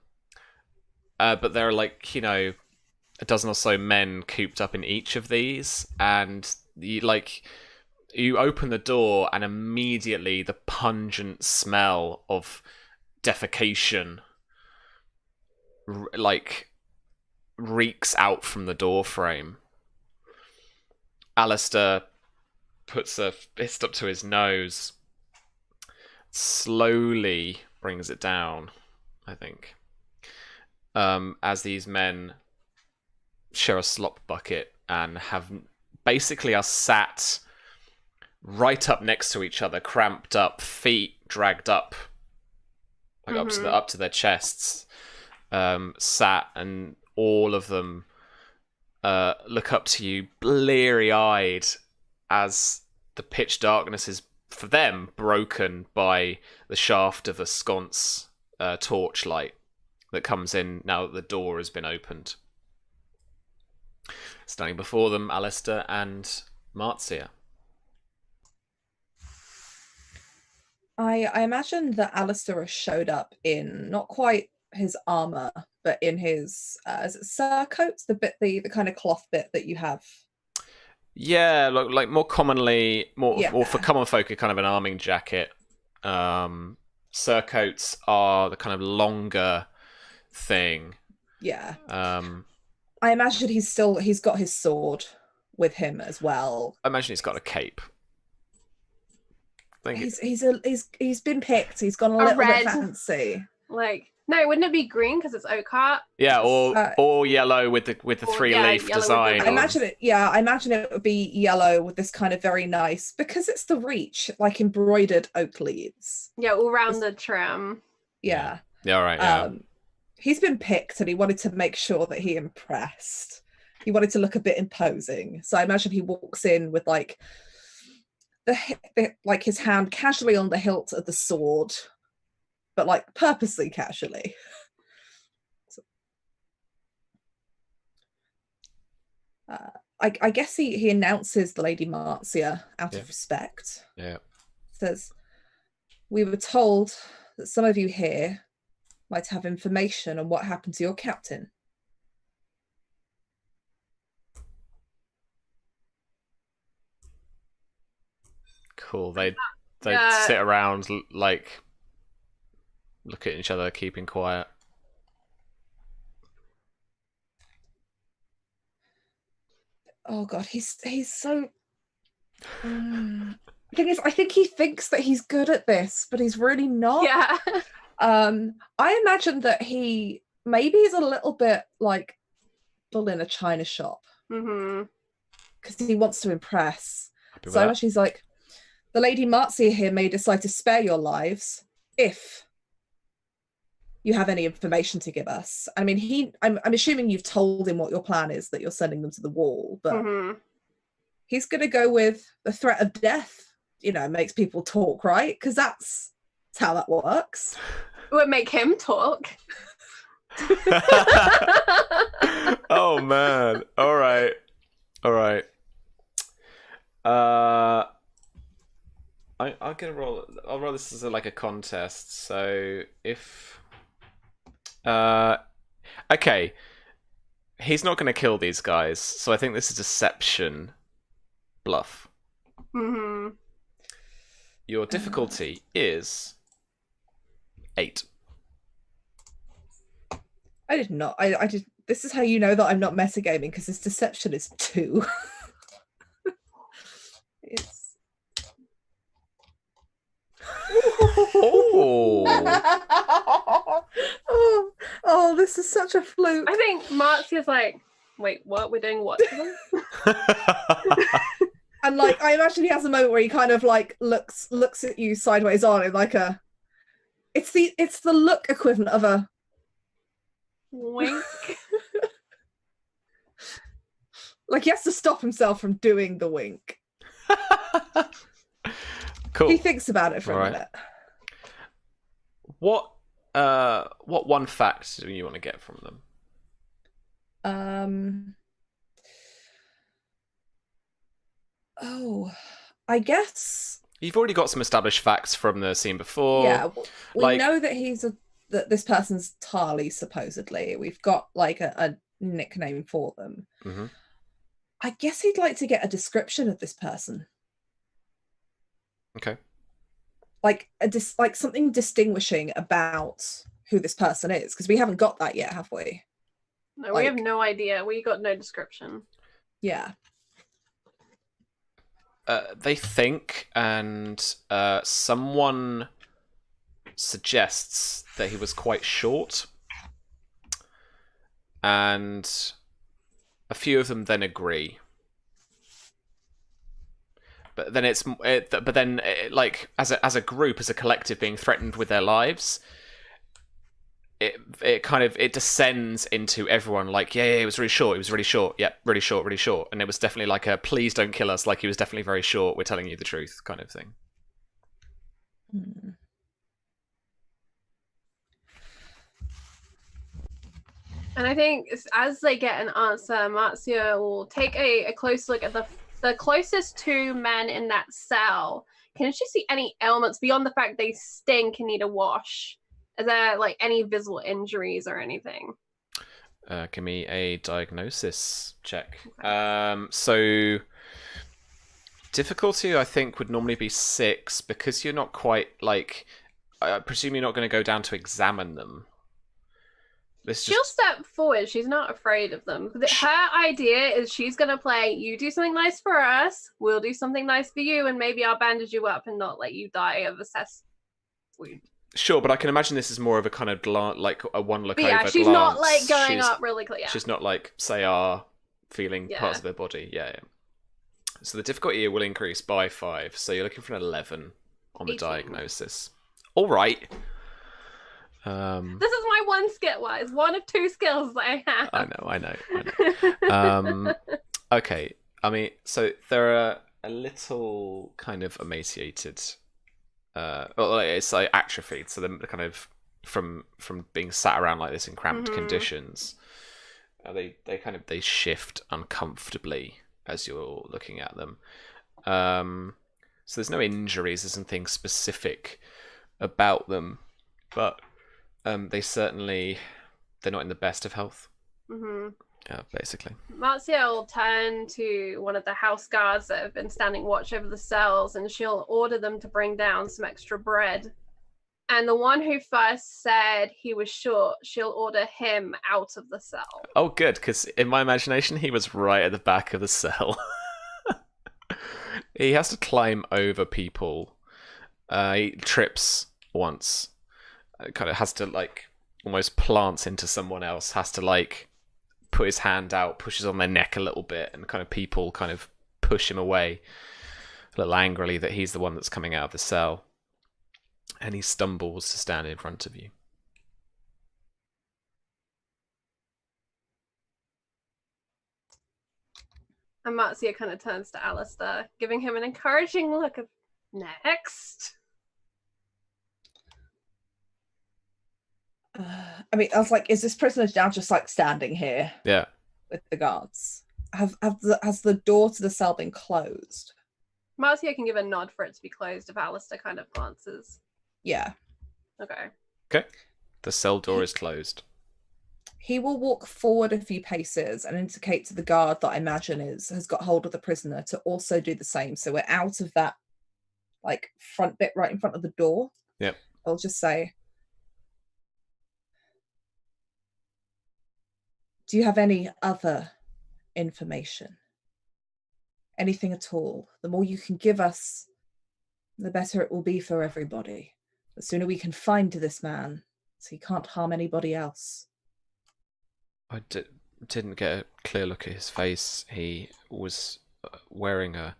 there are, like, a dozen or so men cooped up in each of these, and you open the door and immediately the pungent smell of defecation reeks out from the door frame. Alistair puts a fist up to his nose, slowly brings it down, I think, as these men share a slop bucket and basically are sat right up next to each other, cramped up, feet dragged up, up to their chests, sat, and all of them look up to you, bleary-eyed, as the pitch darkness is, for them, broken by the shaft of a sconce torchlight that comes in now that the door has been opened. Standing before them, Alistair and Marcia. I imagine that Alistair has showed up in not quite his armor, but in his is it surcoats, the kind of cloth bit that you have. Yeah, like more commonly, or for common folk, a kind of an arming jacket. Surcoats are the kind of longer thing. Yeah. I imagine he's got his sword with him as well. I imagine he's got a cape. He's been picked. He's gone a little bit fancy. No, wouldn't it be green because it's oak heart? Yeah, or yellow with the 3-leaf design. I imagine it would be yellow with this kind of very nice, because it's the Reach, like embroidered oak leaves. Yeah, all around the trim. Yeah. Yeah, all right. Yeah. He's been picked, and he wanted to make sure that he impressed. He wanted to look a bit imposing, so I imagine he walks in with his hand casually on the hilt of the sword, but purposely casually. I guess he announces the Lady Marcia out of respect. Yeah. Says, "We were told that some of you here might have information on what happened to your captain." Cool. They sit around, look at each other, keeping quiet. Oh God, he's so. The thing is, I think he thinks that he's good at this, but he's really not. Yeah. I imagine that he maybe is a little bit like bull in a china shop, because he wants to impress. So much he's like, "The Lady Marcia here may decide to spare your lives if you have any information to give us." I mean, I'm assuming you've told him what your plan is, that you're sending them to the wall, but he's going to go with the threat of death. Makes people talk, right? Because that's how that works. It would make him talk. Oh man! All right. I'm gonna roll. I'll roll this as a contest. So if, okay, he's not gonna kill these guys. So I think this is deception, bluff. Your difficulty is 8. I did not. I did. This is how you know that I'm not metagaming, because his deception is 2. It's. Oh. Oh, this is such a fluke. I think Marcia's like, wait, what? We're doing what to them? And like, I imagine he has a moment where he kind of like looks at you sideways on in like a. It's the look equivalent of a wink. Like he has to stop himself from doing the wink. Cool. He thinks about it for a minute. What one fact do you want to get from them? Oh, I guess You've already got some established facts from the scene before. Yeah, we know that that this person's Tarly, supposedly. We've got like a nickname for them. Mm-hmm. I guess he'd like to get a description of this person. Okay. Like like something distinguishing about who this person is, because we haven't got that yet, have we? No, we have no idea. We got no description. Yeah. They think, and someone suggests that he was quite short, and a few of them then agree. But then like as a group, as a collective, being threatened with their lives, it descends into everyone like, yeah, it was really short, yeah, really short, and it was definitely like a please don't kill us, like he was definitely very short, we're telling you the truth kind of thing. And I think as they get an answer, Marcia will take a close look at the closest two men in that cell. Can she see any ailments beyond the fact they stink and need a wash? Is there like any visible injuries or anything? Give me a diagnosis check. Okay. So difficulty, I think, would normally be 6 because you're not quite like. I presume you're not going to go down to examine them. She'll step forward. She's not afraid of them. Her idea is she's going to play, you do something nice for us, we'll do something nice for you, and maybe I'll bandage you up and not let you die of a cess wound. Sure, but I can imagine this is more of a kind of like a one look over glance. She's not like going up really clear. She's not like feeling parts of her body. Yeah. So the difficulty will increase by 5. So you're looking for an 11 on the 18. Diagnosis. All right. This is my one skill. It's one of 2 skills that I have. I know. Okay. I mean, so they're a little kind of emaciated. It's like atrophied, so they're kind of from being sat around like this in cramped conditions. They shift uncomfortably as you're looking at them. So there's no injuries, there's nothing specific about them, but they're not in the best of health. Basically. Marcia will turn to one of the house guards that have been standing watch over the cells, and she'll order them to bring down some extra bread. And the one who first said he was short, she'll order him out of the cell. Oh, good, because in my imagination, he was right at the back of the cell. He has to climb over people. He trips once. Kind of has to like almost plants into someone else. Has to like put his hand out, pushes on their neck a little bit, and kind of people kind of push him away a little angrily that he's the one that's coming out of the cell. And he stumbles to stand in front of you. And Marcia kind of turns to Alistair, giving him an encouraging look of next. I mean, I was like, is this prisoner now just like standing here? Yeah. With the guards? Has the door to the cell been closed? Marcia can give a nod for it to be closed if Alistair kind of glances. Yeah. Okay. The cell door is closed. He will walk forward a few paces and indicate to the guard that I imagine has got hold of the prisoner to also do the same. So we're out of that like front bit right in front of the door. Yep. I'll just say, do you have any other information? Anything at all? The more you can give us, the better it will be for everybody. The sooner we can find this man, so he can't harm anybody else. didn't get a clear look at his face. He was wearing a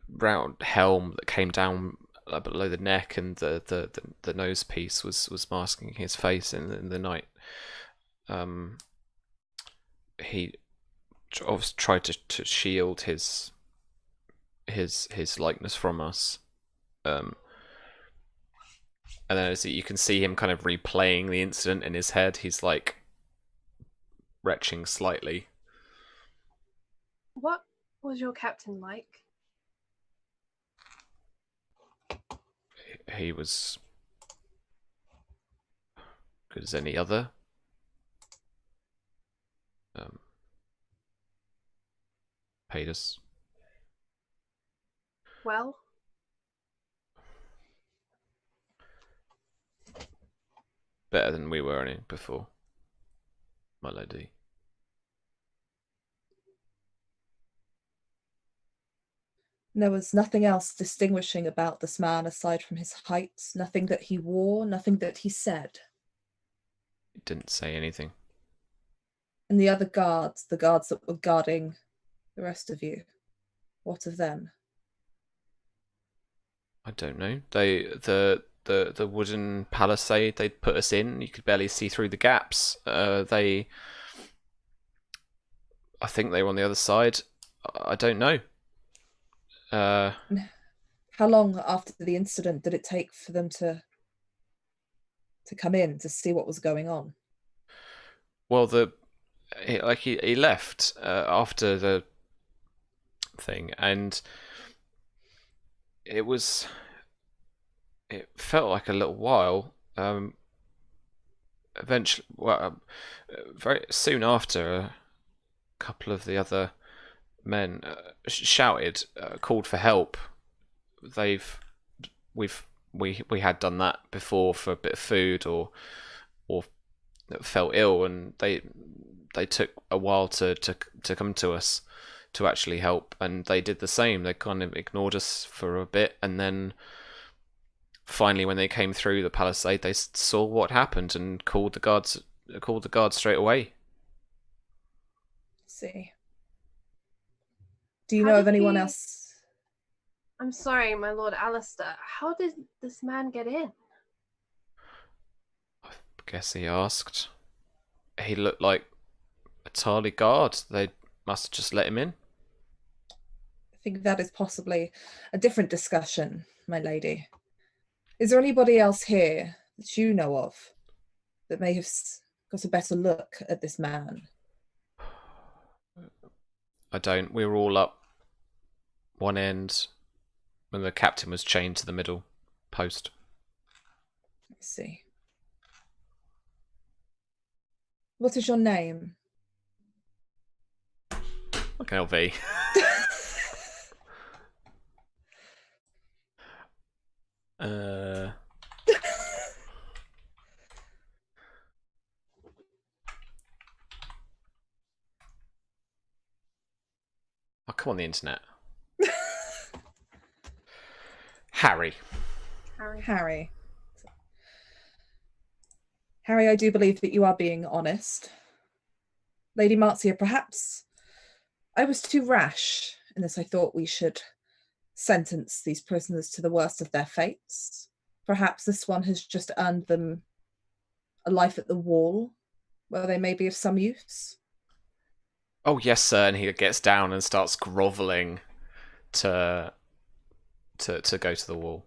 round helm that came down below the neck, and the nose piece was masking his face in the night. He obviously tried to shield his likeness from us. And then as you can see him kind of replaying the incident in his head, he's like retching slightly. What was your captain like? He was good as any other. Paid us well. Better than we were earning before, my lady. There was nothing else distinguishing about this man aside from his height, nothing that he wore, nothing that he said. He didn't say anything. And the other guards, the guards that were guarding the rest of you, what of them? I don't know. The wooden palisade they'd put us in, you could barely see through the gaps. I think they were on the other side. I don't know. How long after the incident did it take for them to come in to see what was going on? Well, he left after the thing, and it felt like a little while. Eventually, very soon after, a couple of the other men shouted, called for help. We had done that before for a bit of food or felt ill, and they took a while to come to us to actually help, and they did the same. They kind of ignored us for a bit, and then finally, when they came through the palisade, they saw what happened and called the guards straight away. See. Do you know of anyone else? I'm sorry, my lord Alistair. How did this man get in? I guess he asked. He looked like a Tarly guard. They must have just let him in. I think that is possibly a different discussion, my lady. Is there anybody else here that you know of that may have got a better look at this man? I don't. We were all up one end when the captain was chained to the middle post. Let's see. What is your name? Like an LV. Oh, come on, the internet. Harry. Harry, I do believe that you are being honest. Lady Marcia, perhaps I was too rash in this. I thought we should sentence these prisoners to the worst of their fates. Perhaps this one has just earned them a life at the wall, where they may be of some use. Oh, yes, sir. And he gets down and starts grovelling to go to the wall.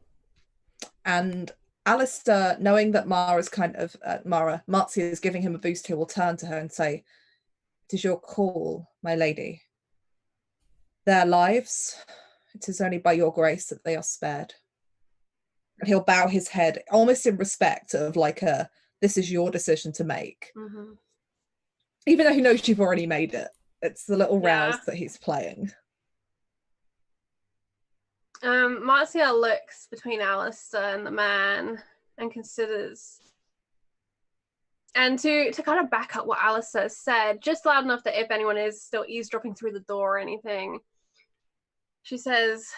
And Alistair, knowing that Marcia is giving him a boost, he will turn to her and say, "It is your call, my lady. Their lives, it is only by your grace that they are spared." And he'll bow his head, almost in respect of this is your decision to make. Mm-hmm. Even though he knows you've already made it. It's the little rouse that he's playing. Marcia looks between Alistair and the man and considers. And to kind of back up what Alistair said, just loud enough that if anyone is still eavesdropping through the door or anything, she says,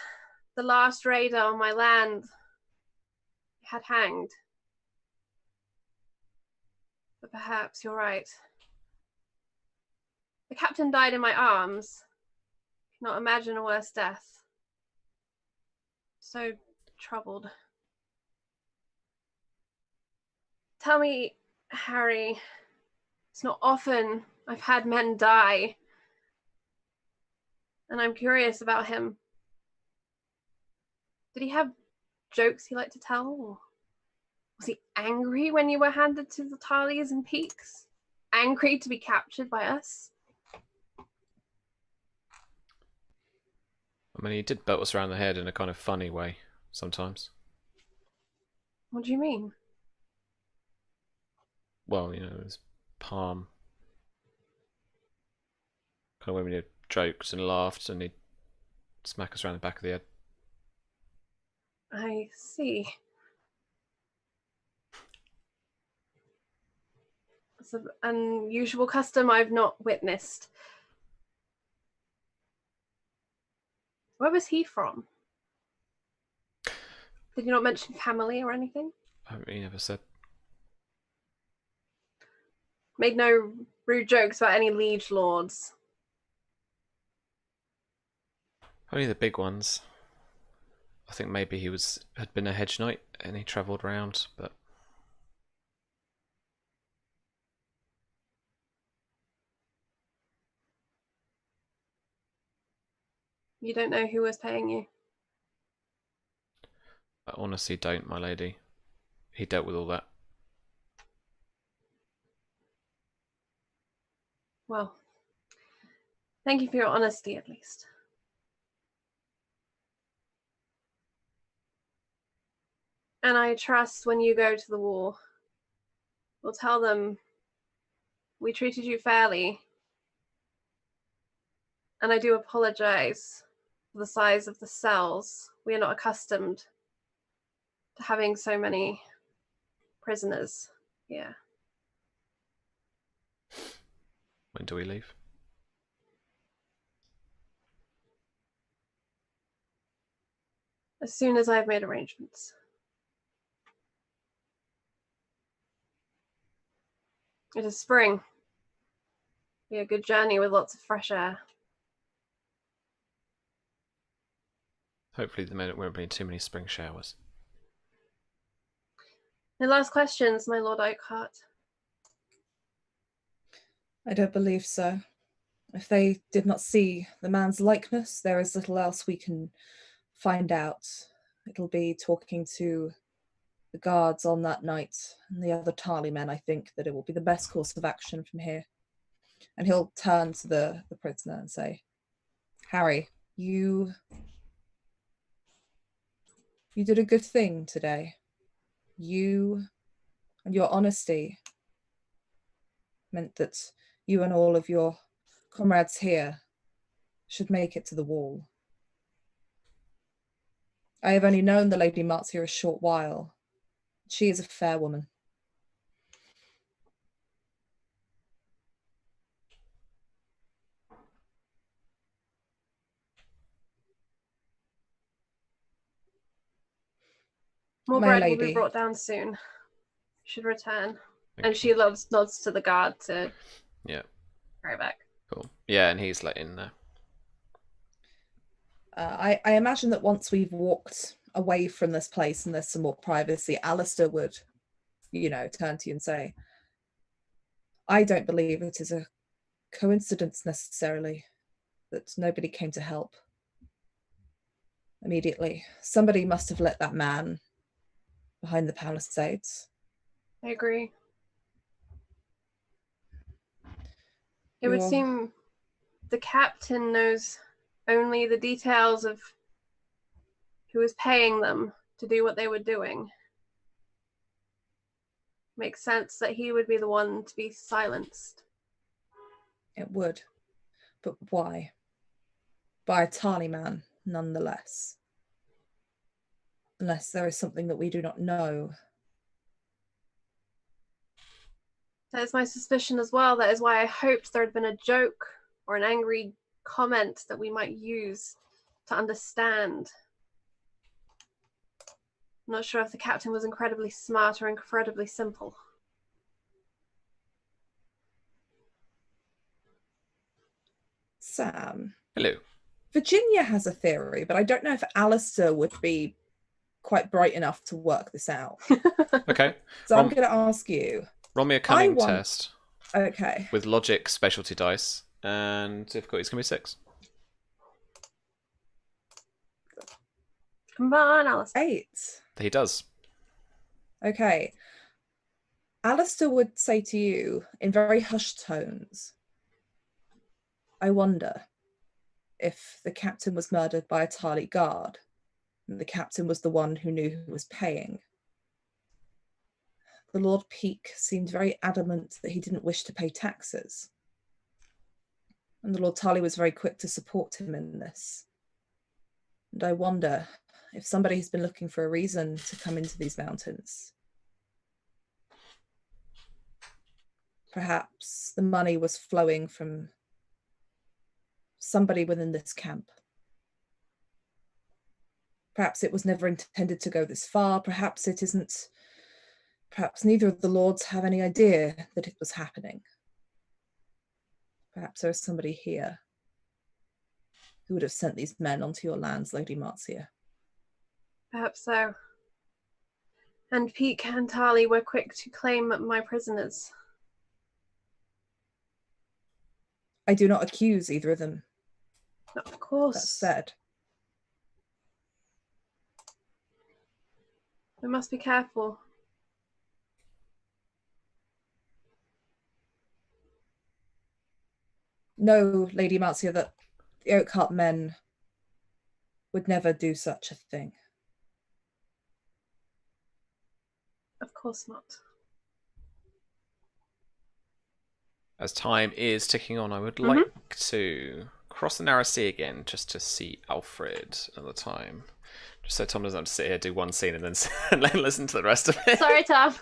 "The last raider on my land had hanged. But perhaps you're right. The captain died in my arms. Cannot imagine a worse death. So troubled. Tell me, Harry, it's not often I've had men die. And I'm curious about him. Did he have jokes he liked to tell? Or was he angry when you were handed to the Tarleys and Peaks? Angry to be captured by us? I mean, he did belt us around the head in a kind of funny way sometimes. What do you mean? Well, his palm. Kind of when we did jokes and laughed, and he'd smack us around the back of the head. I see. It's an unusual custom I've not witnessed. Where was he from? Did you not mention family or anything? He never said. Made no rude jokes about any liege lords. Only the big ones. I think maybe he had been a hedge knight and he travelled round, but You don't know who was paying you? I honestly don't, my lady. He dealt with all that. Well, thank you for your honesty, at least. And I trust when you go to the war, we'll tell them we treated you fairly. And I do apologize for the size of the cells. We are not accustomed to having so many prisoners here. When do we leave? As soon as I've made arrangements. It is spring. Be a good journey with lots of fresh air. Hopefully there won't be too many spring showers. No last questions, my Lord Oakhart. I don't believe so. If they did not see the man's likeness, there is little else we can find out. It'll be talking to the guards on that night and the other Tarly men. I think that it will be the best course of action from here. And he'll turn to the prisoner and say, Harry, you did a good thing today. You and your honesty meant that you and all of your comrades here should make it to the wall. I have only known the Lady Marcia a short while. She is a fair woman. More My bread will lady. be brought down soon. Should return. Thank And you. she nods to the guard to Yeah. carry back. Cool. Yeah, and he's let in there. I imagine that once we've walked away from this place and there's some more privacy, Alistair would, turn to you and say, I don't believe it is a coincidence necessarily that nobody came to help immediately. Somebody must have let that man behind the palisades. I agree. It would seem the captain knows only the details of who was paying them to do what they were doing. Makes sense that he would be the one to be silenced. It would. But why? By a Tarly man, nonetheless. Unless there is something that we do not know. That is my suspicion as well. That is why I hoped there had been a joke or an angry comment that we might use to understand. I'm not sure if the captain was incredibly smart or incredibly simple. Sam. Hello. Virginia has a theory, but I don't know if Alistair would be quite bright enough to work this out. Okay. So I'm going to ask you. Roll me a cunning test. Okay. With logic specialty dice, and difficulty's going to be 6. Come on, Alice. 8. He does. Okay. Alistair would say to you in very hushed tones, I wonder if the captain was murdered by a Tarly guard, and the captain was the one who knew who was paying. The Lord Peake seemed very adamant that he didn't wish to pay taxes. And the Lord Tarly was very quick to support him in this. And I wonder if somebody has been looking for a reason to come into these mountains. Perhaps the money was flowing from somebody within this camp. Perhaps it was never intended to go this far. Perhaps it isn't. Perhaps neither of the lords have any idea that it was happening. Perhaps there is somebody here who would have sent these men onto your lands, Lady Marcia. Perhaps so. And Peake and Tarly were quick to claim my prisoners. I do not accuse either of them. Of course. That said, we must be careful. know, Lady Marcia, that the Oakheart men would never do such a thing. Of course not. As time is ticking on, I would like to cross the narrow sea again, just to see Alfred another time. Just so Tom doesn't have to sit here, do one scene, and then listen to the rest of it. Sorry, Tom.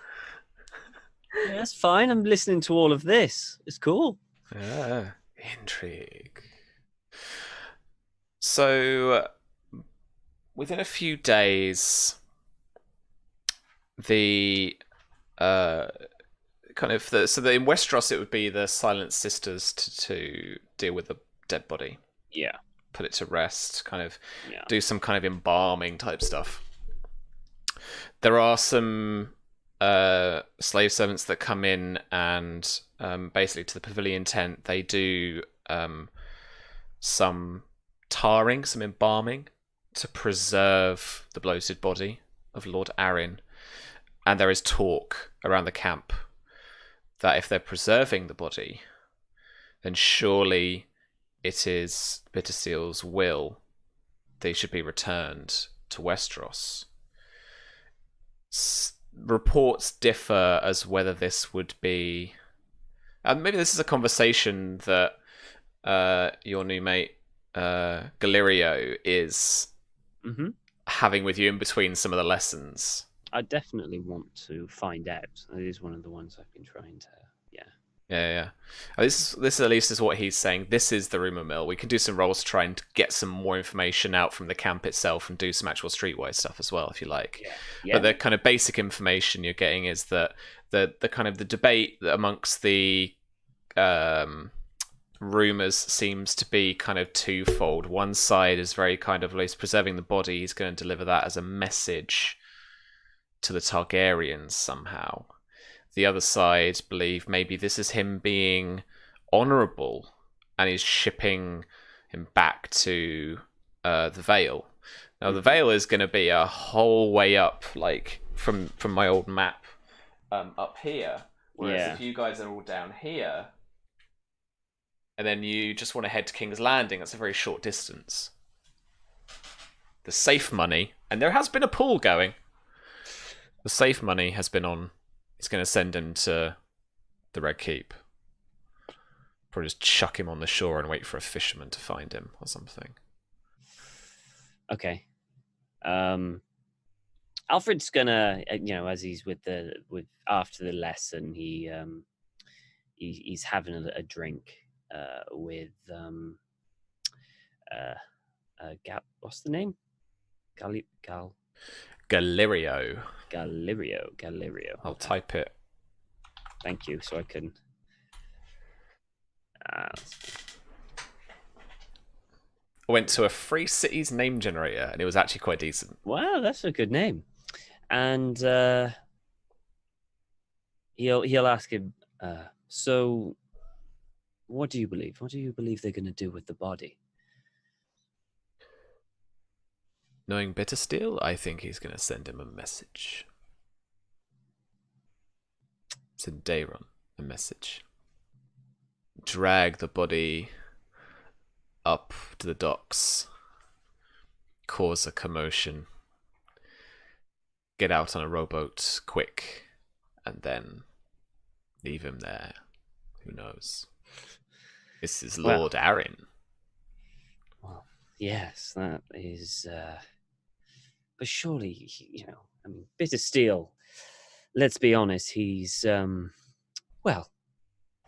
Yeah, that's fine. I'm listening to all of this. It's cool. Yeah, intrigue. So, within a few days, the in Westeros it would be the Silent Sisters to deal with the dead body. Yeah. Put it to rest, do some kind of embalming type stuff. There are some slave servants that come in and basically to the pavilion tent, they do some tarring, some embalming to preserve the bloated body of Lord Arryn. And there is talk around the camp that if they're preserving the body, then surely it is Bitterseal's will they should be returned to Westeros. Reports differ as whether this would be... maybe this is a conversation that your new mate, Galerio, is having with you in between some of the lessons. I definitely want to find out. It is one of the ones I've been trying to... Yeah. This at least is what he's saying. This is the rumor mill. We can do some rolls to try and get some more information out from the camp itself and do some actual streetwise stuff as well, if you like. Yeah. But the kind of basic information you're getting is that the debate amongst the rumors seems to be kind of twofold. One side is very kind of, at least preserving the body, he's going to deliver that as a message to the Targaryens somehow. The other side believe maybe this is him being honourable and he's shipping him back to the Vale. Now, the Vale is going to be a whole way up, like, from my old map up here. Whereas if you guys are all down here, and then you just want to head to King's Landing, that's a very short distance. The safe money, and there has been a pool going, the safe money has been on... He's going to send him to the Red Keep. Probably just chuck him on the shore and wait for a fisherman to find him or something. Okay. Alfred's gonna, as he's after the lesson, he's having a drink with what's the name? Galerio. Okay. I'll type it. Thank you, so I can... went to a Free Cities name generator, and it was actually quite decent. Wow, that's a good name. And he'll ask him, so what do you believe? What do you believe they're going to do with the body? Knowing Bittersteel, I think he's going to send him a message. Send Daemon a message. Drag the body up to the docks. Cause a commotion. Get out on a rowboat quick. And then leave him there. Who knows? This is Lord Arryn. Well, yes, that is... But surely, I mean, Bittersteel, let's be honest, he's,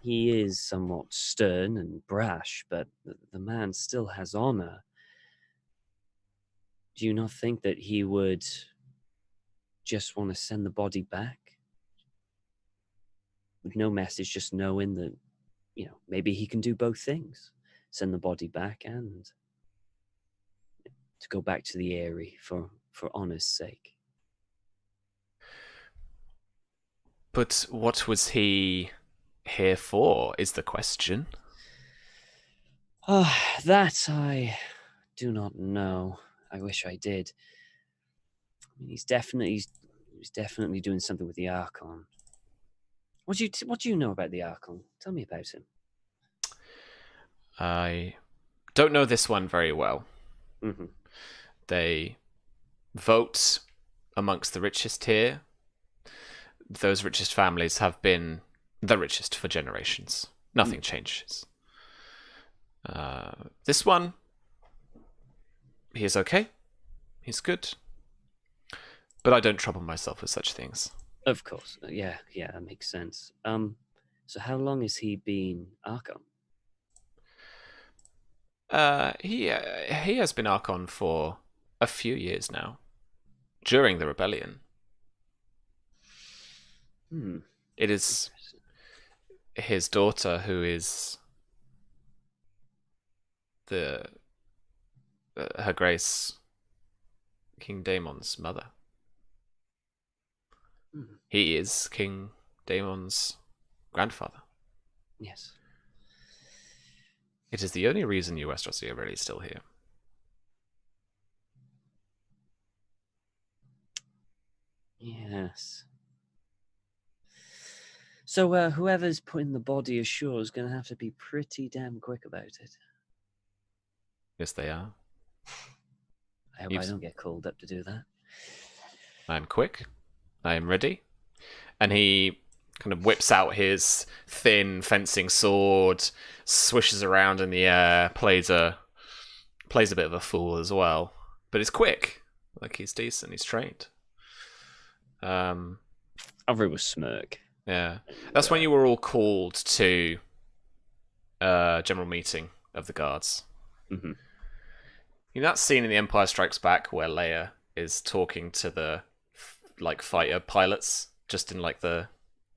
he is somewhat stern and brash, but the man still has honor. Do you not think that he would just want to send the body back? With no message, just knowing that, maybe he can do both things. Send the body back and to go back to the Eyrie for honor's sake. But what was he here for, is the question. That I do not know. I wish I did. I mean, he's definitely doing something with the Archon. What do you know about the Archon? Tell me about him. I don't know this one very well. Mm-hmm. They vote amongst the richest here. Those richest families have been the richest for generations. Nothing changes. This one, he is okay. He's good. But I don't trouble myself with such things. Of course. Yeah, that makes sense. So how long has he been Archon? He has been Archon for a few years now. During the rebellion. It is his daughter who is Her Grace King Daemon's mother. He is King Daemon's grandfather. Yes. It is the only reason you Westerosi are really still here. Yes. So whoever's putting the body ashore is going to have to be pretty damn quick about it. Yes, they are. I hope I don't get called up to do that. I am quick. I am ready. And he kind of whips out his thin fencing sword, swishes around in the air, plays a bit of a fool as well. But he's quick. Like, he's decent. He's trained. Alfred was smirk. Yeah. That's when you were all called to general meeting of the guards. Mm-hmm. You know that scene in The Empire Strikes Back where Leia is talking to the fighter pilots just in the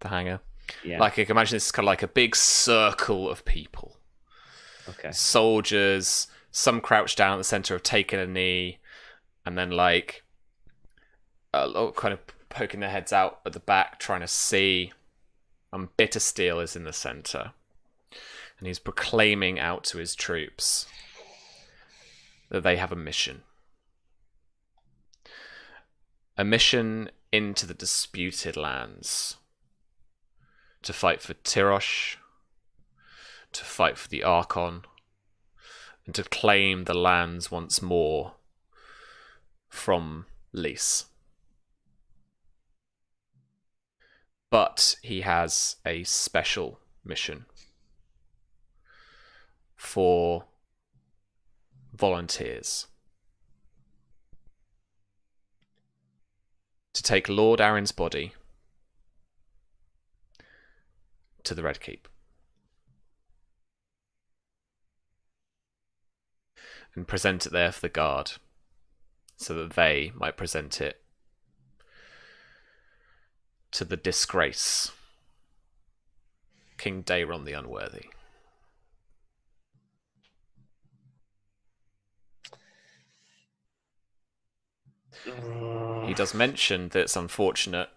hangar? Yeah. Like, I can imagine this is kind of like a big circle of people. Okay. Soldiers, some crouched down at the center have taken a knee, and then kind of poking their heads out at the back trying to see. And Bittersteel is in the center. And he's proclaiming out to his troops that they have a mission. A mission into the disputed lands. To fight for Tyrosh. To fight for the Archon. And to claim the lands once more from Lys. But he has a special mission for volunteers to take Lord Arryn's body to the Red Keep and present it there for the guard so that they might present it to the disgrace King Daemon the Unworthy. he does mention that it's unfortunate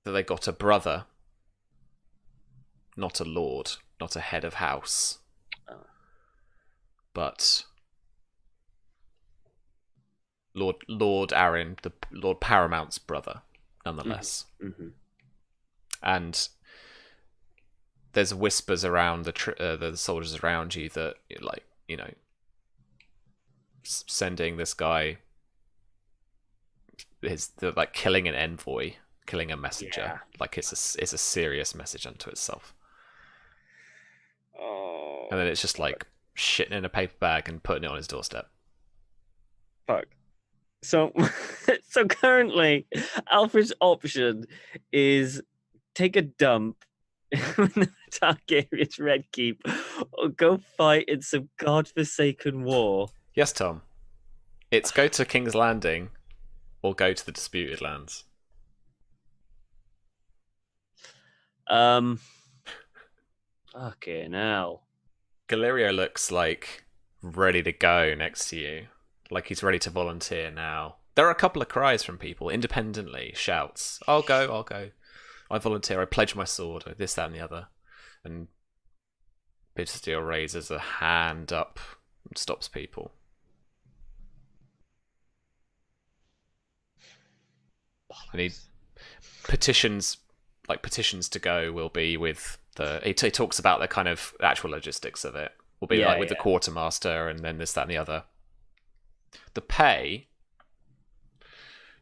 that they got a brother, not a lord, not a head of house, but Lord Arryn, the Lord Paramount's brother, nonetheless. Mm-hmm. And there's whispers around the soldiers around you that, like, you know, sending this guy like killing an envoy, killing a messenger, like it's a serious message unto itself. Oh. And then it's just like shitting in a paper bag and putting it on his doorstep. Fuck. So currently, Alfred's option is take a dump in the Targaryen's Red Keep, or go fight in some godforsaken war. Yes, Tom. It's go to King's Landing or go to the Disputed Lands. Fucking hell. Galerio looks like ready to go next to you. Like he's ready to volunteer now. There are a couple of cries from people independently, shouts, I'll go. I volunteer, I pledge my sword, this, that, and the other. And Bit Steel raises a hand up and stops people. And he petitions to go will be with he talks about the kind of actual logistics of it. Will be with the quartermaster and then this, that, and the other. The pay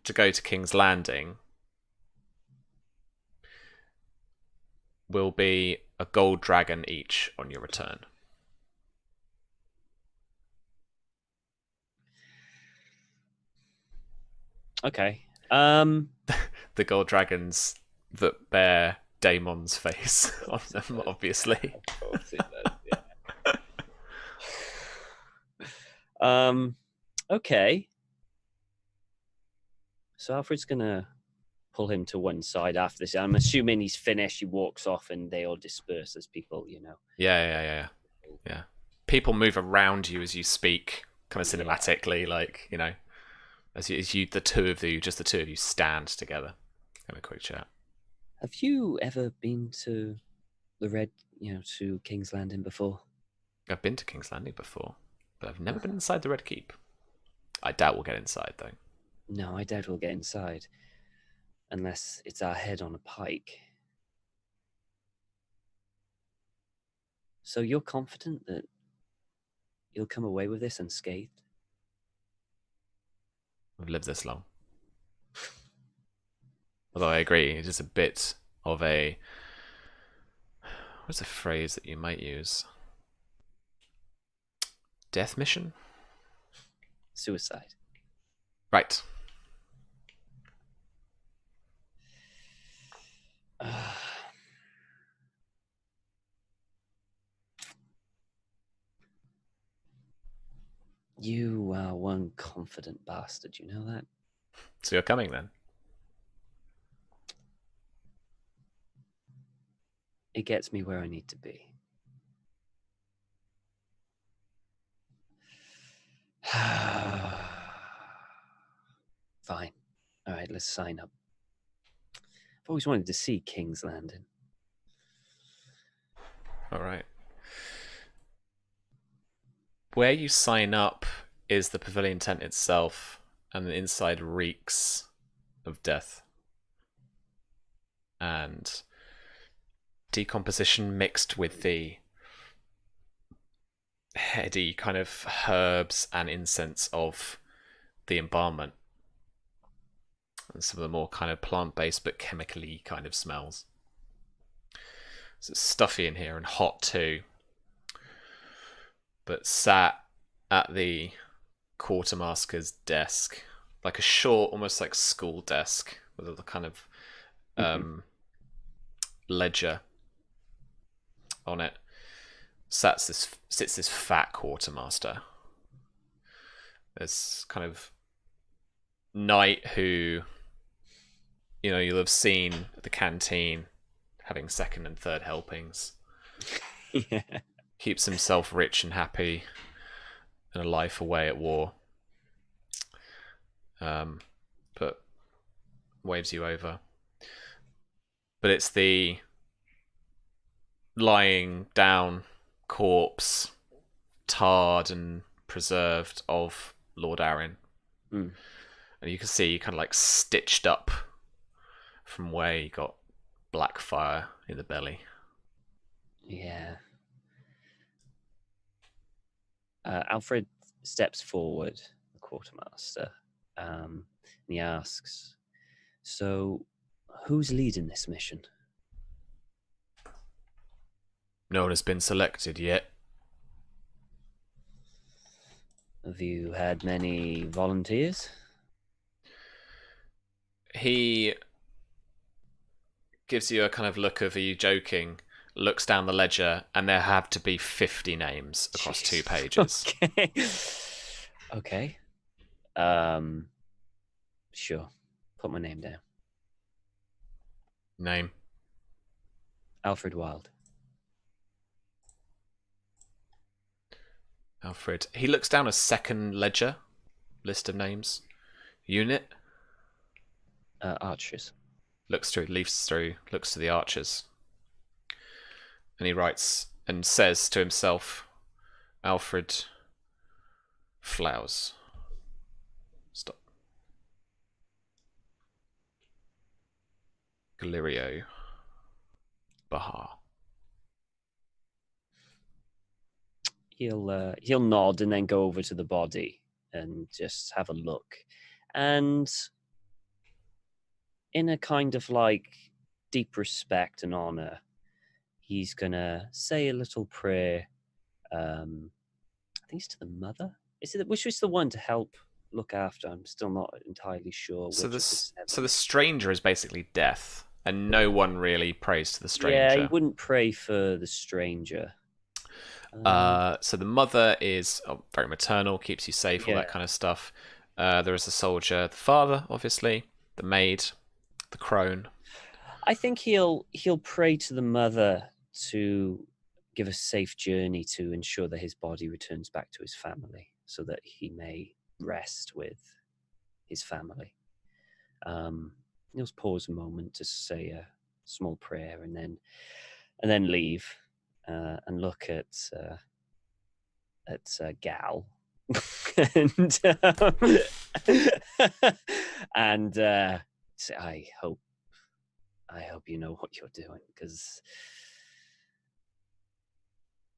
to go to King's Landing will be a gold dragon each on your return. Okay. The gold dragons that bear Daemon's face on them, obviously. Of course it does, yeah. Okay. So Alfred's gonna pull him to one side after this. I'm assuming he's finished. He walks off, and they all disperse as people, you know. Yeah. People move around you as you speak, kind of cinematically, like, you know, as you, the two of you stand together, have a quick chat. Have you ever been to to King's Landing before? I've been to King's Landing before, but I've never been inside the Red Keep. I doubt we'll get inside, though. No, I doubt we'll get inside. Unless it's our head on a pike. So you're confident that you'll come away with this unscathed? I've lived this long. Although I agree, it is a bit of a... What's a phrase that you might use? Death mission? Suicide. Right. You are one confident bastard, you know that? So you're coming then? It gets me where I need to be. Fine. All right, let's sign up. I've always wanted to see King's Landing. All right. Where you sign up is the pavilion tent itself, and the inside reeks of death and decomposition mixed with the heady kind of herbs and incense of the embalmment, and some of the more kind of plant-based but chemically kind of smells. So it's stuffy in here and hot too. But sat at the quartermaster's desk, like a short, almost like school desk with a kind of ledger on it, sits this fat quartermaster. This kind of knight who, you know, you'll have seen at the canteen having second and third helpings. Yeah. Keeps himself rich and happy and a life away at war. but waves you over. But it's the lying down corpse, tarred and preserved, of Lord Arryn. Mm. And you can see kind of like stitched up from where he got Blackfyre in the belly. Yeah. Alfred steps forward, the quartermaster, and he asks, "So, who's leading this mission?" No one has been selected yet. Have you had many volunteers? He gives you a kind of look of, are you joking? Looks down the ledger, and there have to be 50 names across 2 pages. Okay. Okay. Sure. Put my name down. Name? Alfred Wilde. Alfred. He looks down a second ledger, list of names. Unit? Archers. Looks through, leafs through, looks to the archers. And he writes and says to himself, Alfred Flowers. Stop. Galirio Bahar. He'll nod and then go over to the body and just have a look. And in a kind of like deep respect and honor, he's gonna say a little prayer. I think it's to the mother. Which was the one to help look after? I'm still not entirely sure. So the stranger is basically death, and no one really prays to the stranger. Yeah, he wouldn't pray for the stranger. So the mother is very maternal, keeps you safe, all that kind of stuff. There is the soldier, the father, obviously, the maid, the crone. I think he'll pray to the mother to give a safe journey to ensure that his body returns back to his family, so that he may rest with his family. He'll pause a moment to say a small prayer, and then leave. And look at Gal, and say, I hope you know what you're doing, because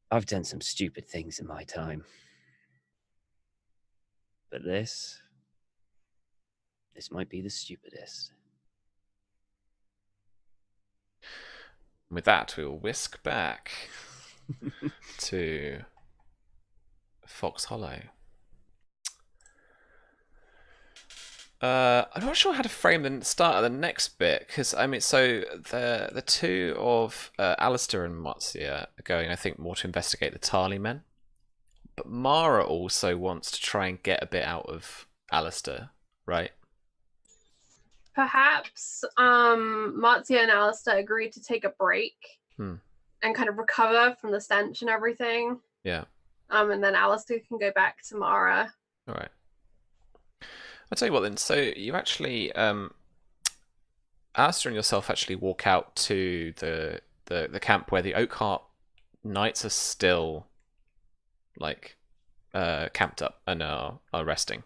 I've done some stupid things in my time, but this might be the stupidest. With that, we will whisk back to Fox Hollow. I'm not sure how to frame the start of the next bit, because so the two of Alistair and Marcia are going, I think, more to investigate the Tarly men, but Mara also wants to try and get a bit out of Alistair, right? Perhaps Marcia and Alistair agreed to take a break and kind of recover from the stench and everything. Yeah. And then Alistair can go back to Mara. All right. I'll tell you what then. So you actually, Alistair and yourself actually walk out to the camp where the Oakheart Knights are still, like, camped up and are resting.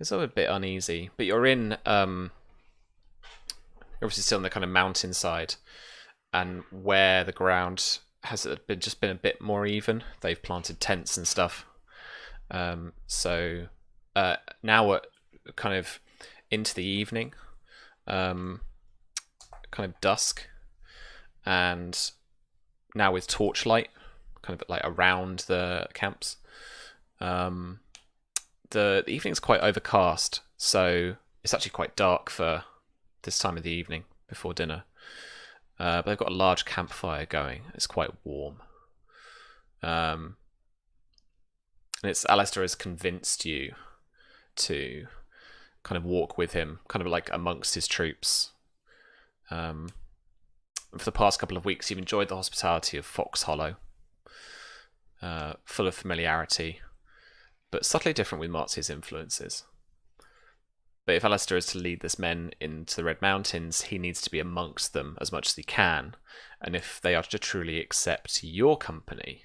It's a bit uneasy, but you're in, obviously still on the kind of mountainside, and where the ground has just been a bit more even. They've planted tents and stuff. So now we're kind of into the evening, kind of dusk, and now with torchlight, kind of like around the camps. The evening's quite overcast, so it's actually quite dark for this time of the evening before dinner. But they've got a large campfire going. It's quite warm. And it's Alistair has convinced you to kind of walk with him, kind of like amongst his troops. For the past couple of weeks, you've enjoyed the hospitality of Fox Hollow, full of familiarity, but subtly different with Marcia's influences. But if Alistair is to lead this men into the Red Mountains, he needs to be amongst them as much as he can. And if they are to truly accept your company,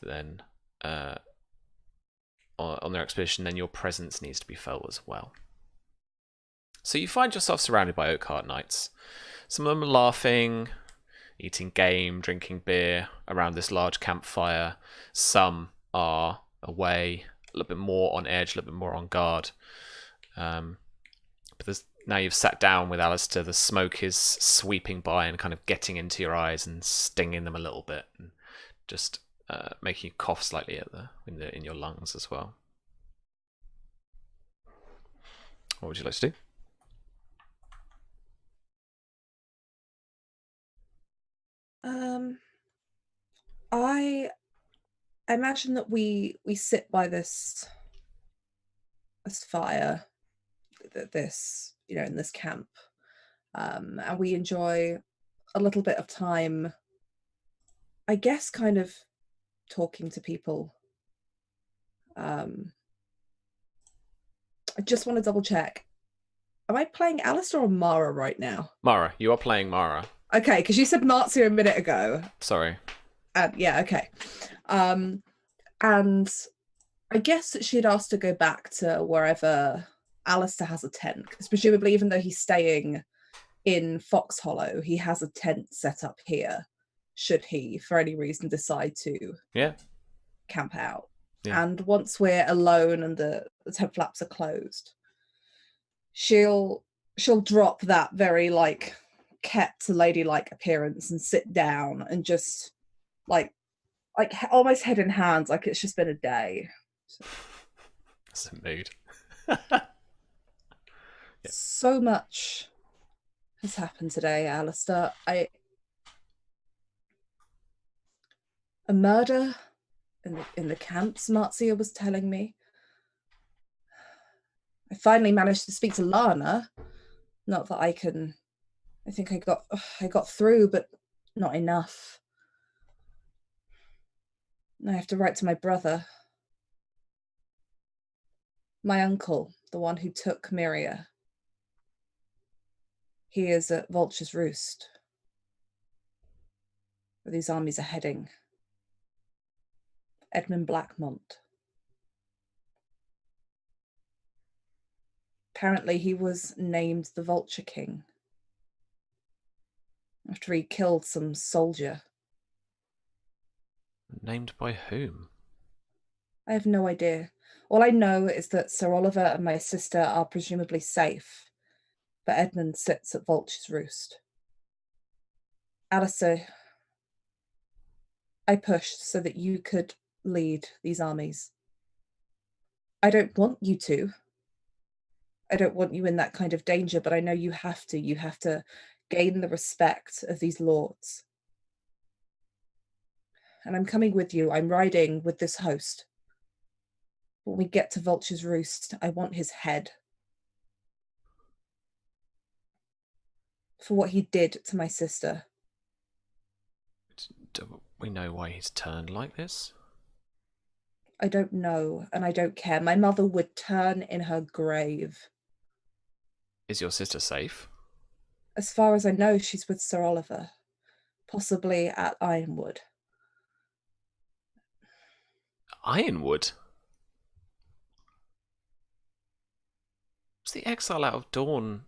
then on their expedition, then your presence needs to be felt as well. So you find yourself surrounded by Oakheart Knights. Some of them are laughing, eating game, drinking beer around this large campfire. Some are away, a little bit more on edge, a little bit more on guard. But now you've sat down with Alistair, the smoke is sweeping by and kind of getting into your eyes and stinging them a little bit, and just making you cough slightly in your lungs as well. What would you like to do? I imagine that we sit by this fire, this in this camp, and we enjoy a little bit of time, I guess, kind of talking to people. I just want to double check. Am I playing Alistair or Mara right now? Mara, you are playing Mara. Okay, because you said Marzia a minute ago. Sorry. Yeah, okay. And I guess that she'd asked to go back to wherever Alistair has a tent, because presumably, even though he's staying in Fox Hollow, he has a tent set up here, should he, for any reason, decide to camp out. Yeah. And once we're alone and the tent flaps are closed, she'll drop that very, like, kept ladylike appearance and sit down and just like almost head in hands, like it's just been a day. That's a mood. So much has happened today, Alistair. A murder in the camps, Marzia was telling me. I finally managed to speak to Lana. Not that I think I got through, but not enough. I have to write to my brother. My uncle, the one who took Myria. He is at Vulture's Roost, where these armies are heading. Edmund Blackmont. Apparently he was named the Vulture King after he killed some soldier. Named by whom? I have no idea. All I know is that Sir Oliver and my sister are presumably safe, but Edmund sits at Vulture's Roost. Alistair, I pushed so that you could lead these armies. I don't want you to. I don't want you in that kind of danger, but I know you have to. You have to gain the respect of these lords. And I'm coming with you. I'm riding with this host. When we get to Vulture's Roost, I want his head. For what he did to my sister. Do we know why he's turned like this? I don't know, and I don't care. My mother would turn in her grave. Is your sister safe? As far as I know, she's with Sir Oliver. Possibly at Ironwood. Ironwood? What's the exile out of Dawn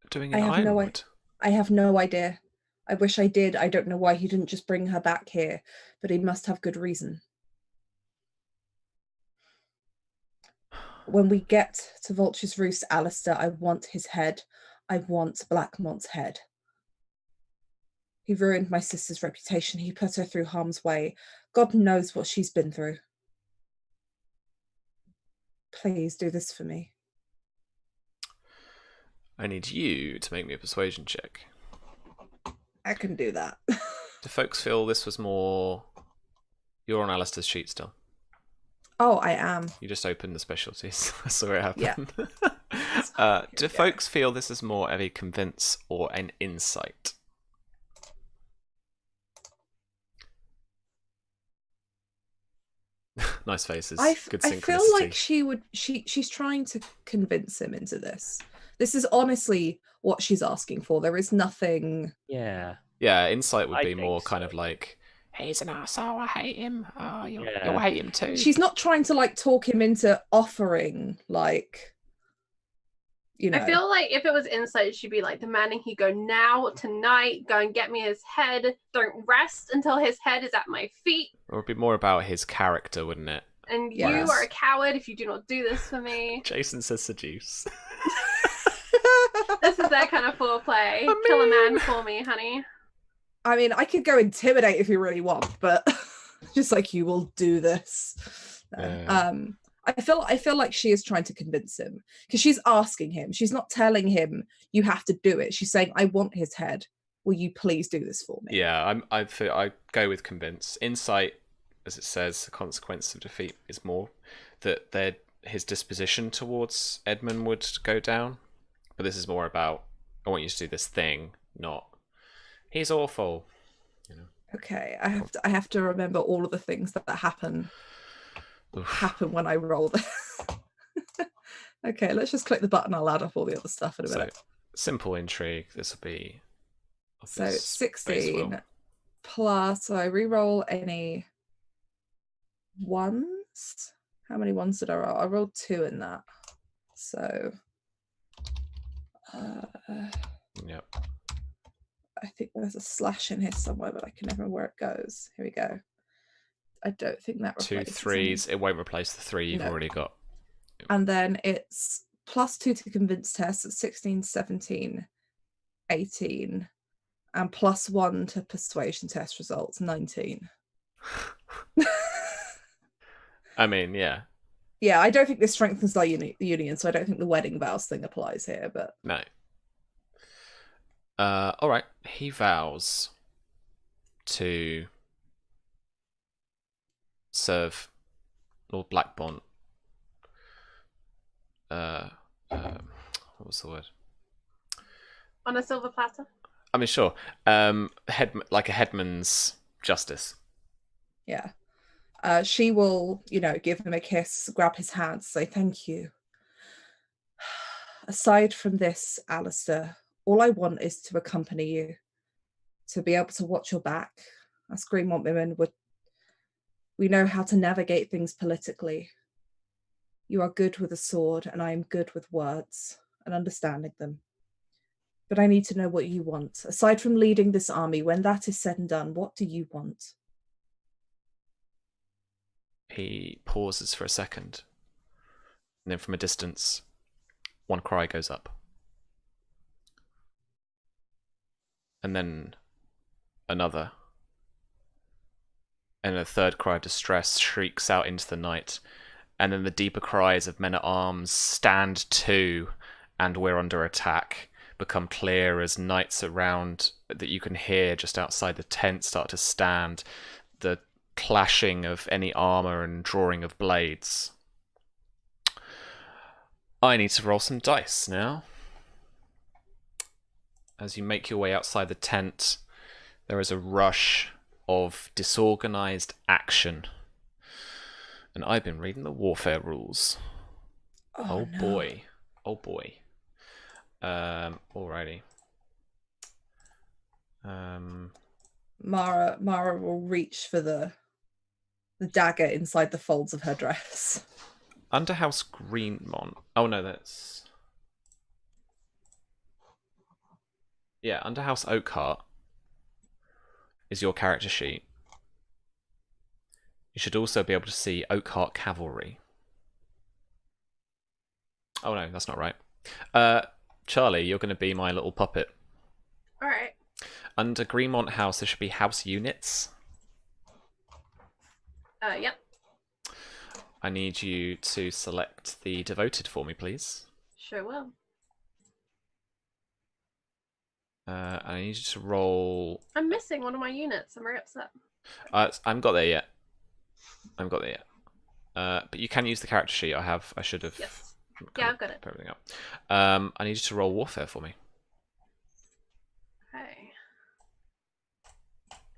doing in Ironwood? I have no idea. I wish I did. I don't know why he didn't just bring her back here, but he must have good reason. When we get to Vulture's Roost, Alistair, I want his head. I want Blackmont's head. He ruined my sister's reputation. He put her through harm's way. God knows what she's been through. Please do this for me. I need you to make me a persuasion check. I can do that. Do folks feel this was more... You're on Alistair's sheet still. Oh, I am. You just opened the specialties. I saw it happen. Yeah. Do folks feel this is more of a convince or an insight? Nice faces. Good I synchronicity. feel like she's trying to convince him into this. This is honestly what she's asking for. There is nothing. Yeah. Yeah, insight would I be think more kind so. of like, he's an arsehole, I hate him. Oh, you'll hate him too. She's not trying to like talk him into offering like, you know. I feel like if it was insight, she'd be like demanding he go now, tonight, go and get me his head. Don't rest until his head is at my feet. Or it'd be more about his character, wouldn't it? And Yes. you are a coward if you do not do this for me. Jason says seduce. This is that kind of foreplay. Kill a man for me, honey. I mean, I could go intimidate if you really want, but just like you will do this. I feel like she is trying to convince him because she's asking him. She's not telling him you have to do it. She's saying, "I want his head. Will you please do this for me?" Yeah, I go with convince. Insight, as it says, the consequence of defeat is more that his disposition towards Edmund would go down. But this is more about, I want you to do this thing, not he's awful. You know. Okay, I have to remember all of the things that happen when I roll this. Okay, let's just click the button. I'll add up all the other stuff in a minute. So, simple intrigue. This will be. So 16 plus. So I re-roll any ones. How many ones did I roll? I rolled 2 in that. So. Yep. I think there's a slash in here somewhere, but I can never remember where it goes. Here we go. I don't think that replaces 2 3s. It won't replace the 3 you've already got. And then it's +2 to convince tests at 16, 17, 18, and +1 to persuasion test results, 19. I mean, yeah. Yeah, I don't think this strengthens our union, so I don't think the wedding vows thing applies here, but... No. All right. He vows to serve Lord Blackbont. What was the word? On a silver platter? I mean, sure. Like a headman's justice. Yeah. She will, give him a kiss, grab his hand, say thank you. Aside from this, Alistair, all I want is to accompany you, to be able to watch your back. Us Greenmont women, we know how to navigate things politically. You are good with a sword, and I am good with words and understanding them. But I need to know what you want. Aside from leading this army, when that is said and done, what do you want? He pauses for a second, and then from a distance, one cry goes up. And then another. And a third cry of distress shrieks out into the night. And then the deeper cries of men-at-arms stand to, and we're under attack, become clear as knights around that you can hear just outside the tent start to stand. The clashing of any armor and drawing of blades. I need to roll some dice now. As you make your way outside the tent, there is a rush of disorganized action. And I've been reading the warfare rules. Oh no. boy. Oh boy. Alrighty. Mara will reach for the dagger inside the folds of her dress. Underhouse Greenmont. Oh no, that's... Yeah, Underhouse Oakheart is your character sheet. You should also be able to see Oakheart Cavalry. Oh no, that's not right. Charlie, you're going to be my little puppet. Alright. Under Greenmont House, there should be house units. Yep. I need you to select the devoted for me, please. Sure will. I need you to roll... I'm missing one of my units. I'm very upset. I haven't got there yet. But you can use the character sheet. I should have... Yes. Yeah, I've got it. Put everything up. I need you to roll warfare for me. Okay.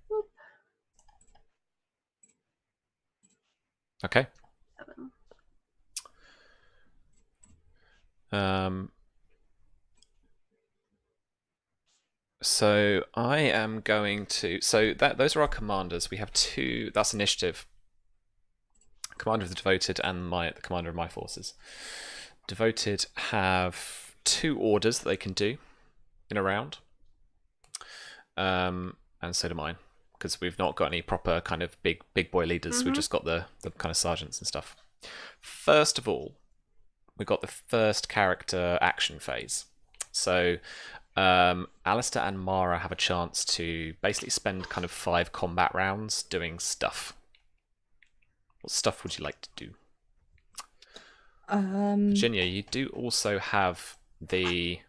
Whoop. Okay. 7. So I am going to. So those are our commanders. We have 2. That's initiative. Commander of the Devoted and the commander of my forces. Devoted have 2 orders that they can do in a round. And so do mine, because we've not got any proper kind of big boy leaders. We've just got the kind of sergeants and stuff. First of all, we've got the first character action phase. So Alistair and Mara have a chance to basically spend kind of 5 combat rounds doing stuff. What stuff would you like to do? Virginia, you do also have the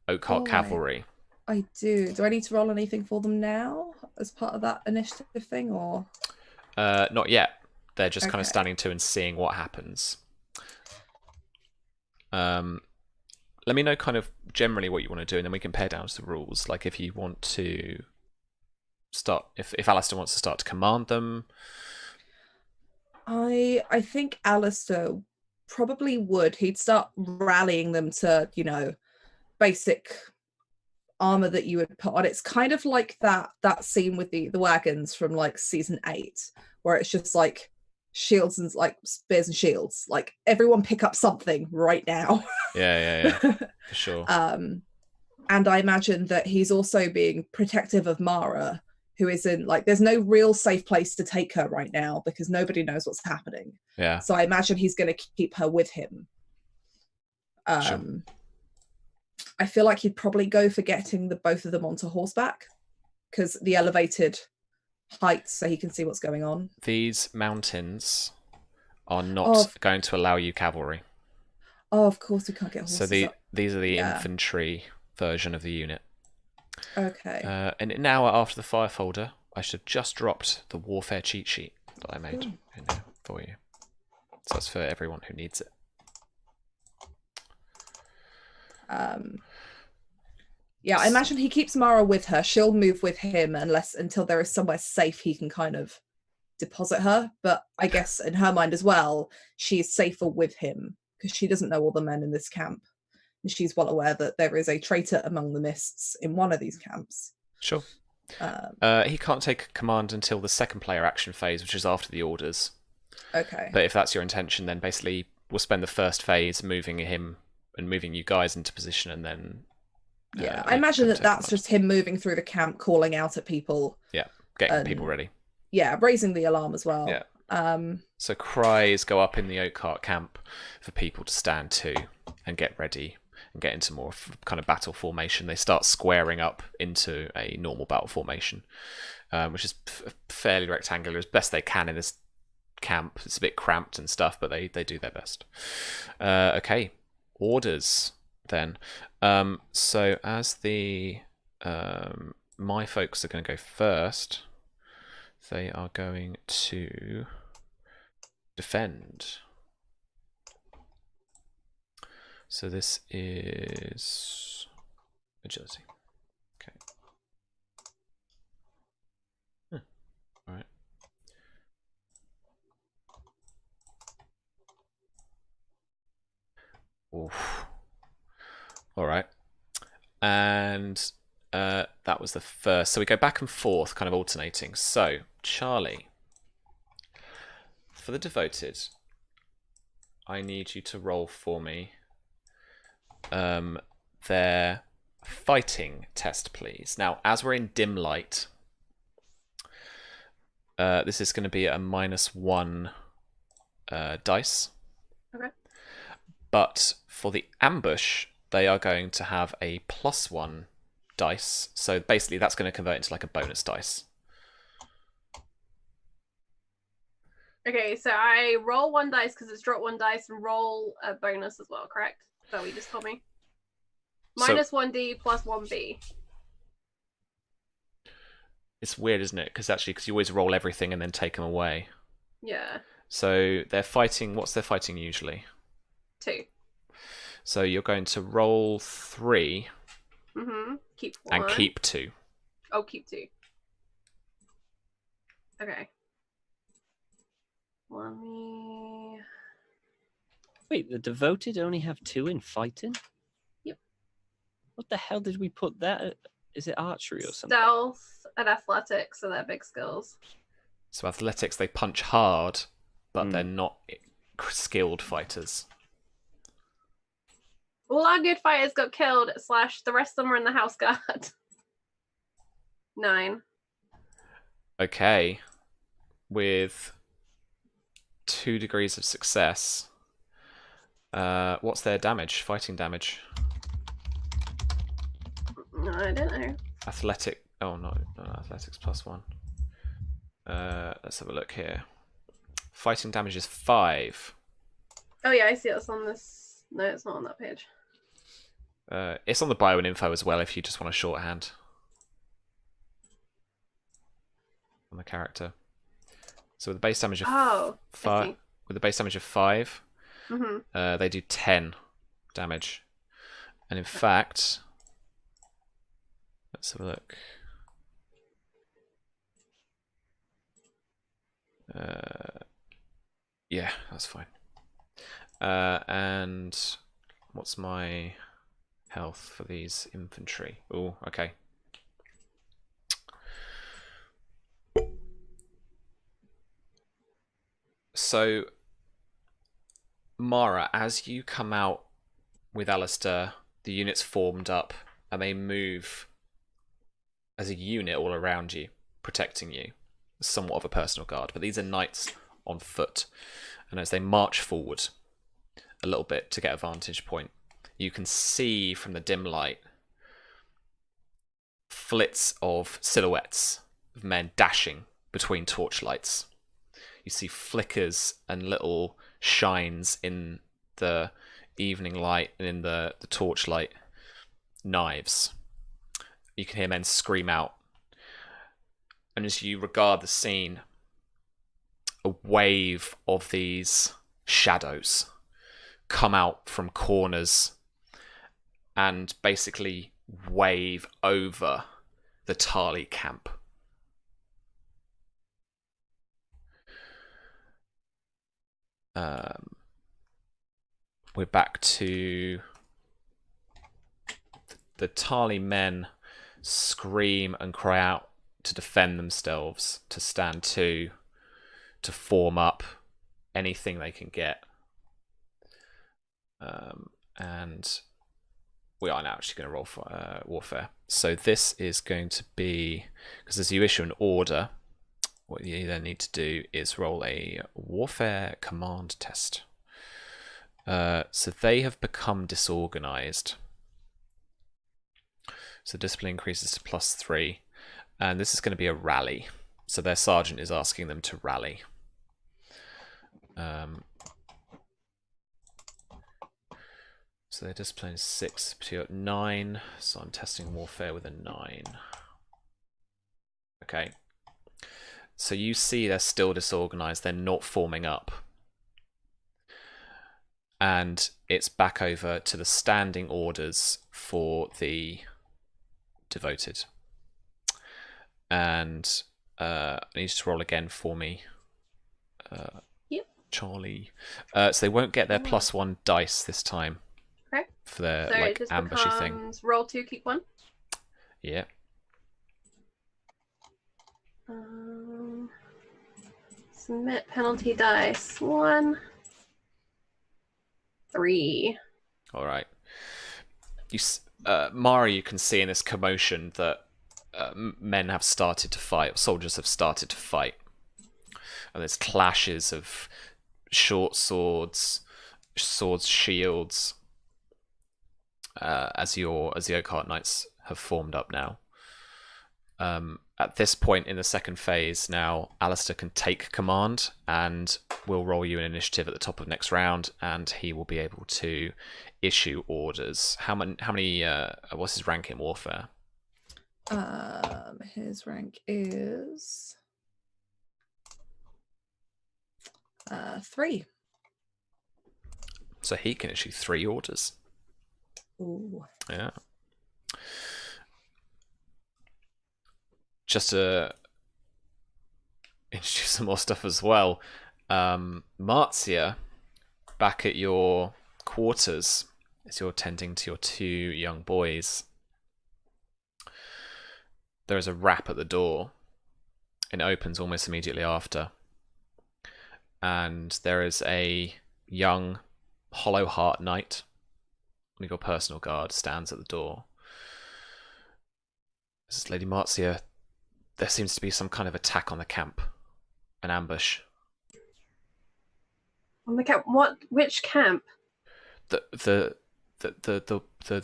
Oakhart Cavalry. I do. Do I need to roll anything for them now as part of that initiative thing, or? Not yet. They're just kind of standing to and seeing what happens. Let me know kind of generally what you want to do, and then we can pare down to the rules. Like if you want to start, if Alistair wants to start to command them. I think Alistair probably would. He'd start rallying them to, basic armor that you would put on. It's kind of like that scene with the wagons from like season 8, where it's just like shields and like spears and shields. Like everyone pick up something right now. Yeah, for sure. And I imagine that he's also being protective of Mara, who is in like, there's no real safe place to take her right now because nobody knows what's happening. Yeah. So I imagine he's going to keep her with him. Sure. I feel like he'd probably go for getting both of them onto horseback because the elevated height, so he can see what's going on. These mountains are not going to allow you cavalry. Oh, of course we can't get horses. So these are the infantry version of the unit. Okay. And now after the fire folder, I should have just dropped the warfare cheat sheet that I made in there for you. So that's for everyone who needs it. Yeah, I imagine he keeps Mara with her. She'll move with him until there is somewhere safe he can kind of deposit her. But I guess in her mind as well, she's safer with him because she doesn't know all the men in this camp. And she's well aware that there is a traitor among the mists in one of these camps. Sure. He can't take command until the second player action phase, which is after the orders. Okay. But if that's your intention, then basically we'll spend the first phase moving him and moving you guys into position, and then I imagine that's just him moving through the camp, calling out at people. Yeah, getting people ready. Yeah, raising the alarm as well. Yeah. So cries go up in the Oakhart camp for people to stand to and get ready and get into more kind of battle formation. They start squaring up into a normal battle formation, which is fairly rectangular as best they can in this camp. It's a bit cramped and stuff, but they do their best. Okay. Orders then. So as the my folks are going to go first, they are going to defend. So this is agility. Okay. All right. Oof. All right. And that was the first. So we go back and forth, kind of alternating. So, Charlie, for the devoted, I need you to roll for me their fighting test, please. Now, as we're in dim light, this is going to be a -1 dice. Okay. But for the ambush, they are going to have a +1 dice. So basically that's going to convert into like a bonus dice. Okay, so I roll 1 dice because it's drop 1 dice and roll a bonus as well, correct? Is that what you just told me? -1d plus 1b. It's weird, isn't it? Because you always roll everything and then take them away. Yeah. So they're fighting. What's their fighting usually? 2. So you're going to roll 3. Keep 1. And keep 2. Oh, keep 2. Okay. Let me. Wait, the devoted only have 2 in fighting? Yep. What the hell did we put that? Is it archery or something? Stealth and athletics are their big skills. So athletics, they punch hard, but they're not skilled fighters. All our good fighters got killed, / the rest of them were in the house guard. 9. Okay. With 2 degrees of success. What's their damage? Fighting damage? No, I don't know. Athletic. Oh, no, athletics +1. Let's have a look here. Fighting damage is 5. Oh, yeah, I see it's on this. No, it's not on that page. It's on the bio and info as well if you just want a shorthand on the character. So with the base damage of 5, with the base damage of 5, they do 10 damage. And in fact, let's have a look. Yeah, that's fine. And what's my health for these infantry? Oh, okay. So, Mara, as you come out with Alistair, the units formed up and they move as a unit all around you, protecting you. Somewhat of a personal guard, but these are knights on foot. And as they march forward a little bit to get a vantage point, you can see from the dim light flits of silhouettes of men dashing between torchlights. You see flickers and little shines in the evening light and in the torchlight knives. You can hear men scream out. And as you regard the scene, a wave of these shadows come out from corners and basically wave over the Tarly camp. We're back to the Tarly men scream and cry out to defend themselves, to stand to form up anything they can get. And we are now actually going to roll for warfare. So this is going to be, because as you issue an order, what you then need to do is roll a warfare command test. So they have become disorganized. So discipline increases to +3. And this is going to be a rally. So their sergeant is asking them to rally. So their discipline is 6, but you're at 9. So I'm testing warfare with a 9. Okay. So you see they're still disorganized. They're not forming up. And it's back over to the standing orders for the devoted. And I need you to roll again for me. Yep. Charlie. So they won't get their +1 dice this time. Okay. For their So like it just ambushy thing. becomes roll 2, keep 1. Yeah. Submit penalty dice. 1, 3. All right. Mara, you can see in this commotion that men have started to fight. Soldiers have started to fight. And there's clashes of short swords, shields, as the Oakheart Knights have formed up now. At this point in the second phase now, Alistair can take command and we'll roll you an initiative at the top of next round and he will be able to issue orders. How many what's his rank in warfare? His rank is 3. So he can issue 3 orders. Ooh. Yeah. Just to introduce some more stuff as well. Marzia, back at your quarters, as you're tending to your 2 young boys, there is a rap at the door, and it opens almost immediately after. And there is a young hollow heart knight, one of your personal guard, stands at the door. This is Lady Marzia. There seems to be some kind of attack on the camp, an ambush. On the camp? What? Which camp? The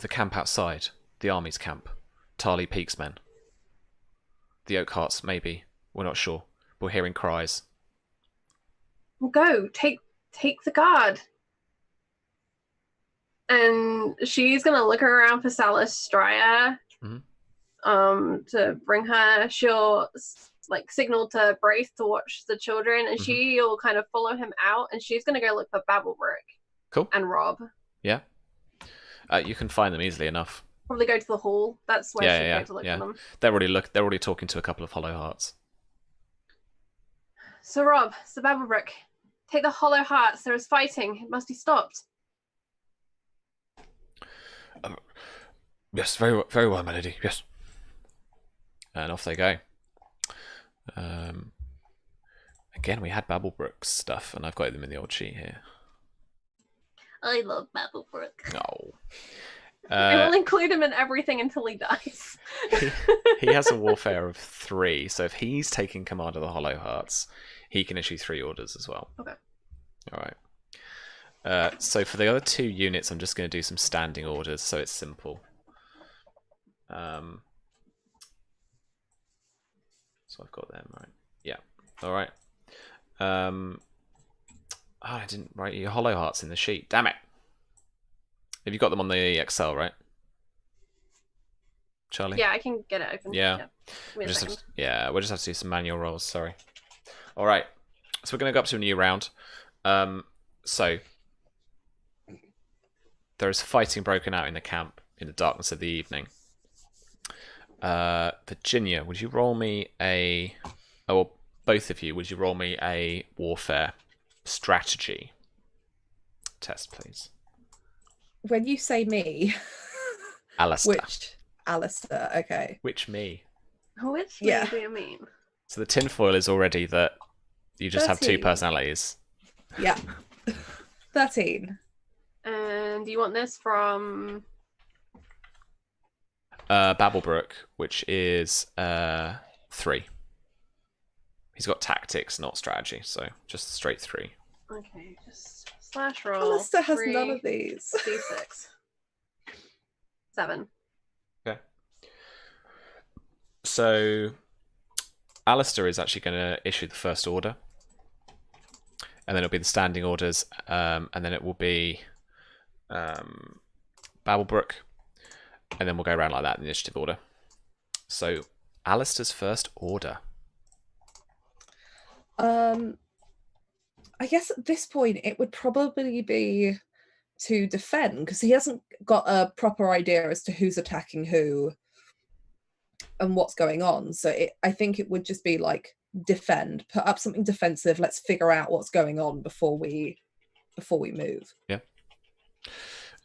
camp outside, the army's camp, Tarly Peak's men. The Oakhearts, maybe. We're not sure. We're hearing cries. Well, go take the guard. And she's gonna look around for Salistria, to bring her. She'll like signal to Braith to watch the children, and she'll kind of follow him out. And she's gonna go look for Babelbrick. Cool. And Rob. Yeah. You can find them easily enough. Probably go to the hall. That's where she'll go to look for them. They're already talking to a couple of hollow hearts. So Rob, Sir Babelbrick, take the hollow hearts. There is fighting. It must be stopped. Yes, very well, my lady. Yes. And off they go. Again, we had Babelbrick's stuff, and I've got them in the old sheet here. I love Babelbrick. Oh. I will include him in everything until he dies. he has a warfare of 3, so if he's taking command of the hollow hearts, he can issue 3 orders as well. Okay. All right. So for the other 2 units, I'm just going to do some standing orders, so it's simple. So I've got them, right? Yeah. All right. I didn't write your hollow hearts in the sheet. Damn it. Have you got them on the Excel, right? Charlie? Yeah, I can get it open. Yeah. We'll just have to do some manual rolls, sorry. All right. So we're going to go up to a new round. So there is fighting broken out in the camp in the darkness of the evening. Virginia, would you roll me a... Oh, well, both of you, would you roll me a warfare strategy test, please? When you say me... Alistair. Which... Alistair, okay. Which me? Which me do you mean? So the tinfoil is already that you just 13. have 2 personalities. Yeah. 13. And do you want this from... Babelbrick, which is 3. He's got tactics, not strategy, so just straight 3. Okay, just slash roll. Alistair has 3, none of these. D6. 7. Okay. So Alistair is actually going to issue the first order. And then it'll be the standing orders, and then it will be Babelbrick, and then we'll go around like that in the initiative order. So, Alistair's first order. I guess at this point it would probably be to defend, because he hasn't got a proper idea as to who's attacking who and what's going on. So I think it would just be like defend, put up something defensive. Let's figure out what's going on before we move. Yeah.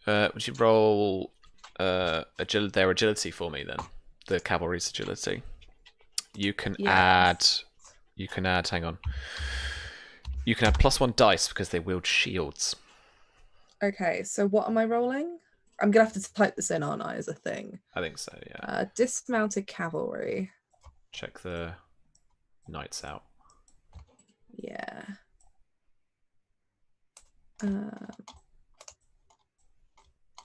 Would you roll their agility for me then? The cavalry's agility. You can add. Hang on. You can add +1 dice because they wield shields. Okay, so what am I rolling? I'm gonna have to type this in, aren't I, as a thing? I think so. Yeah. Dismounted cavalry. Check the knights out. Yeah.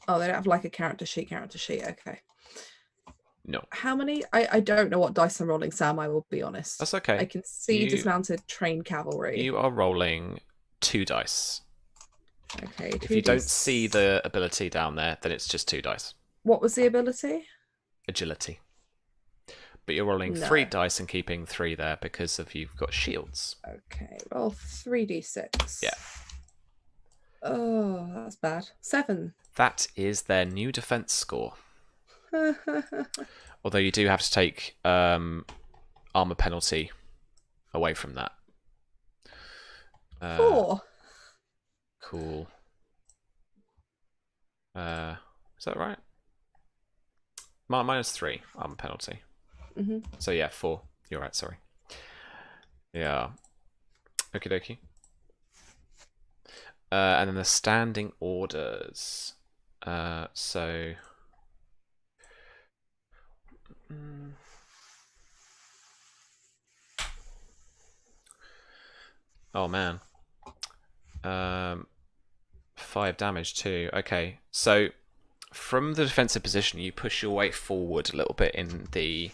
Oh, they don't have like a character sheet. Okay. No. How many? I don't know what dice I'm rolling, Sam. I will be honest. That's okay. I can see dismounted trained cavalry. You are rolling 2 dice. Okay. If you don't see the ability down there, then it's just 2 dice. What was the ability? Agility. But you're rolling 3 dice and keeping 3 there because you've got shields. Okay, roll 3d6. Yeah. Oh, that's bad. 7. That is their new defense score. Although you do have to take armor penalty away from that. 4. Cool. Is that right? -3 armor penalty. Mm-hmm. So yeah, 4. You're right. Sorry. Yeah. Okie dokie. And then the standing orders. So. Oh man. 5 damage too. Okay, so from the defensive position, you push your way forward a little bit in the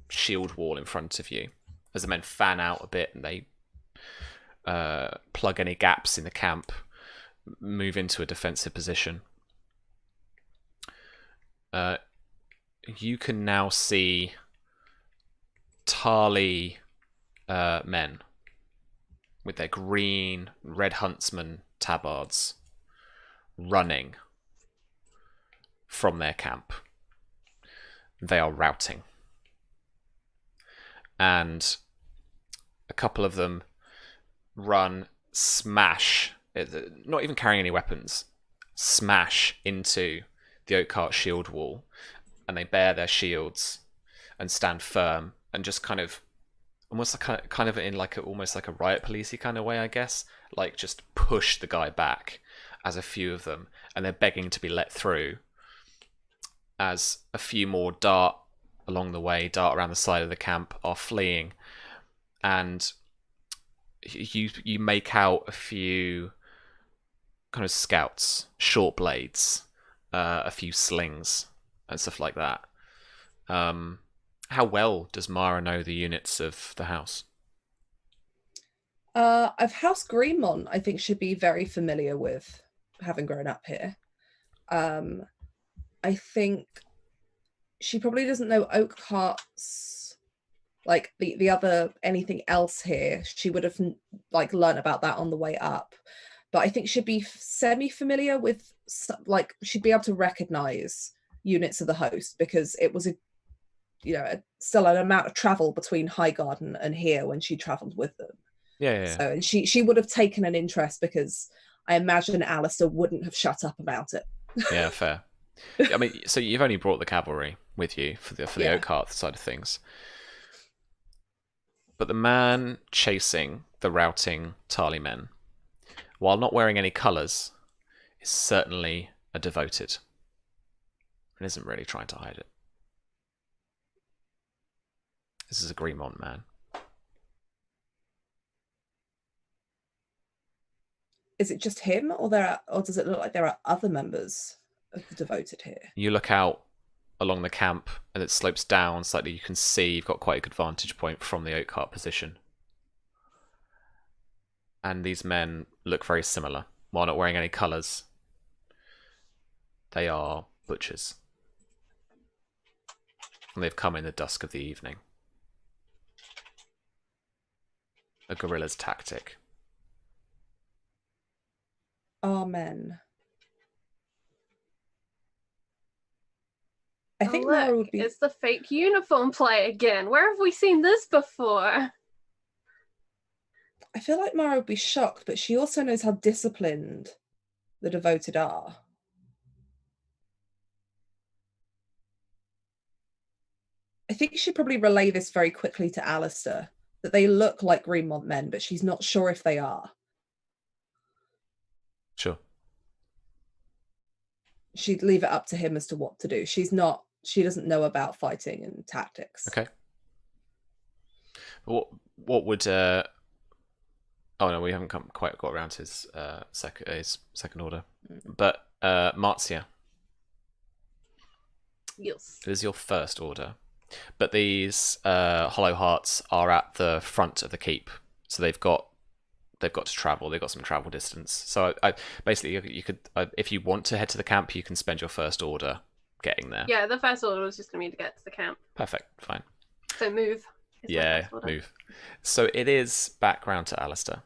shield wall in front of you as the men fan out a bit and they plug any gaps in the camp, move into a defensive position. You can now see Tarly men with their green red huntsman tabards running from their camp. They are routing. And a couple of them run, smash, not even carrying any weapons, smash into the oak cart shield wall, and they bare their shields and stand firm and just kind of almost kind of in like almost like a riot policey kind of way, I guess, like just push the guy back as a few of them, and they're begging to be let through as a few more dart along the way, dart around the side of the camp, are fleeing. And you make out a few kind of scouts, short blades, a few slings and stuff like that. How well does Mara know the units of the house? Of House Greenmont, I think should be very familiar with, having grown up here. I think she probably doesn't know oak carts, like the other anything else here. She would have like learned about that on the way up, but I think she'd be semi-familiar with, like, she'd be able to recognize units of the host, because it was still an amount of travel between Highgarden and here when she traveled with them. Yeah. So, and she would have taken an interest, because I imagine Alistair wouldn't have shut up about it. Yeah, fair. I mean, so you've only brought the cavalry with you for the oak cart side of things, but the man chasing the routing Tarly men, while not wearing any colours, is certainly a devoted and isn't really trying to hide it. This is a Greenmont man. Is it just him, or does it look like there are other members of the devoted here? You look out along the camp and it slopes down slightly. You can see you've got quite a good vantage point from the oak cart position. And these men look very similar, while not wearing any colours. They are butchers. And they've come in the dusk of the evening. A guerrilla's tactic. Amen. I think look, Mara would be... It's the fake uniform play again. Where have we seen this before? I feel like Mara would be shocked, but she also knows how disciplined the devoted are. I think she'd probably relay this very quickly to Alistair, that they look like Greenmont men, but she's not sure if they are. Sure. She'd leave it up to him as to what to do. She doesn't know about fighting and tactics. Okay. What would oh no, we haven't quite got around to his second order. But Marcia. Yes. It is your first order. But these hollow hearts are at the front of the keep. So they've got to travel. They've got some travel distance. So I basically, you could, if you want to head to the camp, you can spend your first order getting there. Yeah, the first order was just going to be to get to the camp. Perfect. Fine. So move. Yeah, move. So it is back round to Alistair.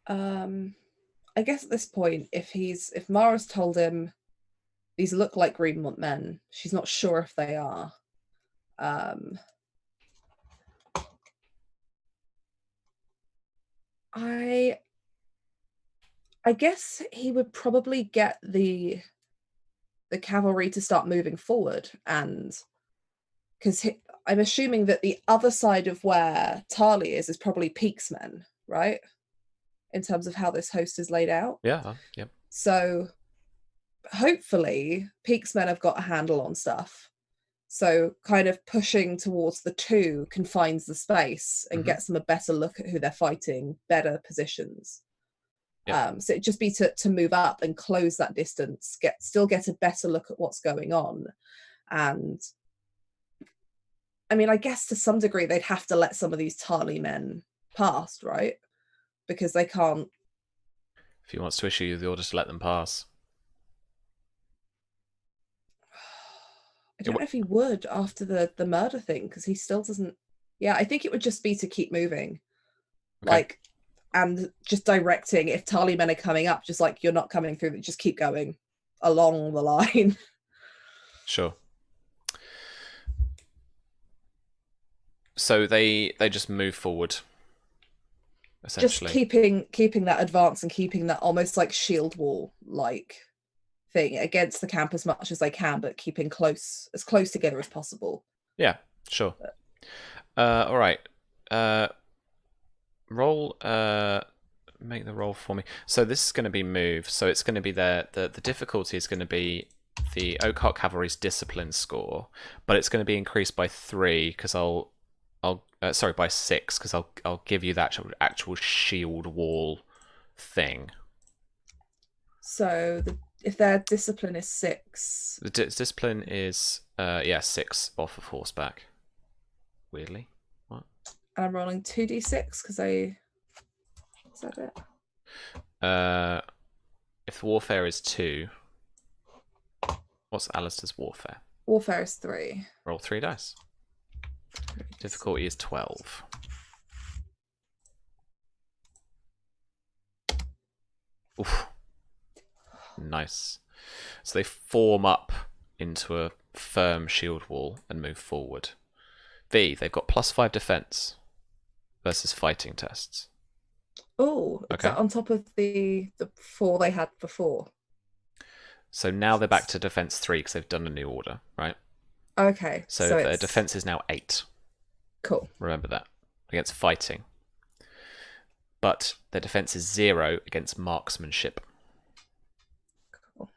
I guess at this point, if Mara's told him these look like Greenmont men, she's not sure if they are. I guess he would probably get the cavalry to start moving forward, and because I'm assuming that the other side of where Tarly is probably Peake's men, right? In terms of how this host is laid out. Yeah. Yep. So hopefully Peake's men have got a handle on stuff. So kind of pushing towards the two confines the space and gets them a better look at who they're fighting, better positions. Yep. So it'd just be to move up and close that distance, still get a better look at what's going on. And I mean, I guess to some degree they'd have to let some of these Tarly men pass, right? Because they can't. If he wants to issue you the order to let them pass. I don't know if he would after the murder thing, because he still doesn't. Yeah, I think it would just be to keep moving. Okay. Like, and just directing, if Tarly men are coming up, just like, you're not coming through, just keep going along the line. Sure. So they just move forward, essentially. Just keeping that advance and keeping that almost like shield wall like thing against the camp as much as they can, but keeping as close together as possible. Yeah, sure. All right. Roll. Make the roll for me. So this is going to be move. So it's going to be the difficulty is going to be the Oakhart Cavalry's discipline score, but it's going to be increased by 3 because by 6 because I'll give you that actual shield wall thing. So if their discipline is 6, the discipline is 6 off of horseback. Weirdly, what? And I'm rolling 2d6 because is that it? If warfare is 2, what's Alistair's warfare? Warfare is 3. Roll 3 dice. Difficulty is 12. Oof. Nice. So they form up into a firm shield wall and move forward. They've got +5 defense versus fighting tests. Oh, okay. On top of the 4 they had before. So now they're back to defense 3 because they've done a new order, right? Okay. So their defense is now 8. Cool. Remember that. Against fighting. But their defense is 0 against marksmanship. Cool.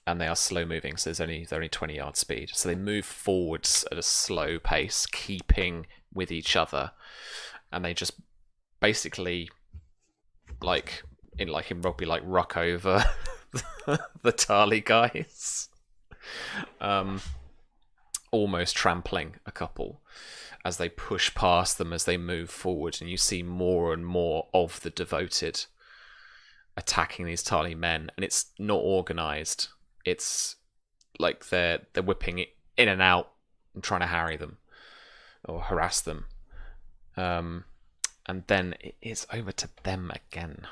And they are slow moving, so they're only 20 yard speed. So they move forwards at a slow pace, keeping with each other. And they just basically, like in rugby, like ruck over the Tarly guys. Almost trampling a couple as they push past them as they move forward, and you see more and more of the devoted attacking these Tarly men, and it's not organized. It's like they're whipping it in and out and trying to harry them or harass them, and then it's over to them again.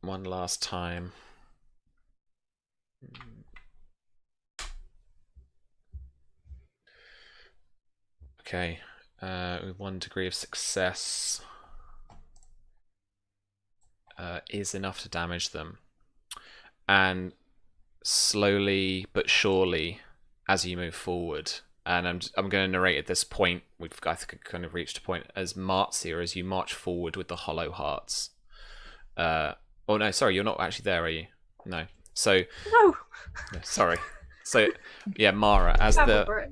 One last time. Okay, with 1 degree of success is enough to damage them. And slowly but surely, as you move forward, and I'm going to narrate at this point, I think kind of reached a point as Martzia, as you march forward with the Hollow Hearts. Oh no, sorry, you're not actually there, are you? No. So no. Sorry. So yeah, Mara, as Babblebrook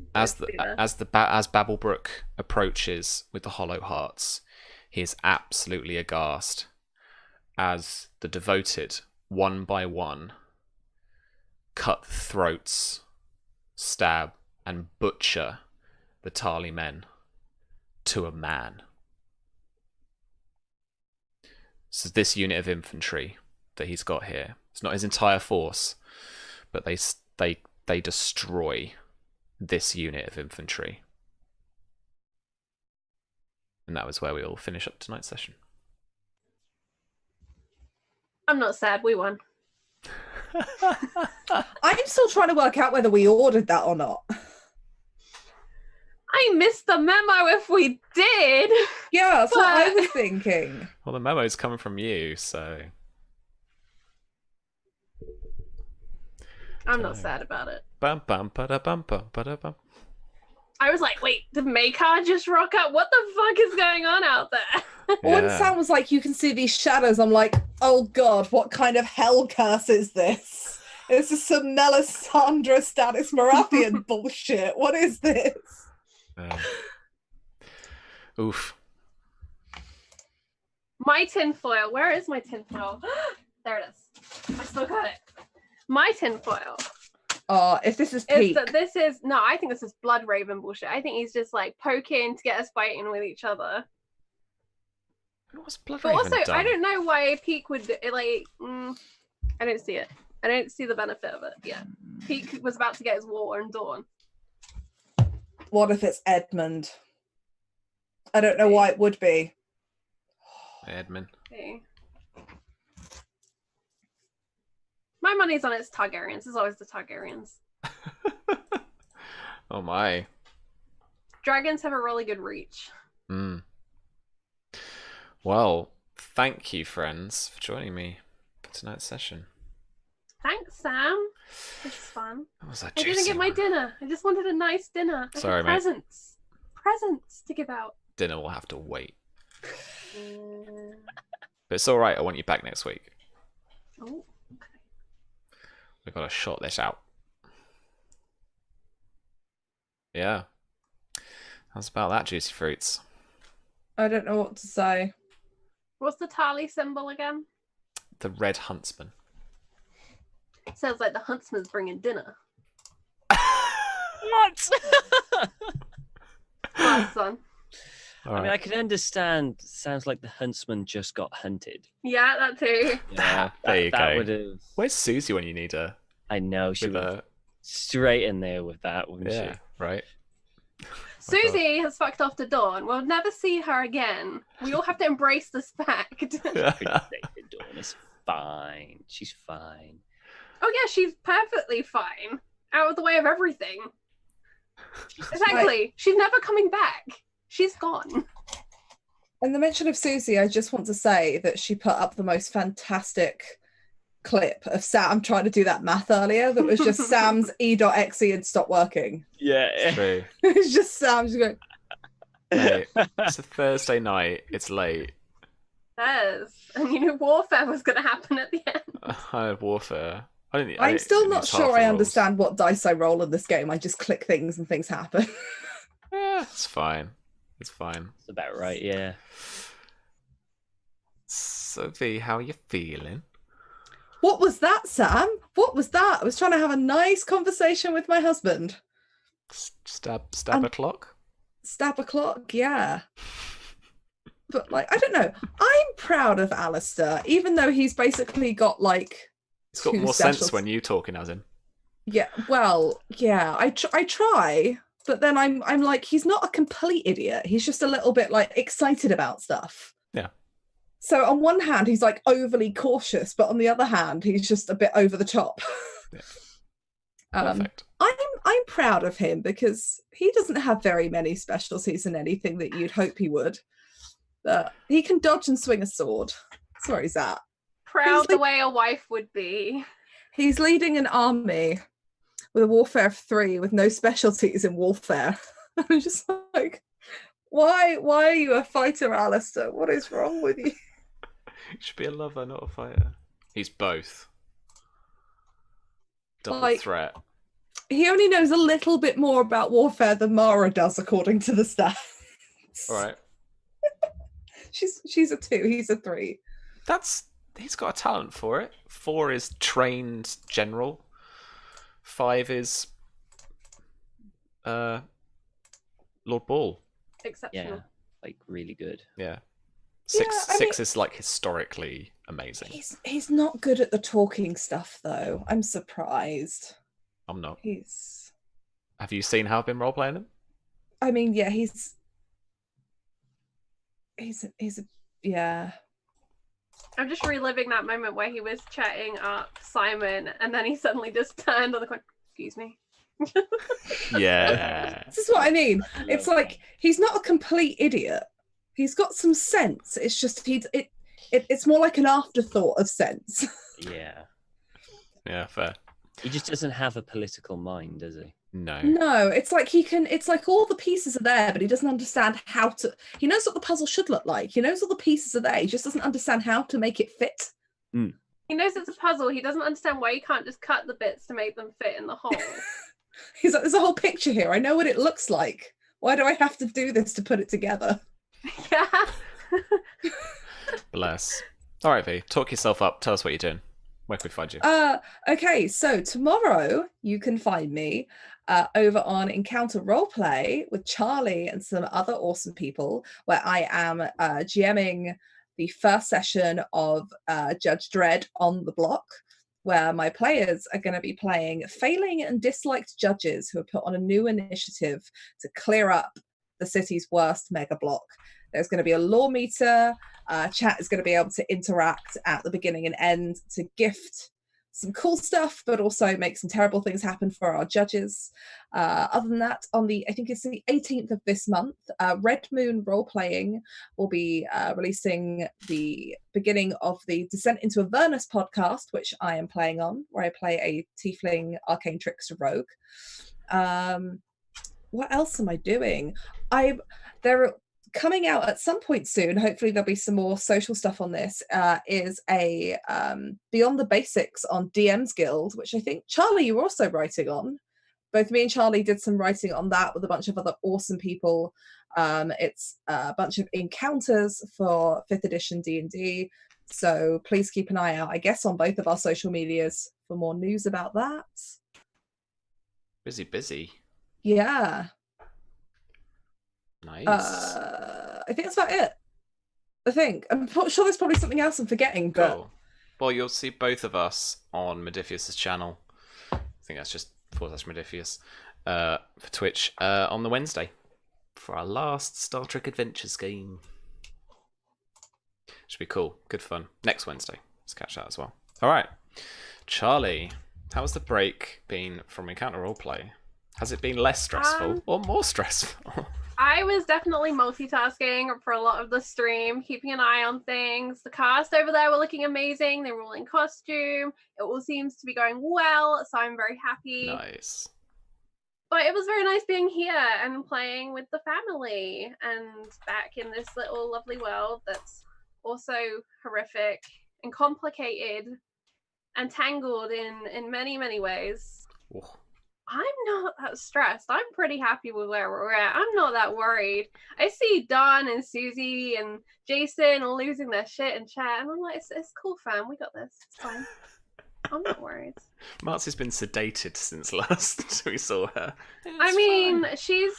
approaches with the Hollow Hearts, he is absolutely aghast as the devoted, one by one, cut throats, stab, and butcher the Tarly men to a man. So this unit of infantry that he's got here, it's not his entire force, but they destroy this unit of infantry. And that was where we all finish up tonight's session. I'm not sad, we won. I'm still trying to work out whether we ordered that or not. I missed the memo if we did. Yeah, that's what I was thinking. Well, the memo's coming from you, so... I'm not sad about it. Bum bum ba bum bum ba bum. I was like, wait, did Maekar just rock up? What the fuck is going on out there? When Sam was like, you can see these shadows, I'm like, oh god, what kind of hell curse is this? This is some Melisandre Stannis Baratheon bullshit. What is this? Oof. My tinfoil. Where is my tinfoil? There it is. I still got it. My tinfoil. Oh, if this is peak. No, I think this is Blood Raven bullshit. I think he's just like poking to get us fighting with each other. What's Blood But Raven also, done? I don't know why Peak would I don't see it. I don't see the benefit of it. Yeah, Peak was about to get his water and Dawn. What if it's Edmund? I don't know why it would be. Edmund. Okay. My money's on it's Targaryens. It's always the Targaryens. Oh my. Dragons have a really good reach. Well, thank you, friends, for joining me for tonight's session. Thanks, Sam. This is fun. That was a I didn't juicy get my one. dinner. I just wanted a nice dinner. I Sorry, had mate. presents. Presents to give out. Dinner will have to wait. But it's all right. I want you back next week. Oh. We've got to short this out. Yeah. How's about that, juicy fruits? I don't know what to say. What's the Tali symbol again? The Red Huntsman. Sounds like the huntsman's bringing dinner. What? My son. All I mean, I right. can understand. Sounds like the huntsman just got hunted. Yeah, that too. Yeah, There you that go. would have. Where's Susie when you need her? I know she With was her? straight in there with that, wouldn't Yeah, she? right. Susie has fucked off to Dawn. We'll never see her again. We all have to embrace this fact. Dawn is fine. She's fine. Oh yeah, she's perfectly fine. Out of the way of everything. Exactly. She's never coming back. She's gone. In the mention of Susie, I just want to say that she put up the most fantastic clip of Sam trying to do that math earlier that was just Sam's E.exe had stopped working. Yeah. True. It's just Sam just going, Hey, it's a Thursday night. It's late. Yes. And you knew warfare was going to happen at the end. I had warfare. I'm still not use sure half the I rules. understand what dice I roll in this game. I just click things and things happen. Yeah, it's fine. It's fine. That's about right, yeah. Sophie, how are you feeling? What was that, Sam? What was that? I was trying to have a nice conversation with my husband. Stab Um, a clock? Stab a clock, yeah. But like, I don't know. I'm proud of Alistair, even though he's basically got like It's got two more sense specials. when you talking as him. Yeah, well, yeah, I try, but then I'm like, he's not a complete idiot. He's just a little bit like excited about stuff. Yeah. So on one hand, he's like overly cautious, but on the other hand, he's just a bit over the top. Yeah. Um, Perfect. I'm proud of him because he doesn't have very many specialties in anything that you'd hope he would. But he can dodge and swing a sword. That's where he's at. Proud the way a wife would be. He's leading an army with a warfare of 3 with no specialties in warfare. I'm just like, why are you a fighter, Alistair? What is wrong with you? You should be a lover, not a fighter. He's both. Double Like- threat. He only knows a little bit more about warfare than Mara does, according to the stats. All right. She's a 2, he's a 3. He's got a talent for it. 4 is trained general. 5 is Lord Ball. Exceptional. Yeah. Like, really good. Yeah. Yeah, I 6 is like historically amazing. He's not good at the talking stuff, though. I'm surprised. I'm not. He's... Have you seen how I've been role playing him? I mean, yeah, he's yeah. I'm just reliving that moment where he was chatting up Simon and then he suddenly just turned on the corner. Excuse me. Yeah. This is what I mean. It's like he's not a complete idiot. He's got some sense. It's just it's more like an afterthought of sense. Yeah. Yeah, fair. He just doesn't have a political mind, does he? No, it's like it's like all the pieces are there, but he doesn't understand how to. He knows what the puzzle should look like. He knows all the pieces are there. He just doesn't understand how to make it fit. Mm. He knows it's a puzzle. He doesn't understand why you can't just cut the bits to make them fit in the hole. He's like, there's a whole picture here. I know what it looks like. Why do I have to do this to put it together? Yeah. Bless. All right, V, talk yourself up. Tell us what you're doing. Where can we find you? Okay, so tomorrow you can find me over on Encounter Roleplay with Charlie and some other awesome people, where I am GMing the first session of Judge Dredd on the Block, where my players are going to be playing failing and disliked judges who have put on a new initiative to clear up the city's worst mega block. There's going to be a law meter. Chat is going to be able to interact at the beginning and end to gift some cool stuff, but also make some terrible things happen for our judges. Other than that, I think it's the 18th of this month, Red Moon Role-Playing will be releasing the beginning of the Descent into Avernus podcast, which I am playing on, where I play a tiefling arcane trickster rogue. What else am I doing? They're coming out at some point soon, hopefully there'll be some more social stuff on this, is a Beyond the Basics on DM's Guild, which I think, Charlie, you were also writing on. Both me and Charlie did some writing on that with a bunch of other awesome people. It's a bunch of encounters for 5th edition D&D, so please keep an eye out, I guess, on both of our social medias for more news about that. Busy. Yeah. Nice. I think that's about it. I'm sure there's probably something else I'm forgetting, but Cool. Well, you'll see both of us on Modifius's channel. I think that's just /Modifius for Twitch on the Wednesday for our last Star Trek Adventures game. Should be cool. Good fun. Next Wednesday. Let's catch that as well. All right. Charlie, how has the break been from Encounter Roleplay? Has it been less stressful or more stressful? I was definitely multitasking for a lot of the stream, keeping an eye on things. The cast over there were looking amazing. They were all in costume. It all seems to be going well, so I'm very happy. Nice. But it was very nice being here and playing with the family and back in this little lovely world that's also horrific and complicated and tangled in many, many ways. Ooh. I'm not that stressed. I'm pretty happy with where we're at. I'm not that worried. I see Don and Susie and Jason all losing their shit in chat, and I'm like, it's cool, fam. We got this. It's fine. I'm not worried. Marcy's been sedated since last we saw her. I mean, she's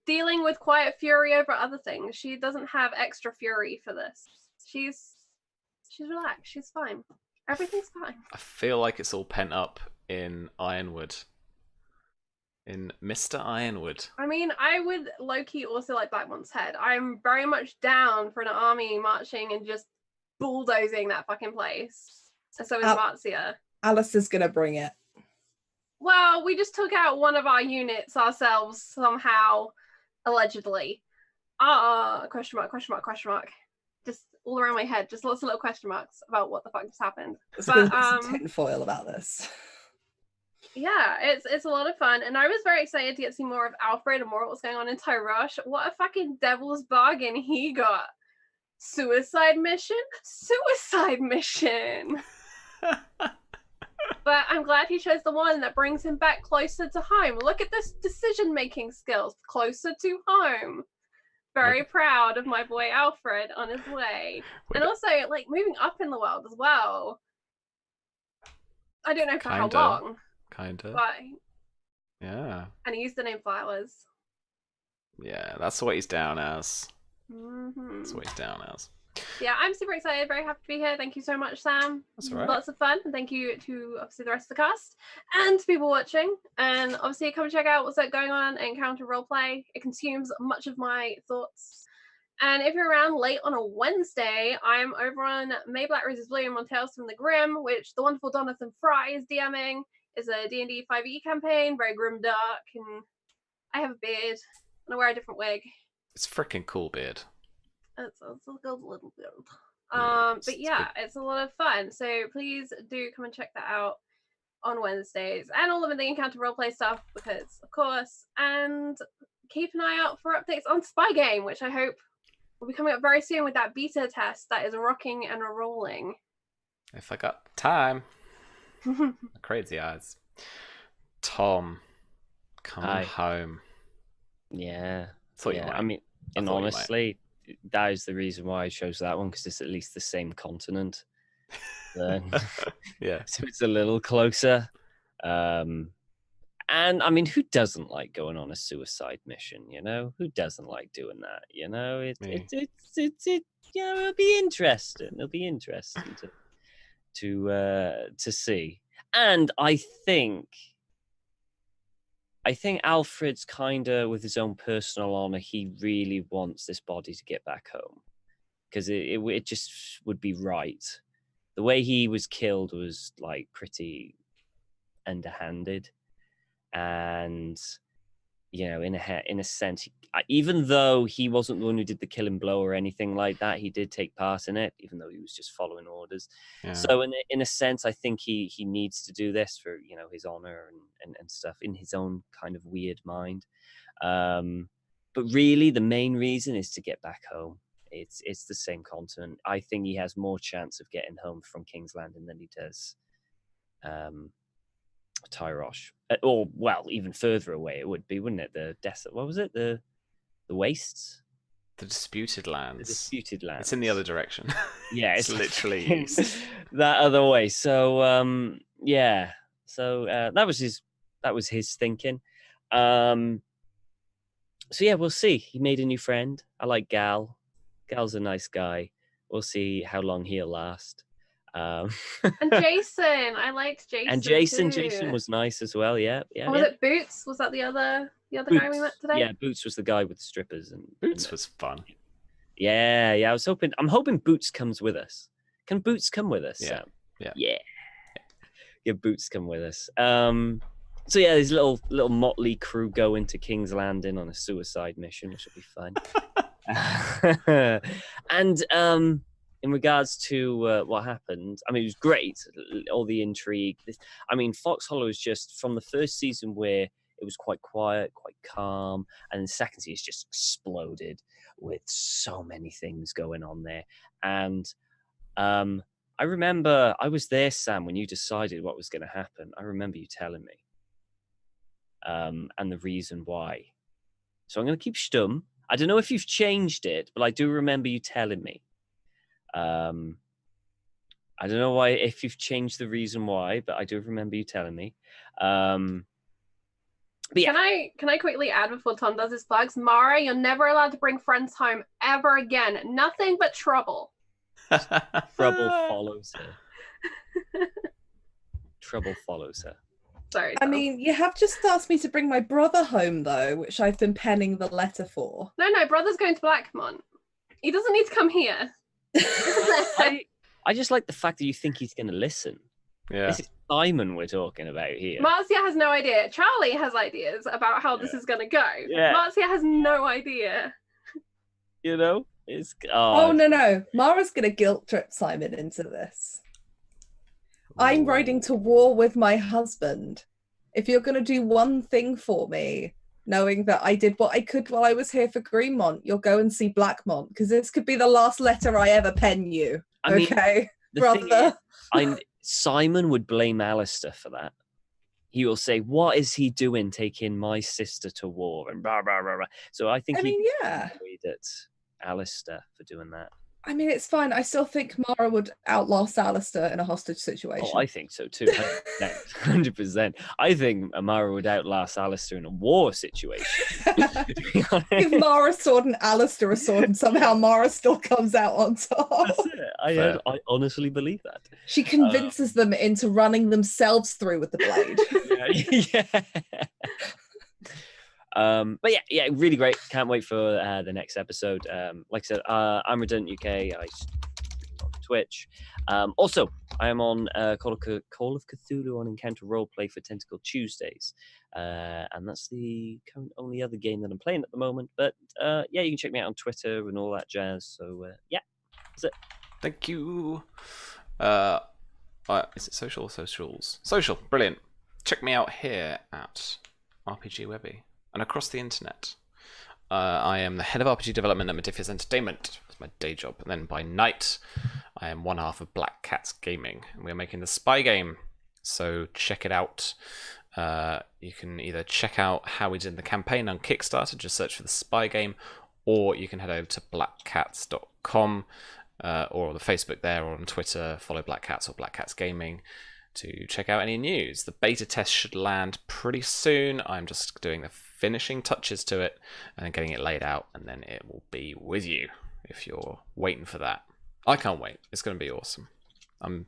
dealing with quiet fury over other things. She doesn't have extra fury for this. She's relaxed. She's fine. Everything's fine. I feel like it's all pent up in Ironwood. In Mr. Ironwood. I mean, I would low-key also like Blackmont's Head. I'm very much down for an army marching and just bulldozing that fucking place. And so is Marzia. Alice is gonna bring it. Well, we just took out one of our units ourselves somehow, allegedly. Question mark. Just all around my head, just lots of little question marks about what the fuck just happened. There's been some tinfoil about this. Yeah, it's a lot of fun, and I was very excited to get to see more of Alfred and more of what's going on in Tyrosh. What a fucking devil's bargain he got. Suicide mission? But I'm glad he chose the one that brings him back closer to home. Look at this decision-making skills, closer to home. Very proud of my boy Alfred on his way. And also, like, moving up in the world as well. I don't know for how long. Kinda. But, yeah. and he used the name Flowers. Yeah, that's what he's down as. Mm-hmm. That's what he's down as. Yeah, I'm super excited. Very happy to be here. Thank you so much, Sam. That's all right. Lots of fun. And thank you to, obviously, the rest of the cast and to people watching. And obviously, come check out what's going on at Encounter Roleplay. It consumes much of my thoughts. And if you're around late on a Wednesday, I'm over on May Black Roses Bloom on Tales from the Grim, which the wonderful Jonathan Fry is DMing. is a D&D 5e campaign, very grim dark, and I have a beard and I wear a different wig. It's freaking cool beard. It's a little beard. Yeah, But yeah, it's a lot of fun. So please do come and check that out on Wednesdays, and all of the Encounter roleplay stuff, because of course, and keep an eye out for updates on Spy Game, which I hope will be coming up very soon with that beta test that is rocking and rolling. If I got time. Crazy eyes. Tom, coming home. Yeah. Thought you might. I mean, and honestly, that is the reason why I chose that one, because it's at least the same continent. Yeah. So it's a little closer. And I mean, who doesn't like going on a suicide mission? You know, who doesn't like doing that? You know, it'll be interesting. It'll be interesting to see. And I think Alfred's kind of, with his own personal honor, he really wants this body to get back home, because it just would be right. The way he was killed was like pretty underhanded, and you know, in a sense, even though he wasn't the one who did the killing blow or anything like that, he did take part in it, even though he was just following orders. Yeah. So in a sense, I think he needs to do this for, you know, his honor and stuff, in his own kind of weird mind. But really, the main reason is to get back home. It's the same continent. I think he has more chance of getting home from King's Landing than he does Tyrosh. Or, well, even further away it would be, wouldn't it? The desert. What was it? The wastes? The disputed lands. The disputed lands. It's in the other direction. Yeah, it's literally east. That other way. So yeah. So that was his thinking. So yeah, we'll see. He made a new friend. I like Gal. Gal's a nice guy. We'll see how long he'll last. And Jason, I liked Jason. And Jason was nice as well. Yeah. Was it Boots? Was that the other guy we met today? Yeah, Boots was the guy with the strippers, and Boots was fun. Yeah. I'm hoping Boots comes with us. Can Boots come with us? Yeah. Sam? Yeah. Boots come with us. So yeah, this little motley crew go into King's Landing on a suicide mission, which will be fun. And in regards to what happened, I mean, it was great. All the intrigue. Fox Hollow is just, from the first season where it was quite quiet, quite calm, and the second season just exploded with so many things going on there. And I remember I was there, Sam, when you decided what was going to happen. I remember you telling me. And the reason why. So I'm going to keep stum. I don't know if you've changed it, but I do remember you telling me. I don't know if you've changed the reason why, but I do remember you telling me. But yeah. Can I quickly add before Tom does his plugs? Mara, you're never allowed to bring friends home ever again. Nothing but trouble. Trouble follows her. Trouble follows her. Sorry, Tom. I mean, you have just asked me to bring my brother home, though, which I've been penning the letter for. No, brother's going to Blackmont. He doesn't need to come here. I just like the fact that you think he's going to listen. Yeah. This is Simon we're talking about here. Marcia has no idea. Charlie has ideas about how this is going to go. Yeah. Marcia has no idea. You know? Oh, no. Mara's going to guilt trip Simon into this. I'm riding to war with my husband. If you're going to do one thing for me, knowing that I did what I could while I was here for Greenmont, you'll go and see Blackmont, because this could be the last letter I ever pen you. Okay, brother? Simon would blame Alistair for that. He will say, what is he doing taking my sister to war? And blah, blah, blah, blah. So I think he'd at Alistair for doing that. I mean, it's fine. I still think Mara would outlast Alistair in a hostage situation. Oh, I think so too. 100%. I think Mara would outlast Alistair in a war situation. Give Mara a sword and Alistair a sword, and somehow Mara still comes out on top. That's it. I honestly believe that. She convinces them into running themselves through with the blade. Yeah. But yeah, really great. Can't wait for the next episode. Like I said, I'm Redundant UK. I stream on Twitch. Also, I am on Call of Cthulhu on Encounter Roleplay for Tentacle Tuesdays. And that's the current only other game that I'm playing at the moment. But yeah, you can check me out on Twitter and all that jazz. So yeah, that's it. Thank you. Is it social or socials? Social, brilliant. Check me out here at RPG Webby and across the internet. I am the head of RPG development at Modiphius Entertainment. That's my day job. And then by night, I am one half of Black Cats Gaming. And we're making the spy game. So check it out. You can either check out how we did the campaign on Kickstarter, just search for the spy game, or you can head over to blackcats.com or on the Facebook there, or on Twitter, follow Black Cats or Black Cats Gaming to check out any news. The beta test should land pretty soon. I'm just doing the finishing touches to it and then getting it laid out, and then it will be with you if you're waiting for that. I can't wait. It's going to be awesome. I'm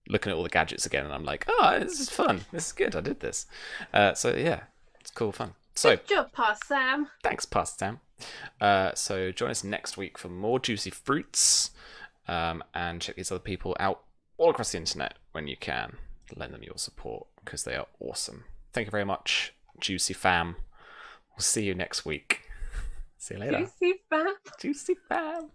looking at all the gadgets again and I'm like, oh, this is fun. This is good. I did this. So yeah, it's cool fun. So good job, Pastor Sam. Thanks, Pastor Sam. So join us next week for more juicy fruits, and check these other people out all across the internet when you can. Lend them your support because they are awesome. Thank you very much, Juicy Fam. We'll see you next week. See you later. Juicy Fam. Juicy Fam.